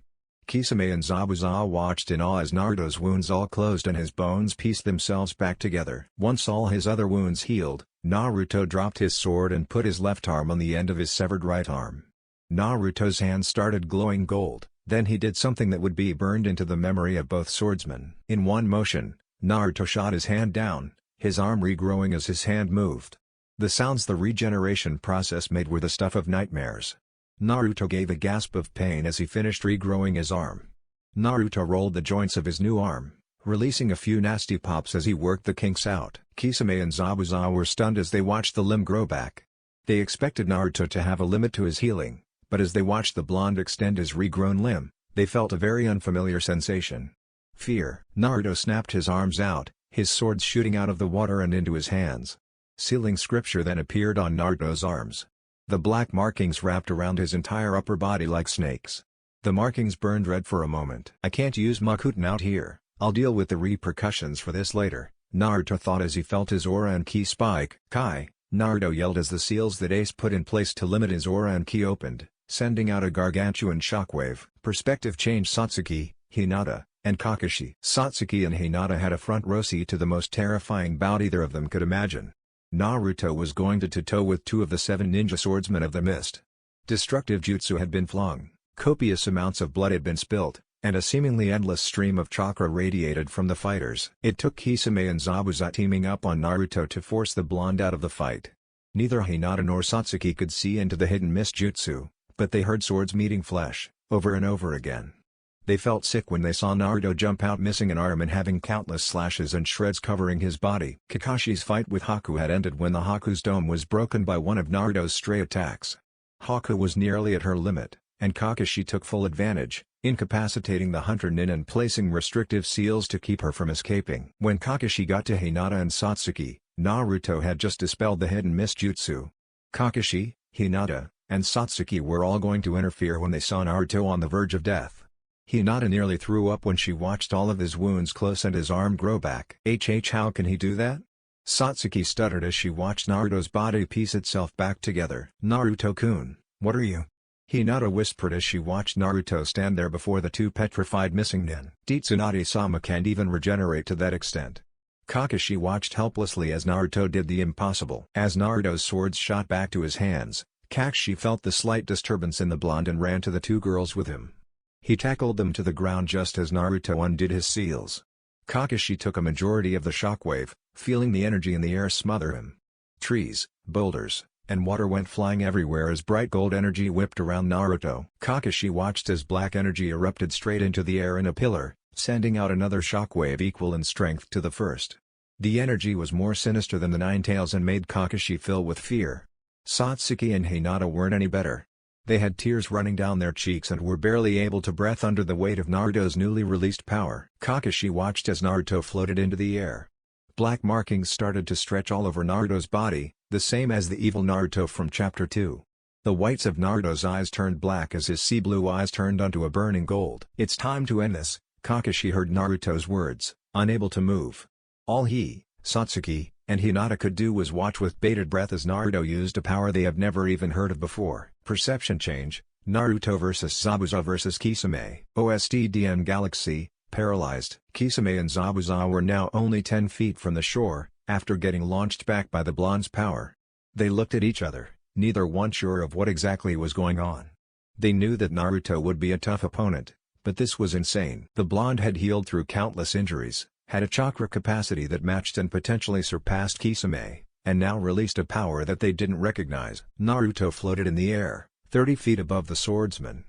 Kisame and Zabuza watched in awe as Naruto's wounds all closed and his bones pieced themselves back together. Once all his other wounds healed, Naruto dropped his sword and put his left arm on the end of his severed right arm. Naruto's hands started glowing gold, then he did something that would be burned into the memory of both swordsmen. In one motion, Naruto shot his hand down, his arm regrowing as his hand moved. The sounds the regeneration process made were the stuff of nightmares. Naruto gave a gasp of pain as he finished regrowing his arm. Naruto rolled the joints of his new arm, releasing a few nasty pops as he worked the kinks out. Kisame and Zabuza were stunned as they watched the limb grow back. They expected Naruto to have a limit to his healing, but as they watched the blonde extend his regrown limb, they felt a very unfamiliar sensation. Fear. Naruto snapped his arms out, his swords shooting out of the water and into his hands. Sealing scripture then appeared on Naruto's arms. The black markings wrapped around his entire upper body like snakes. The markings burned red for a moment. "I can't use Mokuton out here," I'll deal with the repercussions for this later, Naruto thought as he felt his aura and ki spike. Kai, Naruto yelled as the seals that Ace put in place to limit his aura and ki opened, sending out a gargantuan shockwave. Perspective change. Satsuki, Hinata, and Kakashi. Satsuki and Hinata had a front row seat to the most terrifying bout either of them could imagine. Naruto was going toe-to-toe with two of the 7 ninja swordsmen of the mist. Destructive jutsu had been flung, copious amounts of blood had been spilt, and a seemingly endless stream of chakra radiated from the fighters. It took Kisame and Zabuza teaming up on Naruto to force the blonde out of the fight. Neither Hinata nor Satsuki could see into the hidden mist jutsu, but they heard swords meeting flesh, over and over again. They felt sick when they saw Naruto jump out missing an arm and having countless slashes and shreds covering his body. Kakashi's fight with Haku had ended when the Haku's dome was broken by one of Naruto's stray attacks. Haku was nearly at her limit, and Kakashi took full advantage, incapacitating the Hunter Nin and placing restrictive seals to keep her from escaping. When Kakashi got to Hinata and Satsuki, Naruto had just dispelled the hidden mist jutsu. Kakashi, Hinata, and Satsuki were all going to interfere when they saw Naruto on the verge of death. Hinata nearly threw up when she watched all of his wounds close and his arm grow back. How can he do that? Satsuki stuttered as she watched Naruto's body piece itself back together. Naruto-kun, what are you? Hinata whispered as she watched Naruto stand there before the two petrified missing nin. Tsunade-sama can't even regenerate to that extent. Kakashi watched helplessly as Naruto did the impossible. As Naruto's swords shot back to his hands, Kakashi felt the slight disturbance in the blonde and ran to the two girls with him. He tackled them to the ground just as Naruto undid his seals. Kakashi took a majority of the shockwave, feeling the energy in the air smother him. Trees, boulders, and water went flying everywhere as bright gold energy whipped around Naruto. Kakashi watched as black energy erupted straight into the air in a pillar, sending out another shockwave equal in strength to the first. The energy was more sinister than the Nine Tails and made Kakashi fill with fear. Satsuki and Hinata weren't any better. They had tears running down their cheeks and were barely able to breathe under the weight of Naruto's newly released power. Kakashi watched as Naruto floated into the air. Black markings started to stretch all over Naruto's body, the same as the evil Naruto from Chapter 2. The whites of Naruto's eyes turned black as his sea blue eyes turned onto a burning gold. It's time to end this, Kakashi heard Naruto's words, unable to move. All he, Satsuki, and Hinata could do was watch with bated breath as Naruto used a power they have never even heard of before. Perception change, Naruto vs Zabuza vs Kisame. OSTDN Galaxy, paralyzed. Kisame and Zabuza were now only 10 feet from the shore, after getting launched back by the blonde's power. They looked at each other, neither one sure of what exactly was going on. They knew that Naruto would be a tough opponent, but this was insane. The blonde had healed through countless injuries, had a chakra capacity that matched and potentially surpassed Kisame, and now released a power that they didn't recognize. Naruto floated in the air, 30 feet above the swordsman.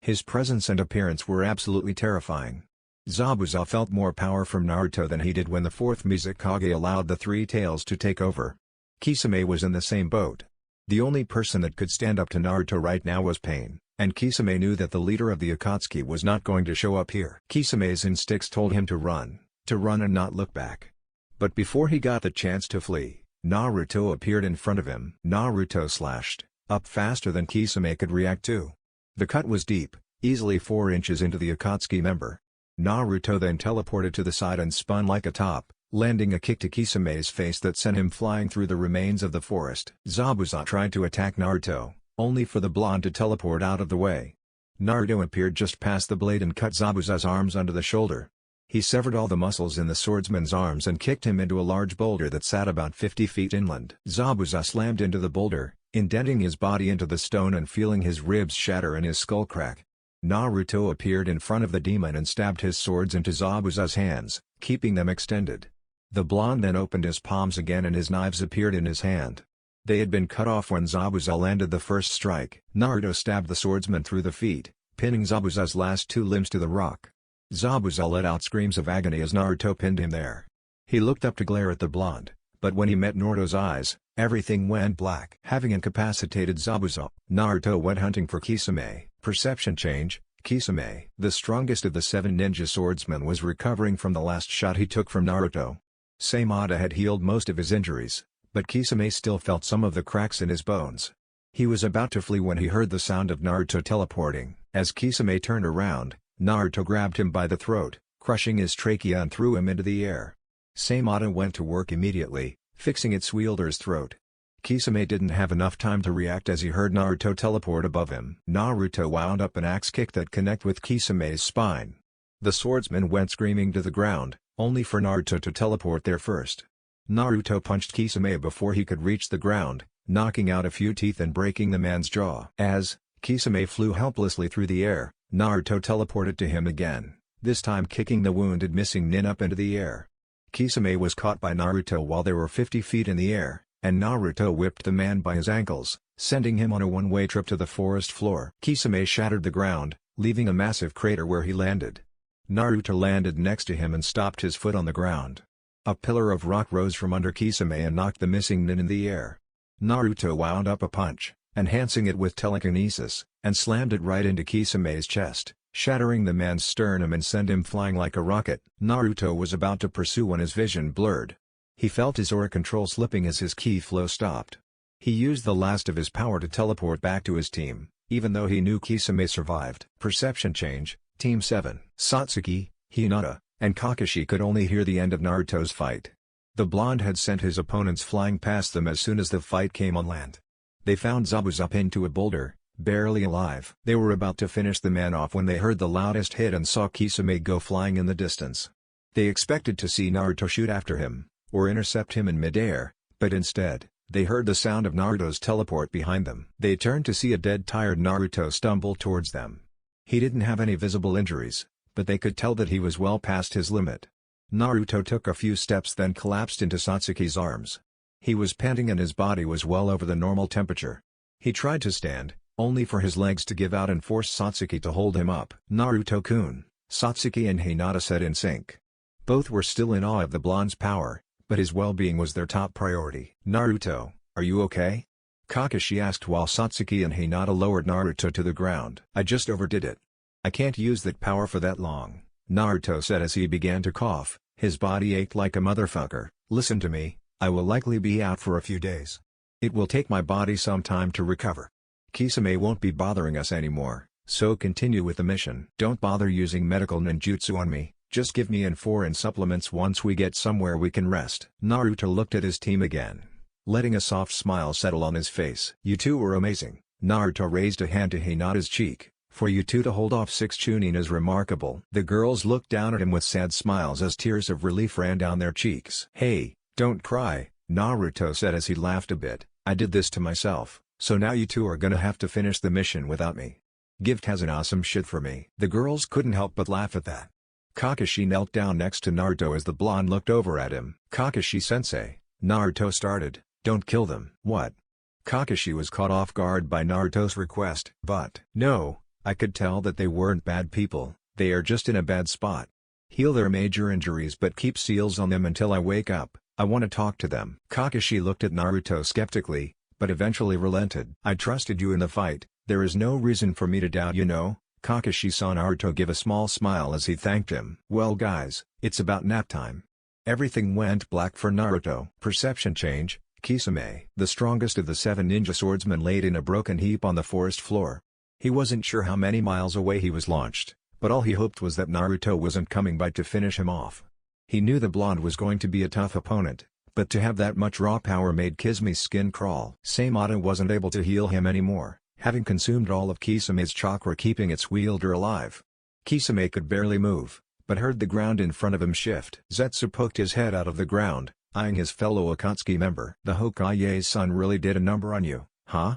His presence and appearance were absolutely terrifying. Zabuza felt more power from Naruto than he did when the fourth Mizukage allowed the Three Tails to take over. Kisame was in the same boat. The only person that could stand up to Naruto right now was Pain, and Kisame knew that the leader of the Akatsuki was not going to show up here. Kisame's instincts told him to run and not look back. But before he got the chance to flee, Naruto appeared in front of him. Naruto slashed up faster than Kisame could react to. The cut was deep, easily 4 inches into the Akatsuki member. Naruto then teleported to the side and spun like a top, landing a kick to Kisame's face that sent him flying through the remains of the forest. Zabuza tried to attack Naruto, only for the blonde to teleport out of the way. Naruto appeared just past the blade and cut Zabuza's arms under the shoulder. He severed all the muscles in the swordsman's arms and kicked him into a large boulder that sat about 50 feet inland. Zabuza slammed into the boulder, indenting his body into the stone and feeling his ribs shatter and his skull crack. Naruto appeared in front of the demon and stabbed his swords into Zabuza's hands, keeping them extended. The blonde then opened his palms again and his knives appeared in his hand. They had been cut off when Zabuza landed the first strike. Naruto stabbed the swordsman through the feet, pinning Zabuza's last 2 limbs to the rock. Zabuza let out screams of agony as Naruto pinned him there. He looked up to glare at the blonde, but when he met Naruto's eyes, everything went black. Having incapacitated Zabuza, Naruto went hunting for Kisame. Perception change, Kisame, the strongest of the 7 ninja swordsmen, was recovering from the last shot he took from Naruto. Samada had healed most of his injuries, but Kisame still felt some of the cracks in his bones. He was about to flee when he heard the sound of Naruto teleporting. As Kisame turned around, Naruto grabbed him by the throat, crushing his trachea and threw him into the air. Samada went to work immediately, fixing its wielder's throat. Kisame didn't have enough time to react as he heard Naruto teleport above him. Naruto wound up an axe kick that connected with Kisame's spine. The swordsman went screaming to the ground, only for Naruto to teleport there first. Naruto punched Kisame before he could reach the ground, knocking out a few teeth and breaking the man's jaw. As Kisame flew helplessly through the air, Naruto teleported to him again, this time kicking the wounded missing nin up into the air. Kisame was caught by Naruto while they were 50 feet in the air, and Naruto whipped the man by his ankles, sending him on a one-way trip to the forest floor. Kisame shattered the ground, leaving a massive crater where he landed. Naruto landed next to him and stopped his foot on the ground. A pillar of rock rose from under Kisame and knocked the missing nin in the air. Naruto wound up a punch, enhancing it with telekinesis, and slammed it right into Kisame's chest, shattering the man's sternum and sent him flying like a rocket. Naruto was about to pursue when his vision blurred. He felt his aura control slipping as his ki flow stopped. He used the last of his power to teleport back to his team, even though he knew Kisame survived. Perception change, Team 7. Satsuki, Hinata, and Kakashi could only hear the end of Naruto's fight. The blonde had sent his opponents flying past them as soon as the fight came on land. They found Zabuza pinned to a boulder, barely alive. They were about to finish the man off when they heard the loudest hit and saw Kisame go flying in the distance. They expected to see Naruto shoot after him, or intercept him in midair, but instead, they heard the sound of Naruto's teleport behind them. They turned to see a dead tired Naruto stumble towards them. He didn't have any visible injuries, but they could tell that he was well past his limit. Naruto took a few steps then collapsed into Satsuki's arms. He was panting and his body was well over the normal temperature. He tried to stand, only for his legs to give out and force Satsuki to hold him up. Naruto-kun, Satsuki and Hinata said in sync. Both were still in awe of the blonde's power, but his well-being was their top priority. Naruto, are you okay? Kakashi asked while Satsuki and Hinata lowered Naruto to the ground. I just overdid it. I can't use that power for that long, Naruto said as he began to cough. His body ached like a motherfucker. Listen to me, I will likely be out for a few days. It will take my body some time to recover. Kisame won't be bothering us anymore, so continue with the mission. Don't bother using medical ninjutsu on me, just give me info and supplements once we get somewhere we can rest. Naruto looked at his team again, letting a soft smile settle on his face. You two were amazing. Naruto raised a hand to Hinata's cheek. For you two to hold off 6 Chunin is remarkable. The girls looked down at him with sad smiles as tears of relief ran down their cheeks. Hey, don't cry, Naruto said as he laughed a bit. I did this to myself, so now you two are gonna have to finish the mission without me. Gift has an awesome shit for me. The girls couldn't help but laugh at that. Kakashi knelt down next to Naruto as the blonde looked over at him. Kakashi-sensei, Naruto started, don't kill them. What? Kakashi was caught off guard by Naruto's request. But no. I could tell that they weren't bad people, they are just in a bad spot. Heal their major injuries but keep seals on them until I wake up, I want to talk to them. Kakashi looked at Naruto skeptically, but eventually relented. I trusted you in the fight, there is no reason for me to doubt you know. Kakashi saw Naruto give a small smile as he thanked him. Well guys, it's about nap time. Everything went black for Naruto. Perception change, Kisame. The strongest of the 7 ninja swordsmen laid in a broken heap on the forest floor. He wasn't sure how many miles away he was launched, but all he hoped was that Naruto wasn't coming by to finish him off. He knew the blonde was going to be a tough opponent, but to have that much raw power made Kisame's skin crawl. Samada wasn't able to heal him anymore, having consumed all of Kisame's chakra keeping its wielder alive. Kisame could barely move, but heard the ground in front of him shift. Zetsu poked his head out of the ground, eyeing his fellow Akatsuki member. The Hokage's son really did a number on you, huh?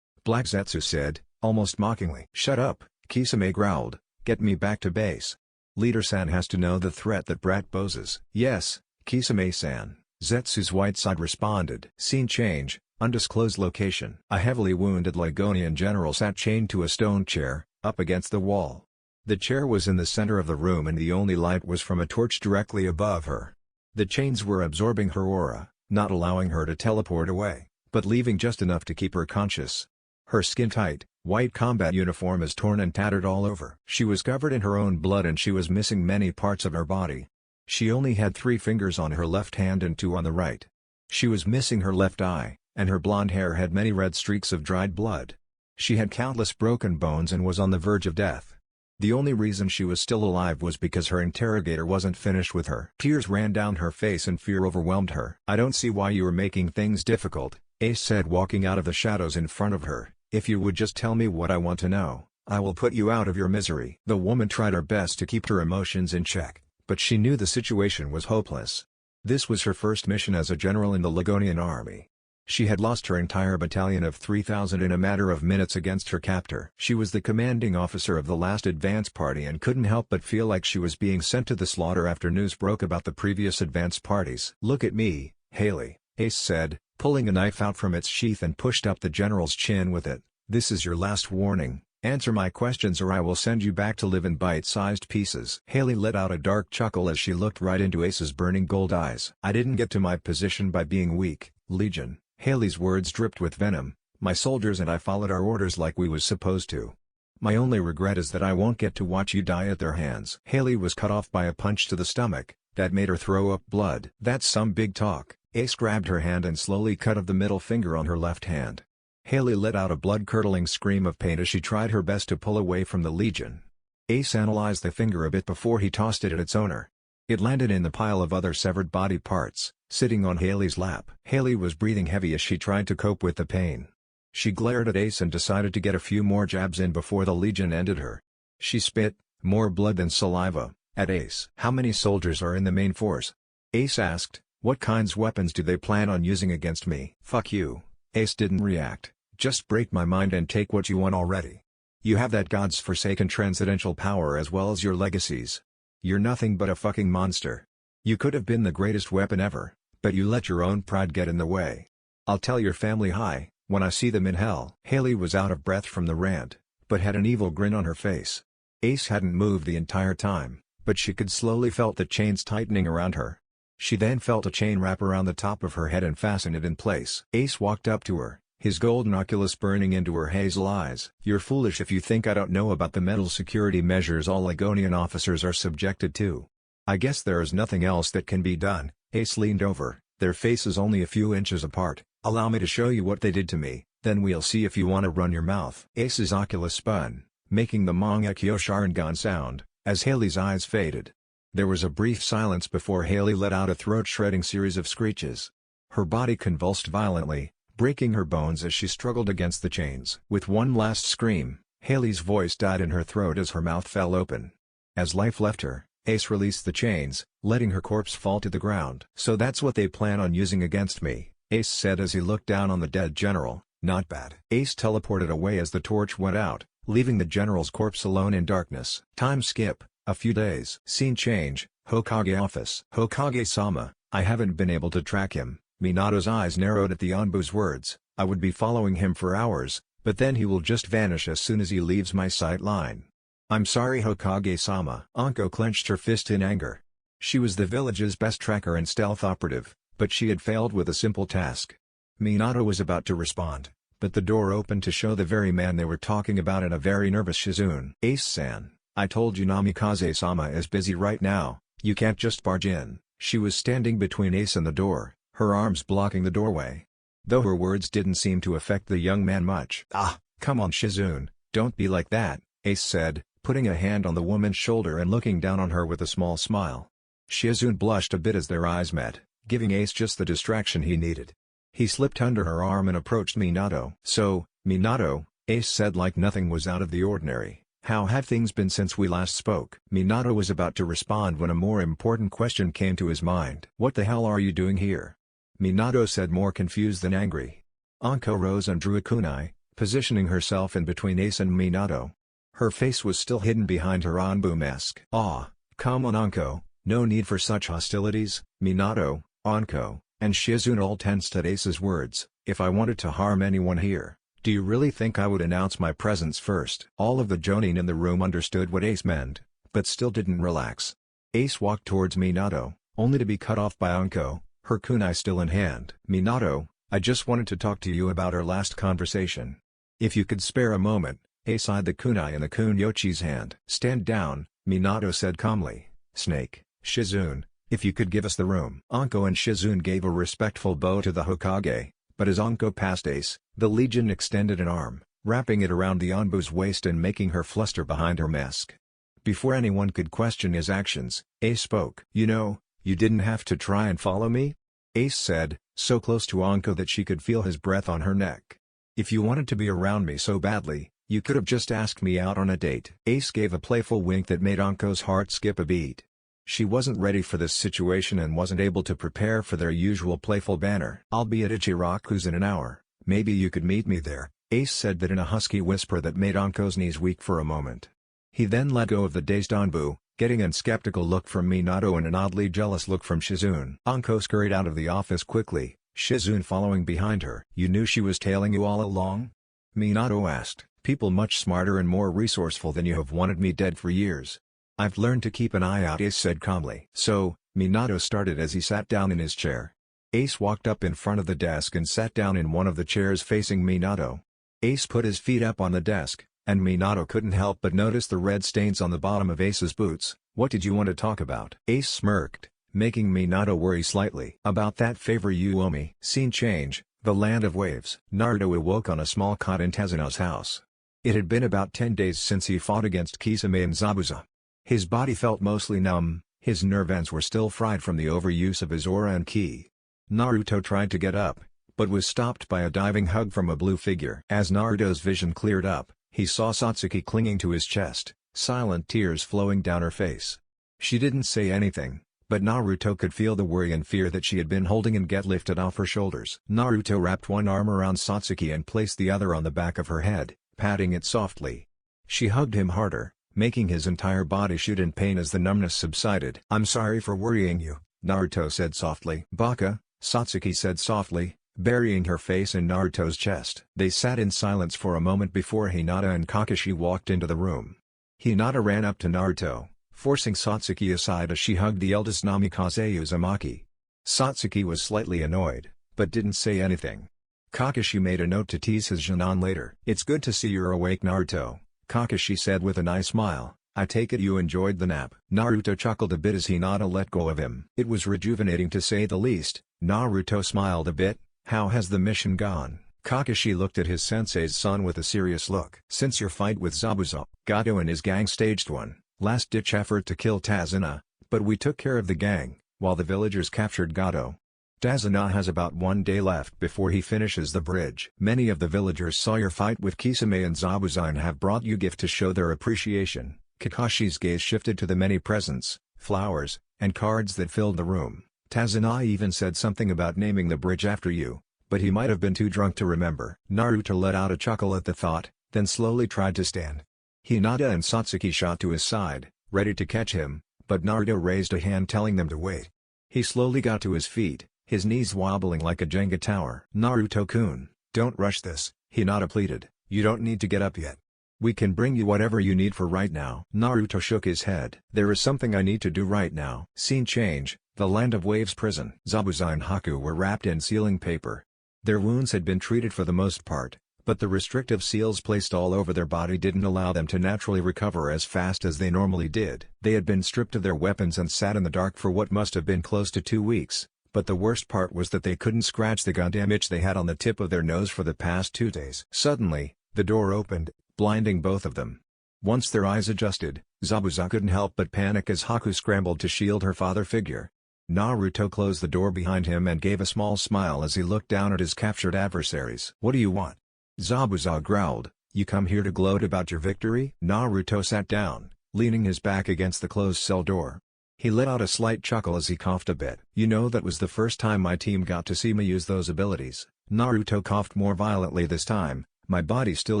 Black Zetsu said, almost mockingly. Shut up, Kisame growled, get me back to base. Leader-san has to know the threat that brat poses. Yes, Kisame-san, Zetsu's white side responded. Scene change, undisclosed location. A heavily wounded Ligonian general sat chained to a stone chair, up against the wall. The chair was in the center of the room and the only light was from a torch directly above her. The chains were absorbing her aura, not allowing her to teleport away, but leaving just enough to keep her conscious. Her skin-tight, white combat uniform is torn and tattered all over. She was covered in her own blood and she was missing many parts of her body. She only had 3 fingers on her left hand and 2 on the right. She was missing her left eye, and her blonde hair had many red streaks of dried blood. She had countless broken bones and was on the verge of death. The only reason she was still alive was because her interrogator wasn't finished with her. Tears ran down her face and fear overwhelmed her. "I don't see why you are making things difficult," Ace said, walking out of the shadows in front of her. "If you would just tell me what I want to know, I will put you out of your misery." The woman tried her best to keep her emotions in check, but she knew the situation was hopeless. This was her first mission as a general in the Ligonian army. She had lost her entire battalion of 3,000 in a matter of minutes against her captor. She was the commanding officer of the last advance party and couldn't help but feel like she was being sent to the slaughter after news broke about the previous advance parties. "Look at me, Haley," Ace said, pulling a knife out from its sheath and pushed up the general's chin with it. "This is your last warning. Answer my questions or I will send you back to live in bite-sized pieces." Haley let out a dark chuckle as she looked right into Ace's burning gold eyes. "I didn't get to my position by being weak, Legion." Haley's words dripped with venom. "My soldiers and I followed our orders like we was supposed to. My only regret is that I won't get to watch you die at their hands." Haley was cut off by a punch to the stomach that made her throw up blood. "That's some big talk." Ace grabbed her hand and slowly cut off the middle finger on her left hand. Haley let out a blood-curdling scream of pain as she tried her best to pull away from the Legion. Ace analyzed the finger a bit before he tossed it at its owner. It landed in the pile of other severed body parts, sitting on Haley's lap. Haley was breathing heavy as she tried to cope with the pain. She glared at Ace and decided to get a few more jabs in before the Legion ended her. She spit, more blood than saliva, at Ace. "How many soldiers are in the main force?" Ace asked. "What kinds weapons do they plan on using against me?" "Fuck you." Ace didn't react. "Just break my mind and take what you want already. You have that god's forsaken transcendental power as well as your legacies. You're nothing but a fucking monster. You could have been the greatest weapon ever, but you let your own pride get in the way. I'll tell your family hi, when I see them in hell." Haley was out of breath from the rant, but had an evil grin on her face. Ace hadn't moved the entire time, but she could slowly felt the chains tightening around her. She then felt a chain wrap around the top of her head and fasten it in place. Ace walked up to her, his golden oculus burning into her hazel eyes. "You're foolish if you think I don't know about the mental security measures all Ligonian officers are subjected to. I guess there is nothing else that can be done." Ace leaned over, their faces only a few inches apart. "Allow me to show you what they did to me, then we'll see if you want to run your mouth." Ace's oculus spun, making the Mangekyo Sharingan sound, as Haley's eyes faded. There was a brief silence before Haley let out a throat-shredding series of screeches. Her body convulsed violently, breaking her bones as she struggled against the chains. With one last scream, Haley's voice died in her throat as her mouth fell open. As life left her, Ace released the chains, letting her corpse fall to the ground. "So that's what they plan on using against me," Ace said as he looked down on the dead general. "Not bad." Ace teleported away as the torch went out, leaving the general's corpse alone in darkness. Time skip, a few days. Scene change, Hokage office. "Hokage-sama, I haven't been able to track him." Minato's eyes narrowed at the Anbu's words. "I would be following him for hours, but then he will just vanish as soon as he leaves my sight line." "I'm sorry, Hokage-sama." Anko clenched her fist in anger. She was the village's best tracker and stealth operative, but she had failed with a simple task. Minato was about to respond, but the door opened to show the very man they were talking about and a very nervous Shizune. "Ace-san, I told you Namikaze-sama is busy right now, you can't just barge in." She was standing between Ace and the door, her arms blocking the doorway. Though her words didn't seem to affect the young man much. "Ah, come on Shizune, don't be like that," Ace said, putting a hand on the woman's shoulder and looking down on her with a small smile. Shizune blushed a bit as their eyes met, giving Ace just the distraction he needed. He slipped under her arm and approached Minato. "So, Minato," Ace said like nothing was out of the ordinary, "how have things been since we last spoke?" Minato was about to respond when a more important question came to his mind. "What the hell are you doing here?" Minato said, more confused than angry. Anko rose and drew a kunai, positioning herself in between Ace and Minato. Her face was still hidden behind her Anbu mask. "Ah, come on Anko, no need for such hostilities." Minato, Anko, and Shizune all tensed at Ace's words. "If I wanted to harm anyone here, do you really think I would announce my presence first?" All of the Jonin in the room understood what Ace meant, but still didn't relax. Ace walked towards Minato, only to be cut off by Anko, her kunai still in hand. "Minato, I just wanted to talk to you about our last conversation. If you could spare a moment." Ace eyed the kunai in the Kunyochi's hand. "Stand down," Minato said calmly. "Snake, Shizune, if you could give us the room." Anko and Shizune gave a respectful bow to the Hokage, but as Anko passed Ace, the Legion extended an arm, wrapping it around the Anbu's waist and making her fluster behind her mask. Before anyone could question his actions, Ace spoke. "You know, you didn't have to try and follow me," Ace said, so close to Anko that she could feel his breath on her neck. "If you wanted to be around me so badly, you could have just asked me out on a date." Ace gave a playful wink that made Anko's heart skip a beat. She wasn't ready for this situation and wasn't able to prepare for their usual playful banter. "I'll be at Ichiraku's in an hour, maybe you could meet me there," Ace said that in a husky whisper that made Anko's knees weak for a moment. He then let go of the dazed Anbu, getting a skeptical look from Minato and an oddly jealous look from Shizune. Anko scurried out of the office quickly, Shizune following behind her. "You knew she was tailing you all along?" Minato asked. "People much smarter and more resourceful than you have wanted me dead for years. I've learned to keep an eye out," Ace said calmly. "So," Minato started as he sat down in his chair. Ace walked up in front of the desk and sat down in one of the chairs facing Minato. Ace put his feet up on the desk, and Minato couldn't help but notice the red stains on the bottom of Ace's boots. "What did you want to talk about?" Ace smirked, making Minato worry slightly. "About that favor you owe me." Scene change, the land of waves. Naruto awoke on a small cot in Tezuna's house. It had been about 10 days since he fought against Kisame and Zabuza. His body felt mostly numb, his nerve ends were still fried from the overuse of his aura and ki. Naruto tried to get up, but was stopped by a diving hug from a blue figure. As Naruto's vision cleared up, he saw Satsuki clinging to his chest, silent tears flowing down her face. She didn't say anything, but Naruto could feel the worry and fear that she had been holding and get lifted off her shoulders. Naruto wrapped one arm around Satsuki and placed the other on the back of her head, patting it softly. She hugged him harder, making his entire body shoot in pain as the numbness subsided. "I'm sorry for worrying you," Naruto said softly. "Baka," Satsuki said softly, burying her face in Naruto's chest. They sat in silence for a moment before Hinata and Kakashi walked into the room. Hinata ran up to Naruto, forcing Satsuki aside as she hugged the eldest Namikaze Uzumaki. Satsuki was slightly annoyed, but didn't say anything. Kakashi made a note to tease his Junon later. "It's good to see you're awake, Naruto," Kakashi said with a nice smile. "I take it you enjoyed the nap." Naruto chuckled a bit as Hinata let go of him. It was rejuvenating to say the least. Naruto smiled a bit. "How has the mission gone?" Kakashi looked at his sensei's son with a serious look. "Since your fight with Zabuza, Gato and his gang staged one last-ditch effort to kill Tazuna, but we took care of the gang, while the villagers captured Gato. Tazuna has about 1 day left before he finishes the bridge. Many of the villagers saw your fight with Kisame and Zabuza and have brought you gift to show their appreciation." Kakashi's gaze shifted to the many presents, flowers, and cards that filled the room. "Tazuna even said something about naming the bridge after you, but he might have been too drunk to remember." Naruto let out a chuckle at the thought, then slowly tried to stand. Hinata and Satsuki shot to his side, ready to catch him, but Naruto raised a hand telling them to wait. He slowly got to his feet, his knees wobbling like a Jenga tower. "Naruto-kun, don't rush this," Hinata pleaded. "You don't need to get up yet. We can bring you whatever you need for right now." Naruto shook his head. "There is something I need to do right now." Scene change, the land of waves prison. Zabuza and Haku were wrapped in sealing paper. Their wounds had been treated for the most part, but the restrictive seals placed all over their body didn't allow them to naturally recover as fast as they normally did. They had been stripped of their weapons and sat in the dark for what must have been close to 2 weeks, but the worst part was that they couldn't scratch the goddamn itch they had on the tip of their nose for the past 2 days. Suddenly, the door opened, blinding both of them. Once their eyes adjusted, Zabuza couldn't help but panic as Haku scrambled to shield her father figure. Naruto closed the door behind him and gave a small smile as he looked down at his captured adversaries. "What do you want?" Zabuza growled. "You come here to gloat about your victory?" Naruto sat down, leaning his back against the closed cell door. He let out a slight chuckle as he coughed a bit. "You know that was the first time my team got to see me use those abilities." Naruto coughed more violently this time. "My body still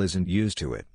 isn't used to it.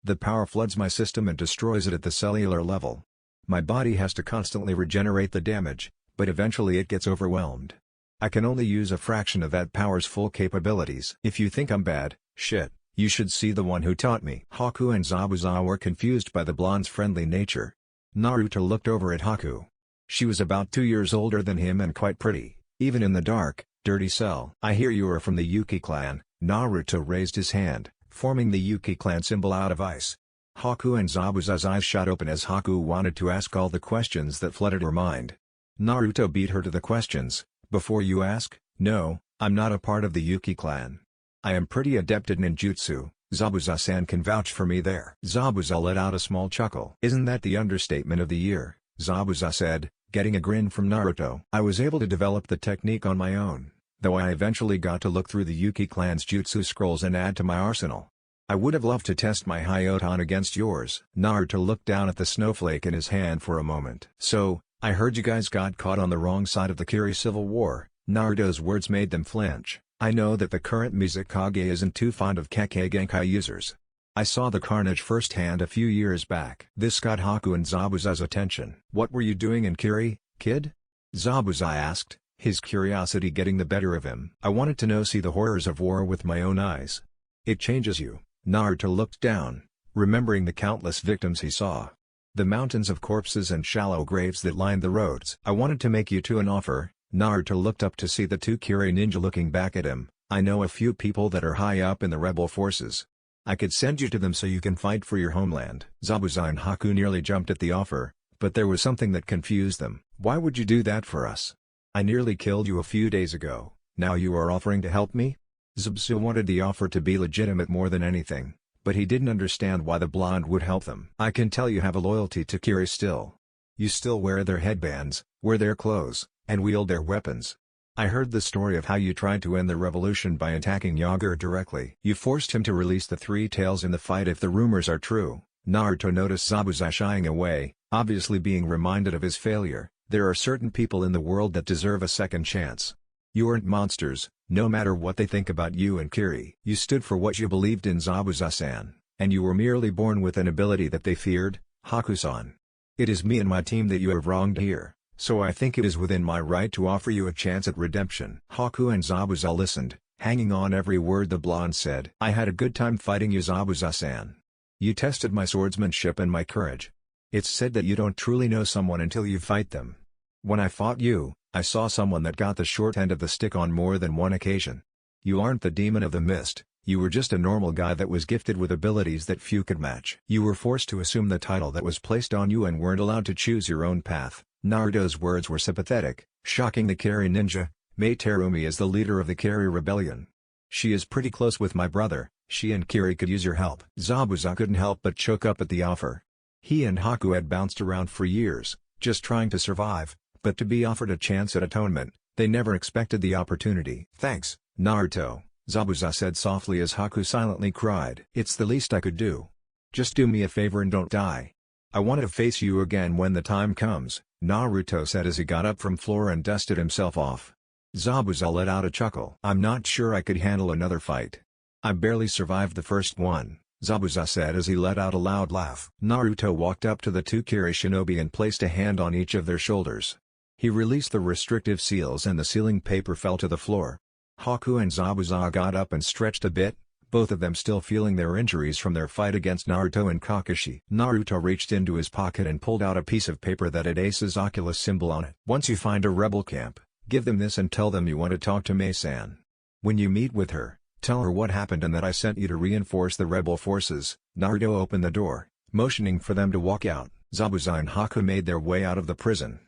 The power floods my system and destroys it at the cellular level. My body has to constantly regenerate the damage, but eventually it gets overwhelmed. I can only use a fraction of that power's full capabilities. If you think I'm bad, shit, you should see the one who taught me." Haku and Zabuza were confused by the blonde's friendly nature. Naruto looked over at Haku. She was about 2 years older than him and quite pretty, even in the dark, dirty cell. "I hear you are from the Yuki clan." Naruto raised his hand, forming the Yuki clan symbol out of ice. Haku and Zabuza's eyes shot open as Haku wanted to ask all the questions that flooded her mind. Naruto beat her to the questions. "Before you ask, no, I'm not a part of the Yuki clan. I am pretty adept at ninjutsu, Zabuza-san can vouch for me there. Zabuza let out a small chuckle. Isn't that the understatement of the year? Zabuza said, getting a grin from Naruto. I was able to develop the technique on my own, though I eventually got to look through the Yuki clan's jutsu scrolls and add to my arsenal. I would have loved to test my housewarming against yours. Naruto looked down at the snowflake in his hand for a moment. So, I heard you guys got caught on the wrong side of the Kiri civil war. Naruto's words made them flinch. I know that the current Mizukage isn't too fond of Kekkei Genkai users. I saw the carnage firsthand a few years back. This got Haku and Zabuza's attention. What were you doing in Kiri, kid? Zabuza asked, his curiosity getting the better of him. I wanted to see the horrors of war with my own eyes. It changes you. Naruto looked down, remembering the countless victims he saw. The mountains of corpses and shallow graves that lined the roads. I wanted to make you two an offer. Naruto looked up to see the two Kiri ninja looking back at him. I know a few people that are high up in the rebel forces. I could send you to them so you can fight for your homeland. Zabuza and Haku nearly jumped at the offer, but there was something that confused them. Why would you do that for us? I nearly killed you a few days ago, now you are offering to help me? Zabuza wanted the offer to be legitimate more than anything, but he didn't understand why the blonde would help them. I can tell you have a loyalty to Kiri still. You still wear their headbands, wear their clothes, and wield their weapons. I heard the story of how you tried to end the revolution by attacking Yager directly. You forced him to release the three tails in the fight if the rumors are true. Naruto noticed Zabuza shying away, obviously being reminded of his failure. There are certain people in the world that deserve a second chance. You aren't monsters, no matter what they think about you and Kiri. You stood for what you believed in, Zabuza-san, and you were merely born with an ability that they feared, Haku-san. It is me and my team that you have wronged here, so I think it is within my right to offer you a chance at redemption. Haku and Zabuza listened, hanging on every word the blonde said. I had a good time fighting you, Zabuza-san. You tested my swordsmanship and my courage. It's said that you don't truly know someone until you fight them. When I fought you, I saw someone that got the short end of the stick on more than one occasion. You aren't the demon of the mist, you were just a normal guy that was gifted with abilities that few could match. You were forced to assume the title that was placed on you and weren't allowed to choose your own path. Naruto's words were sympathetic, shocking the Kiri ninja. Mei Terumi is the leader of the Kiri rebellion. She is pretty close with my brother, she and Kiri could use your help. Zabuza couldn't help but choke up at the offer. He and Haku had bounced around for years, just trying to survive, but to be offered a chance at atonement, they never expected the opportunity. Thanks, Naruto, Zabuza said softly as Haku silently cried. It's the least I could do. Just do me a favor and don't die. I want to face you again when the time comes, Naruto said as he got up from floor and dusted himself off. Zabuza let out a chuckle. I'm not sure I could handle another fight. I barely survived the first one, Zabuza said as he let out a loud laugh. Naruto walked up to the two Kiri shinobi and placed a hand on each of their shoulders. He released the restrictive seals and the sealing paper fell to the floor. Haku and Zabuza got up and stretched a bit, both of them still feeling their injuries from their fight against Naruto and Kakashi. Naruto reached into his pocket and pulled out a piece of paper that had Ace's Oculus symbol on it. Once you find a rebel camp, give them this and tell them you want to talk to Mei-san. When you meet with her, tell her what happened and that I sent you to reinforce the rebel forces. Naruto opened the door, motioning for them to walk out. Zabuza and Haku made their way out of the prison.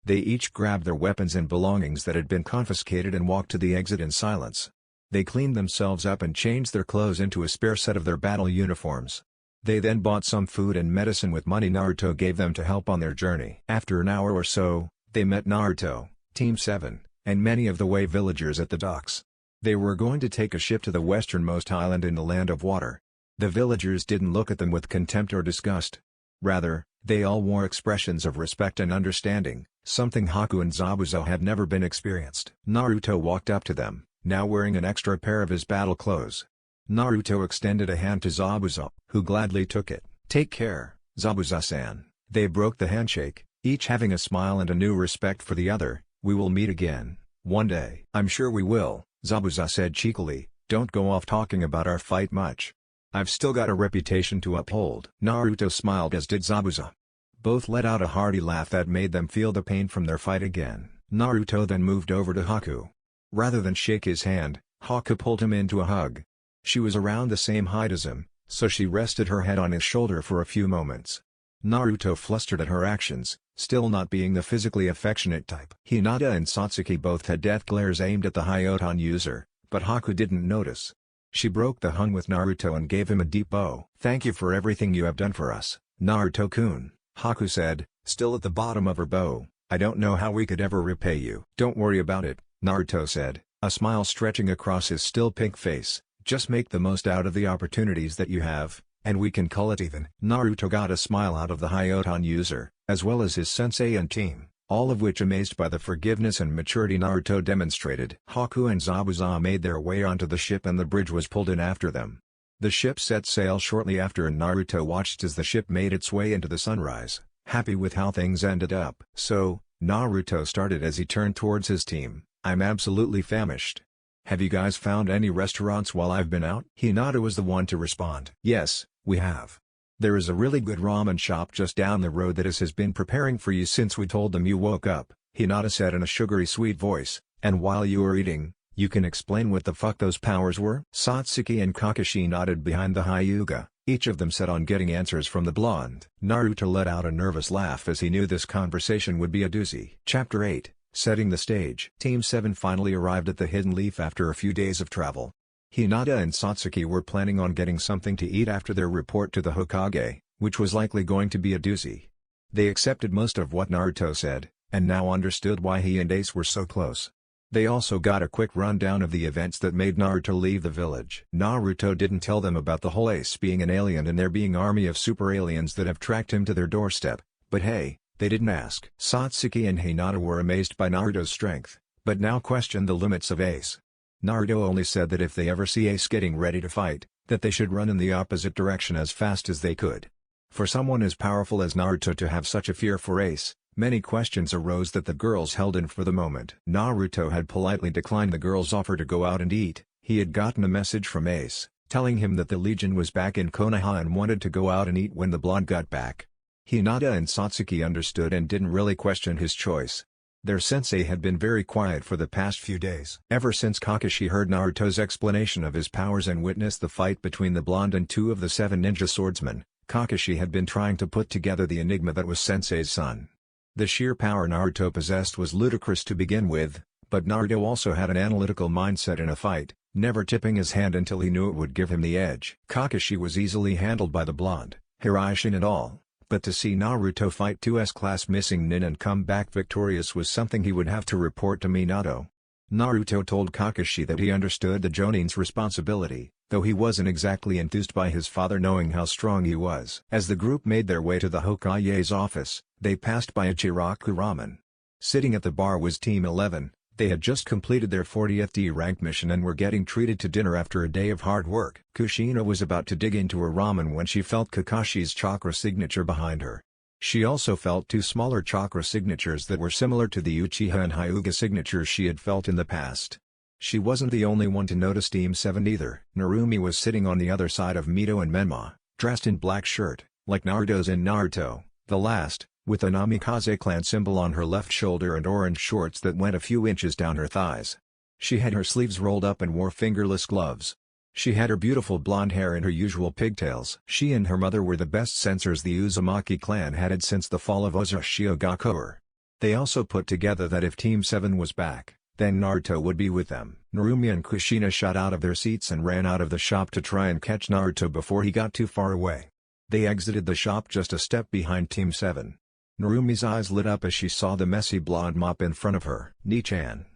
They each grabbed their weapons and belongings that had been confiscated and walked to the exit in silence. They cleaned themselves up and changed their clothes into a spare set of their battle uniforms. They then bought some food and medicine with money Naruto gave them to help on their journey. After an hour or so, they met Naruto, Team 7, and many of the Wei villagers at the docks. They were going to take a ship to the westernmost island in the Land of Water. The villagers didn't look at them with contempt or disgust. Rather, they all wore expressions of respect and understanding, something Haku and Zabuza had never been experienced. Naruto walked up to them, now wearing an extra pair of his battle clothes. Naruto extended a hand to Zabuza, who gladly took it. Take care, Zabuza-san. They broke the handshake, each having a smile and a new respect for the other. We will meet again, one day. I'm sure we will, Zabuza said cheekily. Don't go off talking about our fight much. I've still got a reputation to uphold. Naruto smiled as did Zabuza. Both let out a hearty laugh that made them feel the pain from their fight again. Naruto then moved over to Haku. Rather than shake his hand, Haku pulled him into a hug. She was around the same height as him, so she rested her head on his shoulder for a few moments. Naruto flustered at her actions, still not being the physically affectionate type. Hinata and Satsuki both had death glares aimed at the Hyoton user, but Haku didn't notice. She broke the hug with Naruto and gave him a deep bow. "Thank you for everything you have done for us, Naruto-kun," Haku said, still at the bottom of her bow. "I don't know how we could ever repay you." "Don't worry about it," Naruto said, a smile stretching across his still pink face. "Just make the most out of the opportunities that you have, and we can call it even." Naruto got a smile out of the Hyoton user, as well as his sensei and team, all of which amazed by the forgiveness and maturity Naruto demonstrated. Haku and Zabuza made their way onto the ship and the bridge was pulled in after them. The ship set sail shortly after and Naruto watched as the ship made its way into the sunrise, happy with how things ended up. "So," Naruto started as he turned towards his team, "I'm absolutely famished. Have you guys found any restaurants while I've been out?" Hinata was the one to respond. "Yes, we have. There is a really good ramen shop just down the road that has been preparing for you since we told them you woke up," Hinata said in a sugary sweet voice, "and while you were eating, you can explain what the fuck those powers were?" Satsuki and Kakashi nodded behind the Hyuga, each of them set on getting answers from the blonde. Naruto let out a nervous laugh as he knew this conversation would be a doozy. Chapter 8, Setting the Stage. Team 7 finally arrived at the Hidden Leaf after a few days of travel. Hinata and Satsuki were planning on getting something to eat after their report to the Hokage, which was likely going to be a doozy. They accepted most of what Naruto said, and now understood why he and Ace were so close. They also got a quick rundown of the events that made Naruto leave the village. Naruto didn't tell them about the whole Ace being an alien and there being army of super aliens that have tracked him to their doorstep, but hey, they didn't ask. Satsuki and Hinata were amazed by Naruto's strength, but now questioned the limits of Ace. Naruto only said that if they ever see Ace getting ready to fight, that they should run in the opposite direction as fast as they could. For someone as powerful as Naruto to have such a fear for Ace, many questions arose that the girls held in for the moment. Naruto had politely declined the girls' offer to go out and eat. He had gotten a message from Ace, telling him that the Legion was back in Konoha and wanted to go out and eat when the blonde got back. Hinata and Satsuki understood and didn't really question his choice. Their sensei had been very quiet for the past few days. Ever since Kakashi heard Naruto's explanation of his powers and witnessed the fight between the blonde and two of the 7 ninja swordsmen, Kakashi had been trying to put together the enigma that was Sensei's son. The sheer power Naruto possessed was ludicrous to begin with, but Naruto also had an analytical mindset in a fight, never tipping his hand until he knew it would give him the edge. Kakashi was easily handled by the blonde, Hiraishin and all. But to see Naruto fight two S-class missing nin and come back victorious was something he would have to report to Minato. Naruto told Kakashi that he understood the Jonin's responsibility, though he wasn't exactly enthused by his father knowing how strong he was. As the group made their way to the Hokage's office, they passed by Ichiraku Ramen. Sitting at the bar was Team 11, they had just completed their 40th D-rank mission and were getting treated to dinner after a day of hard work. Kushina was about to dig into her ramen when she felt Kakashi's chakra signature behind her. She also felt two smaller chakra signatures that were similar to the Uchiha and Hyuga signatures she had felt in the past. She wasn't the only one to notice Team 7 either. Narumi was sitting on the other side of Mito and Menma, dressed in black shirt, like Naruto's in Naruto, the last, with a Namikaze clan symbol on her left shoulder and orange shorts that went a few inches down her thighs. She had her sleeves rolled up and wore fingerless gloves. She had her beautiful blonde hair in her usual pigtails. She and her mother were the best censors the Uzumaki clan had since the fall of Uzashiogakuer. They also put together that if Team 7 was back, then Naruto would be with them. Narumi and Kushina shot out of their seats and ran out of the shop to try and catch Naruto before he got too far away. They exited the shop just a step behind Team 7. Narumi's eyes lit up as she saw the messy blonde mop in front of her. "Ni-chan."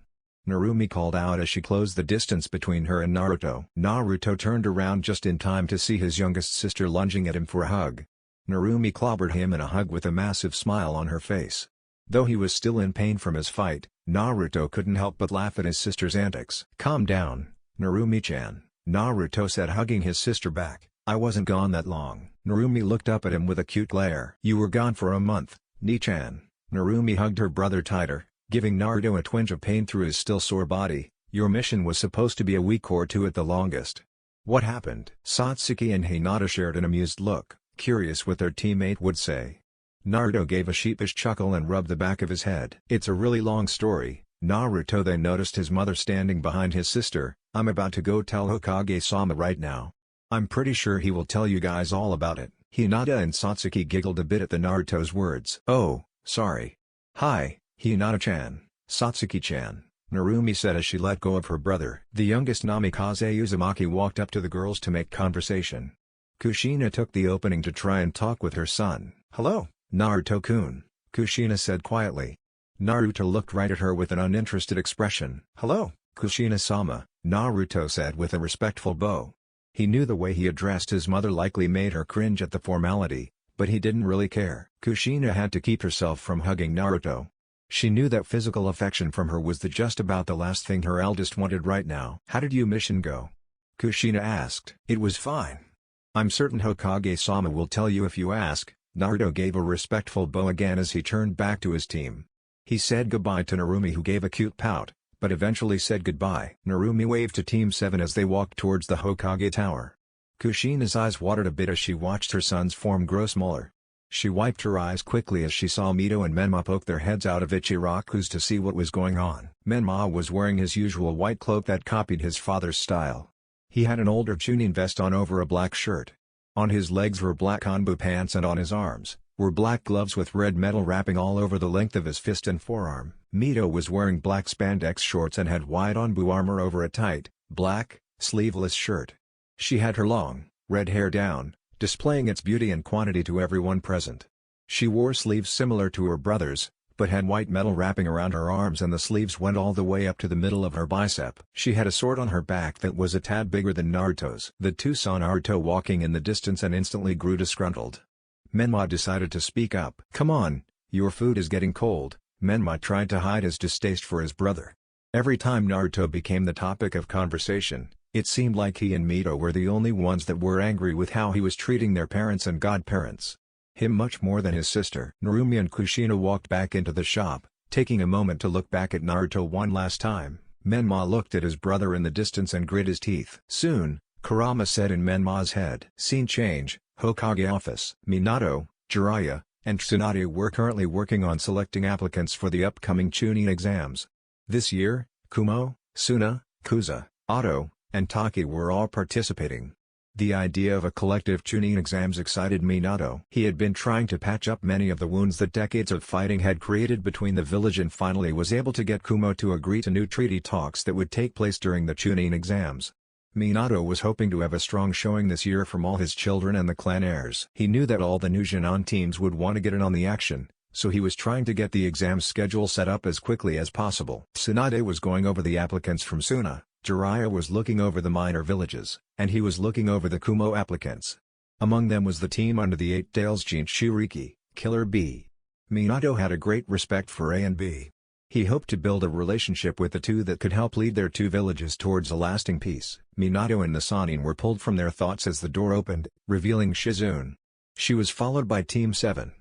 Narumi called out as she closed the distance between her and Naruto. Naruto turned around just in time to see his youngest sister lunging at him for a hug. Narumi clobbered him in a hug with a massive smile on her face. Though he was still in pain from his fight, Naruto couldn't help but laugh at his sister's antics. "Calm down, Narumi-chan," Naruto said, hugging his sister back. "I wasn't gone that long." Narumi looked up at him with a cute glare. "You were gone for a month, Ni-chan." Narumi hugged her brother tighter, giving Naruto a twinge of pain through his still sore body. "Your mission was supposed to be a week or two at the longest. What happened?" Satsuki and Hinata shared an amused look, curious what their teammate would say. Naruto gave a sheepish chuckle and rubbed the back of his head. "It's a really long story, Naruto." They noticed his mother standing behind his sister. "I'm about to go tell Hokage-sama right now. I'm pretty sure he will tell you guys all about it." Hinata and Satsuki giggled a bit at the Naruto's words. "Oh, sorry. Hi, Hinata-chan, Satsuki-chan." Narumi said as she let go of her brother. The youngest Namikaze Uzumaki walked up to the girls to make conversation. Kushina took the opening to try and talk with her son. "Hello, Naruto-kun," Kushina said quietly. Naruto looked right at her with an uninterested expression. "Hello, Kushina-sama," Naruto said with a respectful bow. He knew the way he addressed his mother likely made her cringe at the formality, but he didn't really care. Kushina had to keep herself from hugging Naruto. She knew that physical affection from her was just about the last thing her eldest wanted right now. "How did your mission go?" Kushina asked. "It was fine. I'm certain Hokage-sama will tell you if you ask." Naruto gave a respectful bow again as he turned back to his team. He said goodbye to Narumi, who gave a cute pout, but eventually said goodbye. Narumi waved to Team 7 as they walked towards the Hokage Tower. Kushina's eyes watered a bit as she watched her son's form grow smaller. She wiped her eyes quickly as she saw Mito and Menma poke their heads out of Ichiraku's to see what was going on. Menma was wearing his usual white cloak that copied his father's style. He had an older Chunin vest on over a black shirt. On his legs were black Hanbu pants and on his arms were black gloves with red metal wrapping all over the length of his fist and forearm. Mito was wearing black spandex shorts and had white Hanbu armor over a tight, black, sleeveless shirt. She had her long, red hair down, displaying its beauty and quantity to everyone present. She wore sleeves similar to her brother's, but had white metal wrapping around her arms and the sleeves went all the way up to the middle of her bicep. She had a sword on her back that was a tad bigger than Naruto's. The two saw Naruto walking in the distance and instantly grew disgruntled. Menma decided to speak up. "Come on, your food is getting cold." Menma tried to hide his distaste for his brother. Every time Naruto became the topic of conversation, it seemed like he and Mito were the only ones that were angry with how he was treating their parents and godparents. Him much more than his sister. Narumi and Kushina walked back into the shop, taking a moment to look back at Naruto one last time. Menma looked at his brother in the distance and grit his teeth. Soon, Kurama said in Menma's head. Scene change, Hokage office. Minato, Jiraiya, and Tsunade were currently working on selecting applicants for the upcoming Chunin exams. This year, Kumo, Suna, Kuza, Otto, and Taki were all participating. The idea of a collective Chunin exams excited Minato. He had been trying to patch up many of the wounds that decades of fighting had created between the village and finally was able to get Kumo to agree to new treaty talks that would take place during the Chunin exams. Minato was hoping to have a strong showing this year from all his children and the clan heirs. He knew that all the new Junon teams would want to get in on the action, so he was trying to get the exam schedule set up as quickly as possible. Tsunade was going over the applicants from Suna, Jiraiya was looking over the minor villages, and he was looking over the Kumo applicants. Among them was the team under the Eight Tails Jinchuriki, Killer B. Minato had a great respect for A and B. He hoped to build a relationship with the two that could help lead their two villages towards a lasting peace. Minato and the Sanin were pulled from their thoughts as the door opened, revealing Shizune. She was followed by Team 7.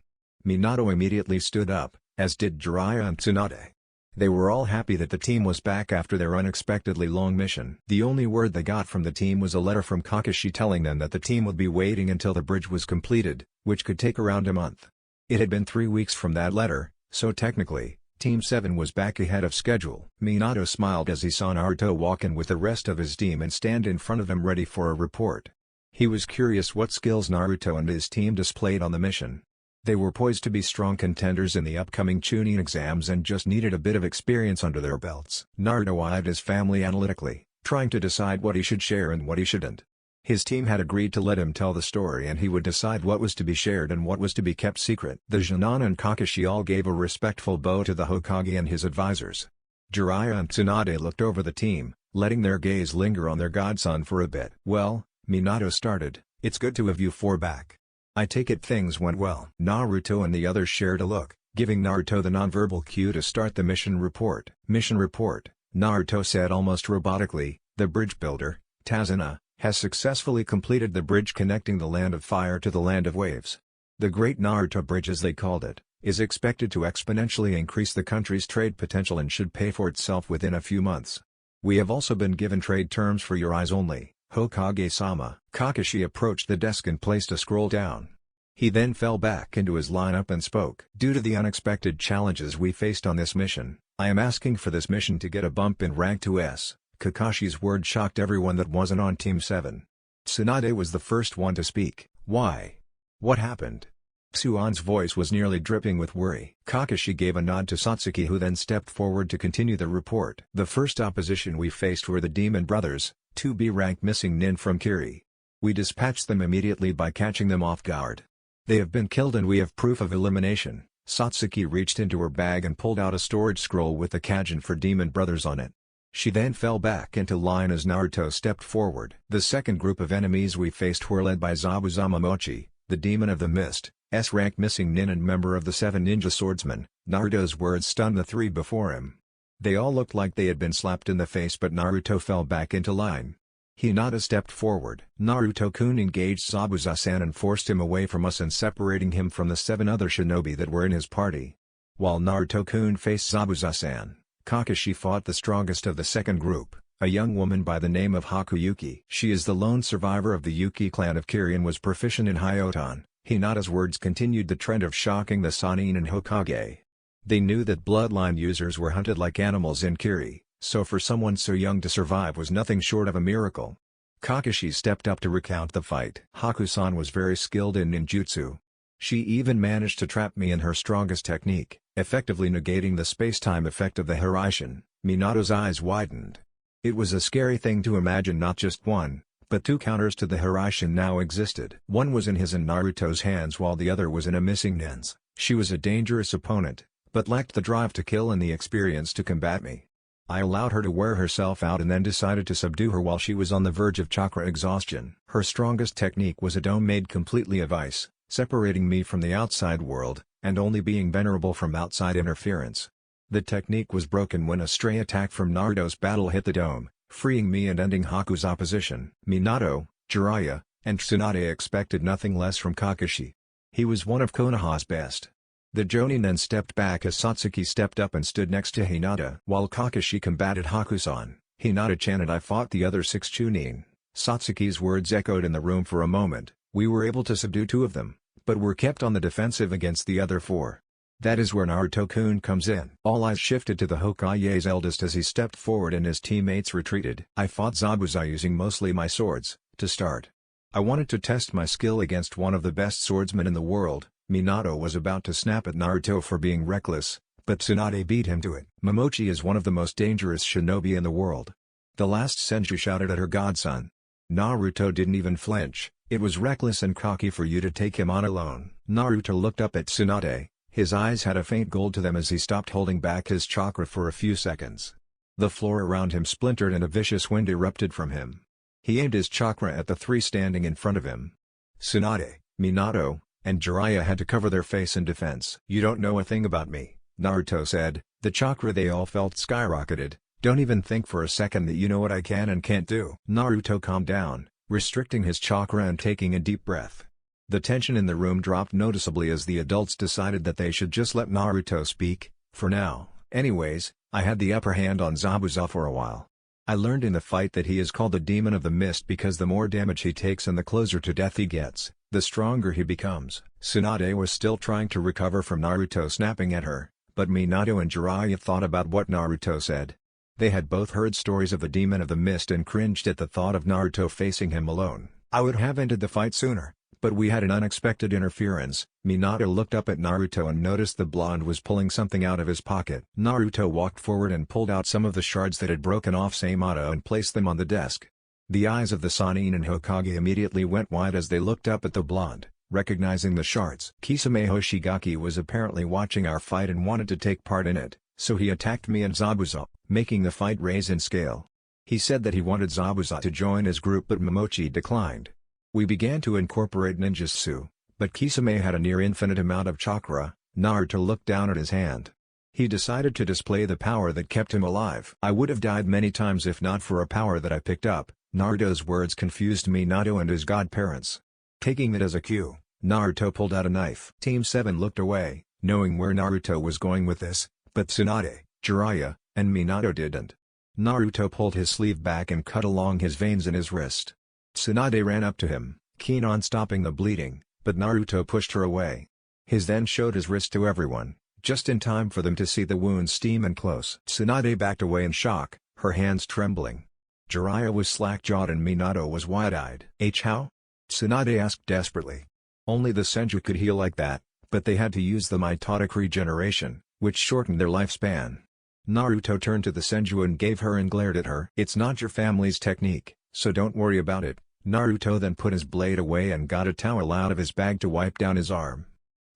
Minato immediately stood up, as did Jiraiya and Tsunade. They were all happy that the team was back after their unexpectedly long mission. The only word they got from the team was a letter from Kakashi telling them that the team would be waiting until the bridge was completed, which could take around a month. It had been 3 weeks from that letter, so technically, Team 7 was back ahead of schedule. Minato smiled as he saw Naruto walk in with the rest of his team and stand in front of him ready for a report. He was curious what skills Naruto and his team displayed on the mission. They were poised to be strong contenders in the upcoming Chunin exams and just needed a bit of experience under their belts. Naruto eyed his family analytically, trying to decide what he should share and what he shouldn't. His team had agreed to let him tell the story and he would decide what was to be shared and what was to be kept secret. The Junon and Kakashi all gave a respectful bow to the Hokage and his advisors. Jiraiya and Tsunade looked over the team, letting their gaze linger on their godson for a bit. "Well," Minato started, "it's good to have you four back. I take it things went well." Naruto and the others shared a look, giving Naruto the nonverbal cue to start the mission report. "Mission report," Naruto said almost robotically, "the bridge builder, Tazuna, has successfully completed the bridge connecting the Land of Fire to the Land of Waves. The Great Naruto Bridge as they called it, is expected to exponentially increase the country's trade potential and should pay for itself within a few months. We have also been given trade terms for your eyes only, Hokage-sama." Kakashi approached the desk and placed a scroll down. He then fell back into his lineup and spoke. "Due to the unexpected challenges we faced on this mission, I am asking for this mission to get a bump in rank to S." Kakashi's word shocked everyone that wasn't on Team 7. Tsunade was the first one to speak. "Why? What happened?" Tsuan's voice was nearly dripping with worry. Kakashi gave a nod to Satsuki, who then stepped forward to continue the report. The first opposition we faced were the Demon Brothers, 2 B-rank missing nin from Kiri. We dispatched them immediately by catching them off guard. They have been killed and we have proof of elimination. Satsuki reached into her bag and pulled out a storage scroll with the Kajin for Demon Brothers on it. She then fell back into line as Naruto stepped forward. The second group of enemies we faced were led by Zabuza Momochi, the Demon of the Mist, S-rank missing nin and member of the 7 ninja swordsmen. Naruto's words stunned the 3 before him. They all looked like they had been slapped in the face, but Naruto fell back into line. Hinata stepped forward. Naruto-kun engaged Zabuza-san and forced him away from us and separating him from the 7 other shinobi that were in his party. While Naruto-kun faced Zabuza-san, Kakashi fought the strongest of the second group, a young woman by the name of Hakuyuki. She is the lone survivor of the Yuki clan of Kiri and was proficient in Hyoton. Hinata's words continued the trend of shocking the Sannin and Hokage. They knew that bloodline users were hunted like animals in Kiri, so for someone so young to survive was nothing short of a miracle. Kakashi stepped up to recount the fight. Haku-san was very skilled in ninjutsu. She even managed to trap me in her strongest technique, effectively negating the space-time effect of the Hiraishin. Minato's eyes widened. It was a scary thing to imagine not just one, but 2 counters to the Hiraishin now existed. One was in his and Naruto's hands while the other was in a missing nin's. She was a dangerous opponent, but lacked the drive to kill and the experience to combat me. I allowed her to wear herself out and then decided to subdue her while she was on the verge of chakra exhaustion. Her strongest technique was a dome made completely of ice, separating me from the outside world, and only being vulnerable from outside interference. The technique was broken when a stray attack from Naruto's battle hit the dome, freeing me and ending Haku's opposition. Minato, Jiraiya, and Tsunade expected nothing less from Kakashi. He was one of Konoha's best. The Jonin then stepped back as Satsuki stepped up and stood next to Hinata. While Kakashi combated Haku-san, Hinata chanted, "I fought the other 6 Chunin." Satsuki's words echoed in the room for a moment. We were able to subdue 2 of them, but were kept on the defensive against the other 4. That is where Naruto-kun comes in. All eyes shifted to the Hokage's eldest as he stepped forward and his teammates retreated. I fought Zabuza using mostly my swords, to start. I wanted to test my skill against one of the best swordsmen in the world. Minato was about to snap at Naruto for being reckless, but Tsunade beat him to it. Momochi is one of the most dangerous shinobi in the world. The last Senju shouted at her godson. Naruto didn't even flinch. It was reckless and cocky for you to take him on alone. Naruto looked up at Tsunade. His eyes had a faint gold to them as he stopped holding back his chakra for a few seconds. The floor around him splintered and a vicious wind erupted from him. He aimed his chakra at the 3 standing in front of him. Tsunade, Minato, and Jiraiya had to cover their face in defense. "You don't know a thing about me," Naruto said. The chakra they all felt skyrocketed. "Don't even think for a second that you know what I can and can't do." Naruto calmed down, restricting his chakra and taking a deep breath. The tension in the room dropped noticeably as the adults decided that they should just let Naruto speak, for now. "Anyways, I had the upper hand on Zabuza for a while. I learned in the fight that he is called the Demon of the Mist because the more damage he takes and the closer to death he gets, the stronger he becomes." Tsunade was still trying to recover from Naruto snapping at her, but Minato and Jiraiya thought about what Naruto said. They had both heard stories of the Demon of the Mist and cringed at the thought of Naruto facing him alone. "I would have ended the fight sooner, but we had an unexpected interference." Minato looked up at Naruto and noticed the blonde was pulling something out of his pocket. Naruto walked forward and pulled out some of the shards that had broken off Samato and placed them on the desk. The eyes of the Sannin and Hokage immediately went wide as they looked up at the blonde, recognizing the shards. Kisame Hoshigaki was apparently watching our fight and wanted to take part in it, so he attacked me and Zabuza, making the fight raise in scale. He said that he wanted Zabuza to join his group but Momochi declined. We began to incorporate ninjutsu, but Kisame had a near infinite amount of chakra. Naruto looked down at his hand. He decided to display the power that kept him alive. "I would have died many times if not for a power that I picked up." Naruto's words confused Minato and his godparents. Taking it as a cue, Naruto pulled out a knife. Team 7 looked away, knowing where Naruto was going with this, but Tsunade, Jiraiya, and Minato didn't. Naruto pulled his sleeve back and cut along his veins in his wrist. Tsunade ran up to him, keen on stopping the bleeding, but Naruto pushed her away. He then showed his wrist to everyone, just in time for them to see the wound steam and close. Tsunade backed away in shock, her hands trembling. Jiraiya was slack-jawed and Minato was wide-eyed. "How?" Tsunade asked desperately. Only the Senju could heal like that, but they had to use the mitotic regeneration, which shortened their lifespan. Naruto turned to the Senju and gave her and glared at her. "It's not your family's technique, so don't worry about it." Naruto then put his blade away and got a towel out of his bag to wipe down his arm.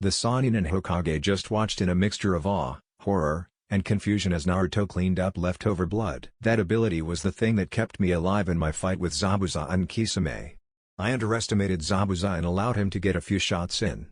The Sannin and Hokage just watched in a mixture of awe, horror, and confusion as Naruto cleaned up leftover blood. That ability was the thing that kept me alive in my fight with Zabuza and Kisame. I underestimated Zabuza and allowed him to get a few shots in.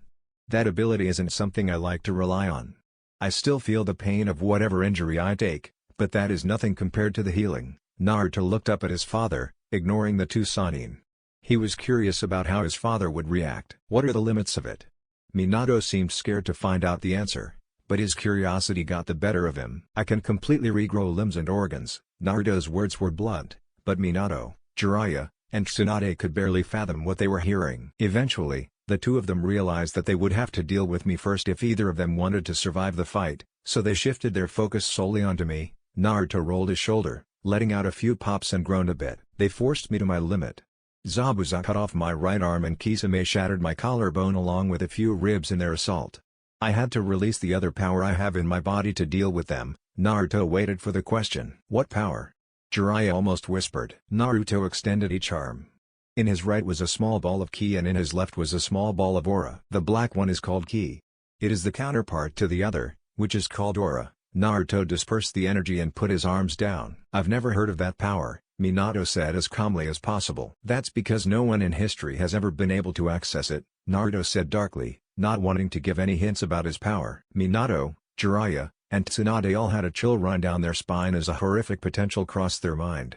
That ability isn't something I like to rely on. I still feel the pain of whatever injury I take, but that is nothing compared to the healing. Naruto looked up at his father, ignoring the two Sannin. He was curious about how his father would react. What are the limits of it? Minato seemed scared to find out the answer, but his curiosity got the better of him. I can completely regrow limbs and organs. Naruto's words were blunt, but Minato, Jiraiya, and Tsunade could barely fathom what they were hearing. Eventually, the two of them realized that they would have to deal with me first if either of them wanted to survive the fight, so they shifted their focus solely onto me. Naruto rolled his shoulder, letting out a few pops and groaned a bit. They forced me to my limit. Zabuza cut off my right arm and Kisame shattered my collarbone along with a few ribs in their assault. I had to release the other power I have in my body to deal with them. Naruto waited for the question. "What power?" Jiraiya almost whispered. Naruto extended each arm. In his right was a small ball of ki and in his left was a small ball of aura. The black one is called ki. It is the counterpart to the other, which is called aura. Naruto dispersed the energy and put his arms down. "I've never heard of that power," Minato said as calmly as possible. "That's because no one in history has ever been able to access it," Naruto said darkly, not wanting to give any hints about his power. Minato, Jiraiya, and Tsunade all had a chill run down their spine as a horrific potential crossed their mind.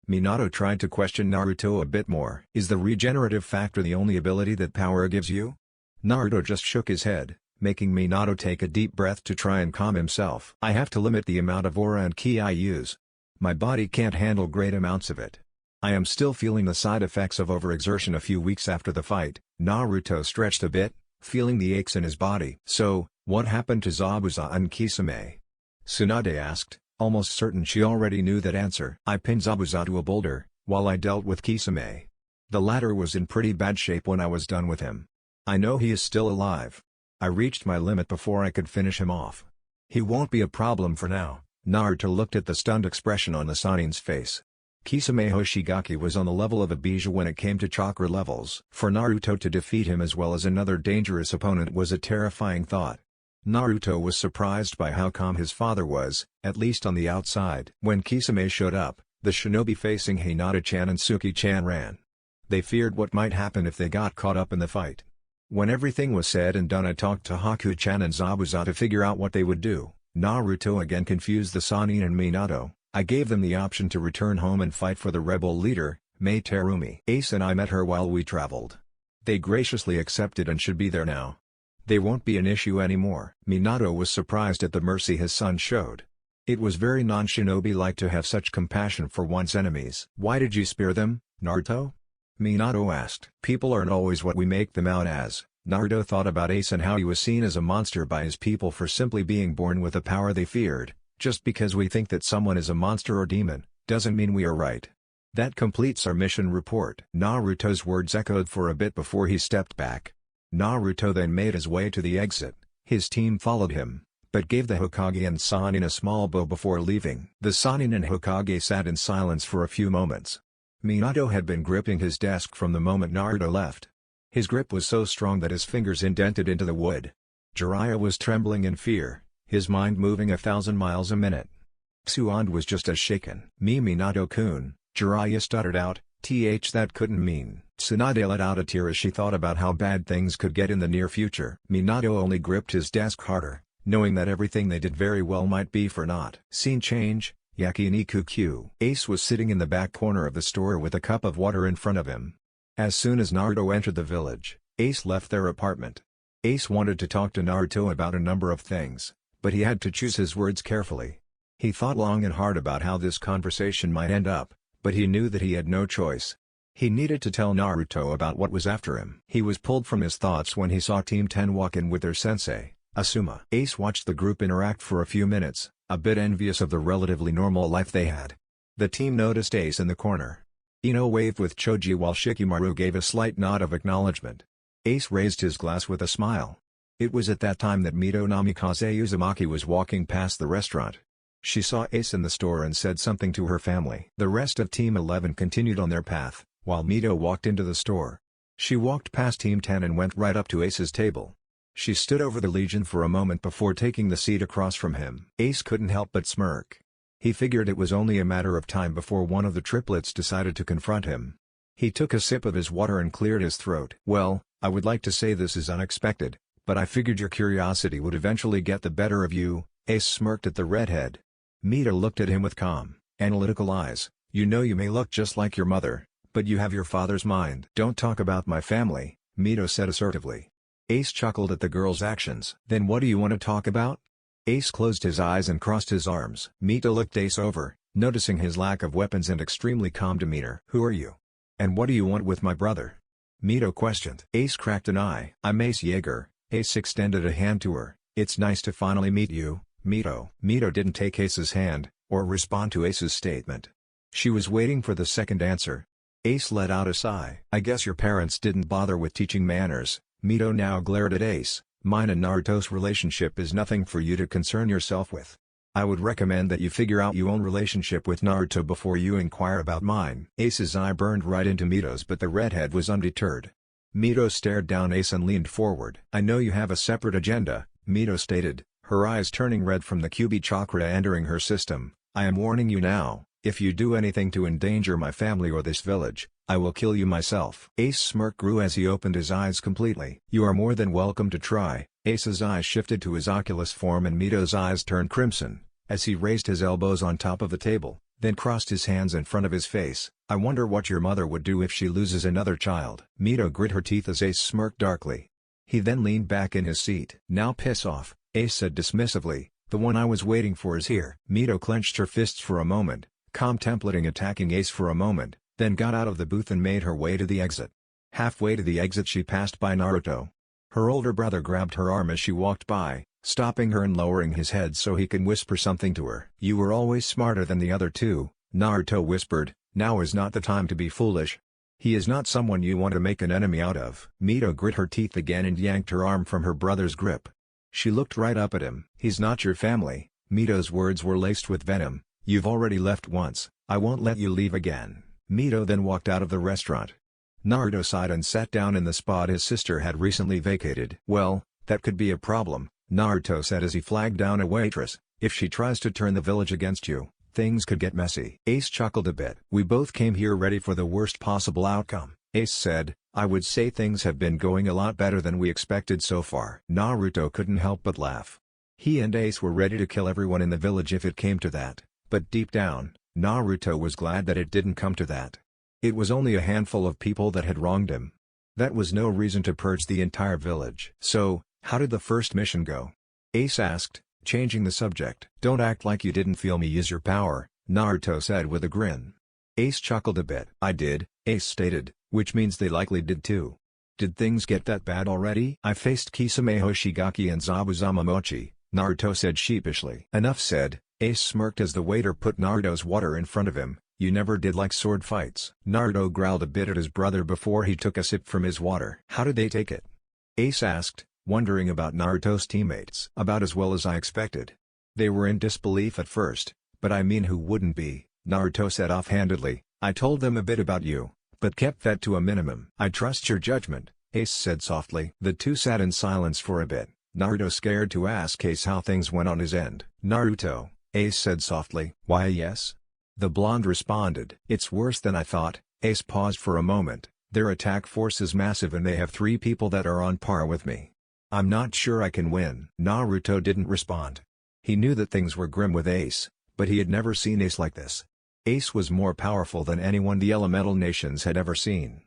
Minato tried to question Naruto a bit more. "Is the regenerative factor the only ability that power gives you?" Naruto just shook his head, making Minato take a deep breath to try and calm himself. "I have to limit the amount of aura and ki I use. My body can't handle great amounts of it. I am still feeling the side effects of overexertion a few weeks after the fight." Naruto stretched a bit, feeling the aches in his body. "So, what happened to Zabuza and Kisame?" Tsunade asked, almost certain she already knew that answer. "I pinned Zabuza to a boulder, while I dealt with Kisame. The latter was in pretty bad shape when I was done with him. I know he is still alive. I reached my limit before I could finish him off. He won't be a problem for now." Naruto looked at the stunned expression on the Sannin's face. Kisame Hoshigaki was on the level of a Bija when it came to chakra levels. For Naruto to defeat him as well as another dangerous opponent was a terrifying thought. Naruto was surprised by how calm his father was, at least on the outside. When Kisame showed up, the shinobi facing Hinata-chan and Suki-chan ran. They feared what might happen if they got caught up in the fight. When everything was said and done, I talked to Haku-chan and Zabuza to figure out what they would do. Naruto again confused the Sannin and Minato. I gave them the option to return home and fight for the rebel leader, Mei Terumi. Ace and I met her while we traveled. They graciously accepted and should be there now. They won't be an issue anymore." Minato was surprised at the mercy his son showed. It was very non-shinobi-like to have such compassion for one's enemies. "Why did you spare them, Naruto?" Minato asked. "People aren't always what we make them out as." Naruto thought about Ace and how he was seen as a monster by his people for simply being born with a power they feared. Just because we think that someone is a monster or demon, doesn't mean we are right. That completes our mission report. Naruto's words echoed for a bit before he stepped back. Naruto then made his way to the exit. His team followed him, but gave the Hokage and Sannin a small bow before leaving. The Sannin and Hokage sat in silence for a few moments. Minato had been gripping his desk from the moment Naruto left. His grip was so strong that his fingers indented into the wood. Jiraiya was trembling in fear, his mind moving 1,000 miles a minute. Tsuande was just as shaken. Minato-kun," Jiraiya stuttered out, that couldn't mean." Tsunade let out a tear as she thought about how bad things could get in the near future. Minato only gripped his desk harder, knowing that everything they did very well might be for naught. Scene change, Yakiniku Q. Ace was sitting in the back corner of the store with a cup of water in front of him. As soon as Naruto entered the village, Ace left their apartment. Ace wanted to talk to Naruto about a number of things, but he had to choose his words carefully. He thought long and hard about how this conversation might end up, but he knew that he had no choice. He needed to tell Naruto about what was after him. He was pulled from his thoughts when he saw Team 10 walk in with their sensei, Asuma. Ace watched the group interact for a few minutes, a bit envious of the relatively normal life they had. The team noticed Ace in the corner. Ino waved with Choji while Shikamaru gave a slight nod of acknowledgement. Ace raised his glass with a smile. It was at that time that Mito Namikaze Uzumaki was walking past the restaurant. She saw Ace in the store and said something to her family. The rest of Team 11 continued on their path, while Mito walked into the store. She walked past Team 10 and went right up to Ace's table. She stood over the Legion for a moment before taking the seat across from him. Ace couldn't help but smirk. He figured it was only a matter of time before one of the triplets decided to confront him. He took a sip of his water and cleared his throat. "Well, I would like to say this is unexpected, but I figured your curiosity would eventually get the better of you." Ace smirked at the redhead. Mito looked at him with calm, analytical eyes. "You know you may look just like your mother, but you have your father's mind." "Don't talk about my family," Mito said assertively. Ace chuckled at the girl's actions. "Then what do you want to talk about?" Ace closed his eyes and crossed his arms. Mito looked Ace over, noticing his lack of weapons and extremely calm demeanor. "Who are you? And what do you want with my brother?" Mito questioned. Ace cracked an eye. "I'm Ace Yeager." Ace extended a hand to her. "It's nice to finally meet you, Mito." Mito didn't take Ace's hand, or respond to Ace's statement. She was waiting for the second answer. Ace let out a sigh. "I guess your parents didn't bother with teaching manners." Mito now glared at Ace. "Mine and Naruto's relationship is nothing for you to concern yourself with. I would recommend that you figure out your own relationship with Naruto before you inquire about mine." Ace's eye burned right into Mito's, but the redhead was undeterred. Mito stared down Ace and leaned forward. "I know you have a separate agenda," Mito stated, her eyes turning red from the Kyuubi chakra entering her system. "I am warning you now, if you do anything to endanger my family or this village, I will kill you myself." Ace's smirk grew as he opened his eyes completely. "You are more than welcome to try." Ace's eyes shifted to his Oculus form and Mito's eyes turned crimson, as he raised his elbows on top of the table, then crossed his hands in front of his face. "I wonder what your mother would do if she loses another child." Mito grit her teeth as Ace smirked darkly. He then leaned back in his seat. "Now piss off," Ace said dismissively, "the one I was waiting for is here." Mito clenched her fists for a moment, contemplating attacking Ace for a moment, then got out of the booth and made her way to the exit. Halfway to the exit she passed by Naruto. Her older brother grabbed her arm as she walked by, stopping her and lowering his head so he could whisper something to her. "You were always smarter than the other two," Naruto whispered. "Now is not the time to be foolish. He is not someone you want to make an enemy out of." Mito grit her teeth again and yanked her arm from her brother's grip. She looked right up at him. "He's not your family." Mito's words were laced with venom. "You've already left once, I won't let you leave again." Mito then walked out of the restaurant. Naruto sighed and sat down in the spot his sister had recently vacated. "Well, that could be a problem," Naruto said as he flagged down a waitress. "If she tries to turn the village against you, things could get messy." Ace chuckled a bit. "We both came here ready for the worst possible outcome," Ace said. "I would say things have been going a lot better than we expected so far." Naruto couldn't help but laugh. He and Ace were ready to kill everyone in the village if it came to that, but deep down, Naruto was glad that it didn't come to that. It was only a handful of people that had wronged him. That was no reason to purge the entire village. "So, how did the first mission go?" Ace asked, changing the subject. "Don't act like you didn't feel me use your power," Naruto said with a grin. Ace chuckled a bit. "I did," Ace stated, "which means they likely did too." "Did things get that bad already?" "I faced Kisame Hoshigaki and Zabuza Momochi," Naruto said sheepishly. "Enough said," Ace smirked as the waiter put Naruto's water in front of him. "You never did like sword fights." Naruto growled a bit at his brother before he took a sip from his water. "How did they take it?" Ace asked, wondering about Naruto's teammates. "About as well as I expected. They were in disbelief at first, but I mean who wouldn't be," Naruto said offhandedly. "I told them a bit about you, but kept that to a minimum." "I trust your judgment," Ace said softly. The two sat in silence for a bit, Naruto scared to ask Ace how things went on his end. "Naruto," Ace said softly. "Why yes?" The blonde responded. "It's worse than I thought." Ace paused for a moment. "Their attack force is massive and they have 3 people that are on par with me. I'm not sure I can win." Naruto didn't respond. He knew that things were grim with Ace, but he had never seen Ace like this. Ace was more powerful than anyone the elemental nations had ever seen.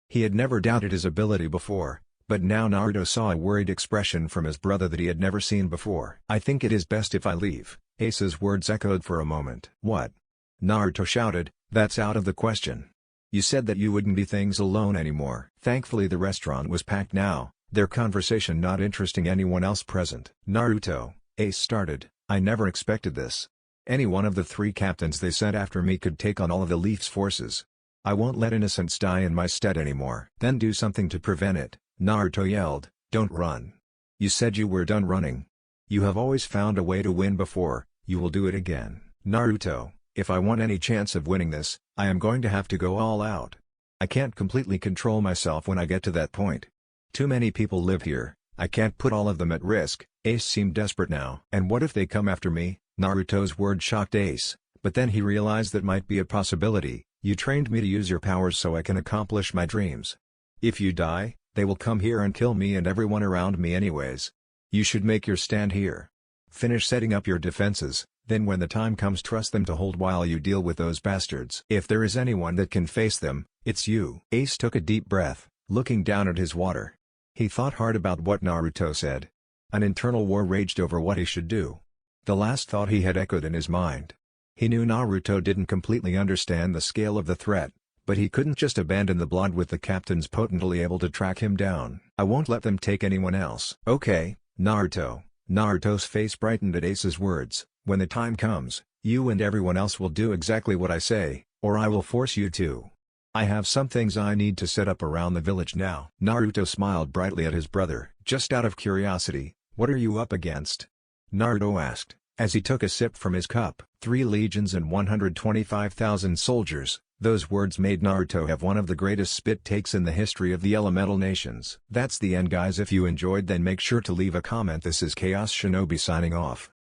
He had never doubted his ability before, but now Naruto saw a worried expression from his brother that he had never seen before. "I think it is best if I leave." Ace's words echoed for a moment. "What?" Naruto shouted, "That's out of the question. You said that you wouldn't be things alone anymore." Thankfully the restaurant was packed now, their conversation not interesting anyone else present. "Naruto," Ace started, "I never expected this. Any one of the 3 captains they sent after me could take on all of the Leaf's forces. I won't let innocents die in my stead anymore." "Then do something to prevent it," Naruto yelled, "Don't run. You said you were done running. You have always found a way to win before, you will do it again." "Naruto, if I want any chance of winning this, I am going to have to go all out. I can't completely control myself when I get to that point. Too many people live here, I can't put all of them at risk." Ace seemed desperate now. "And what if they come after me?" Naruto's word shocked Ace, but then he realized that might be a possibility. "You trained me to use your powers so I can accomplish my dreams. If you die, they will come here and kill me and everyone around me anyways. You should make your stand here. Finish setting up your defenses, then when the time comes trust them to hold while you deal with those bastards. If there is anyone that can face them, it's you." Ace took a deep breath, looking down at his water. He thought hard about what Naruto said. An internal war raged over what he should do. The last thought he had echoed in his mind. He knew Naruto didn't completely understand the scale of the threat, but he couldn't just abandon the blonde with the captains potently able to track him down. "I won't let them take anyone else." "Okay, Naruto." Naruto's face brightened at Ace's words. "When the time comes, you and everyone else will do exactly what I say, or I will force you to. I have some things I need to set up around the village now." Naruto smiled brightly at his brother. "Just out of curiosity, what are you up against?" Naruto asked, as he took a sip from his cup. 3 legions and 125,000 soldiers. Those words made Naruto have one of the greatest spit takes in the history of the elemental nations. That's the end guys. If you enjoyed then make sure to leave a comment. This is Chaos Shinobi signing off.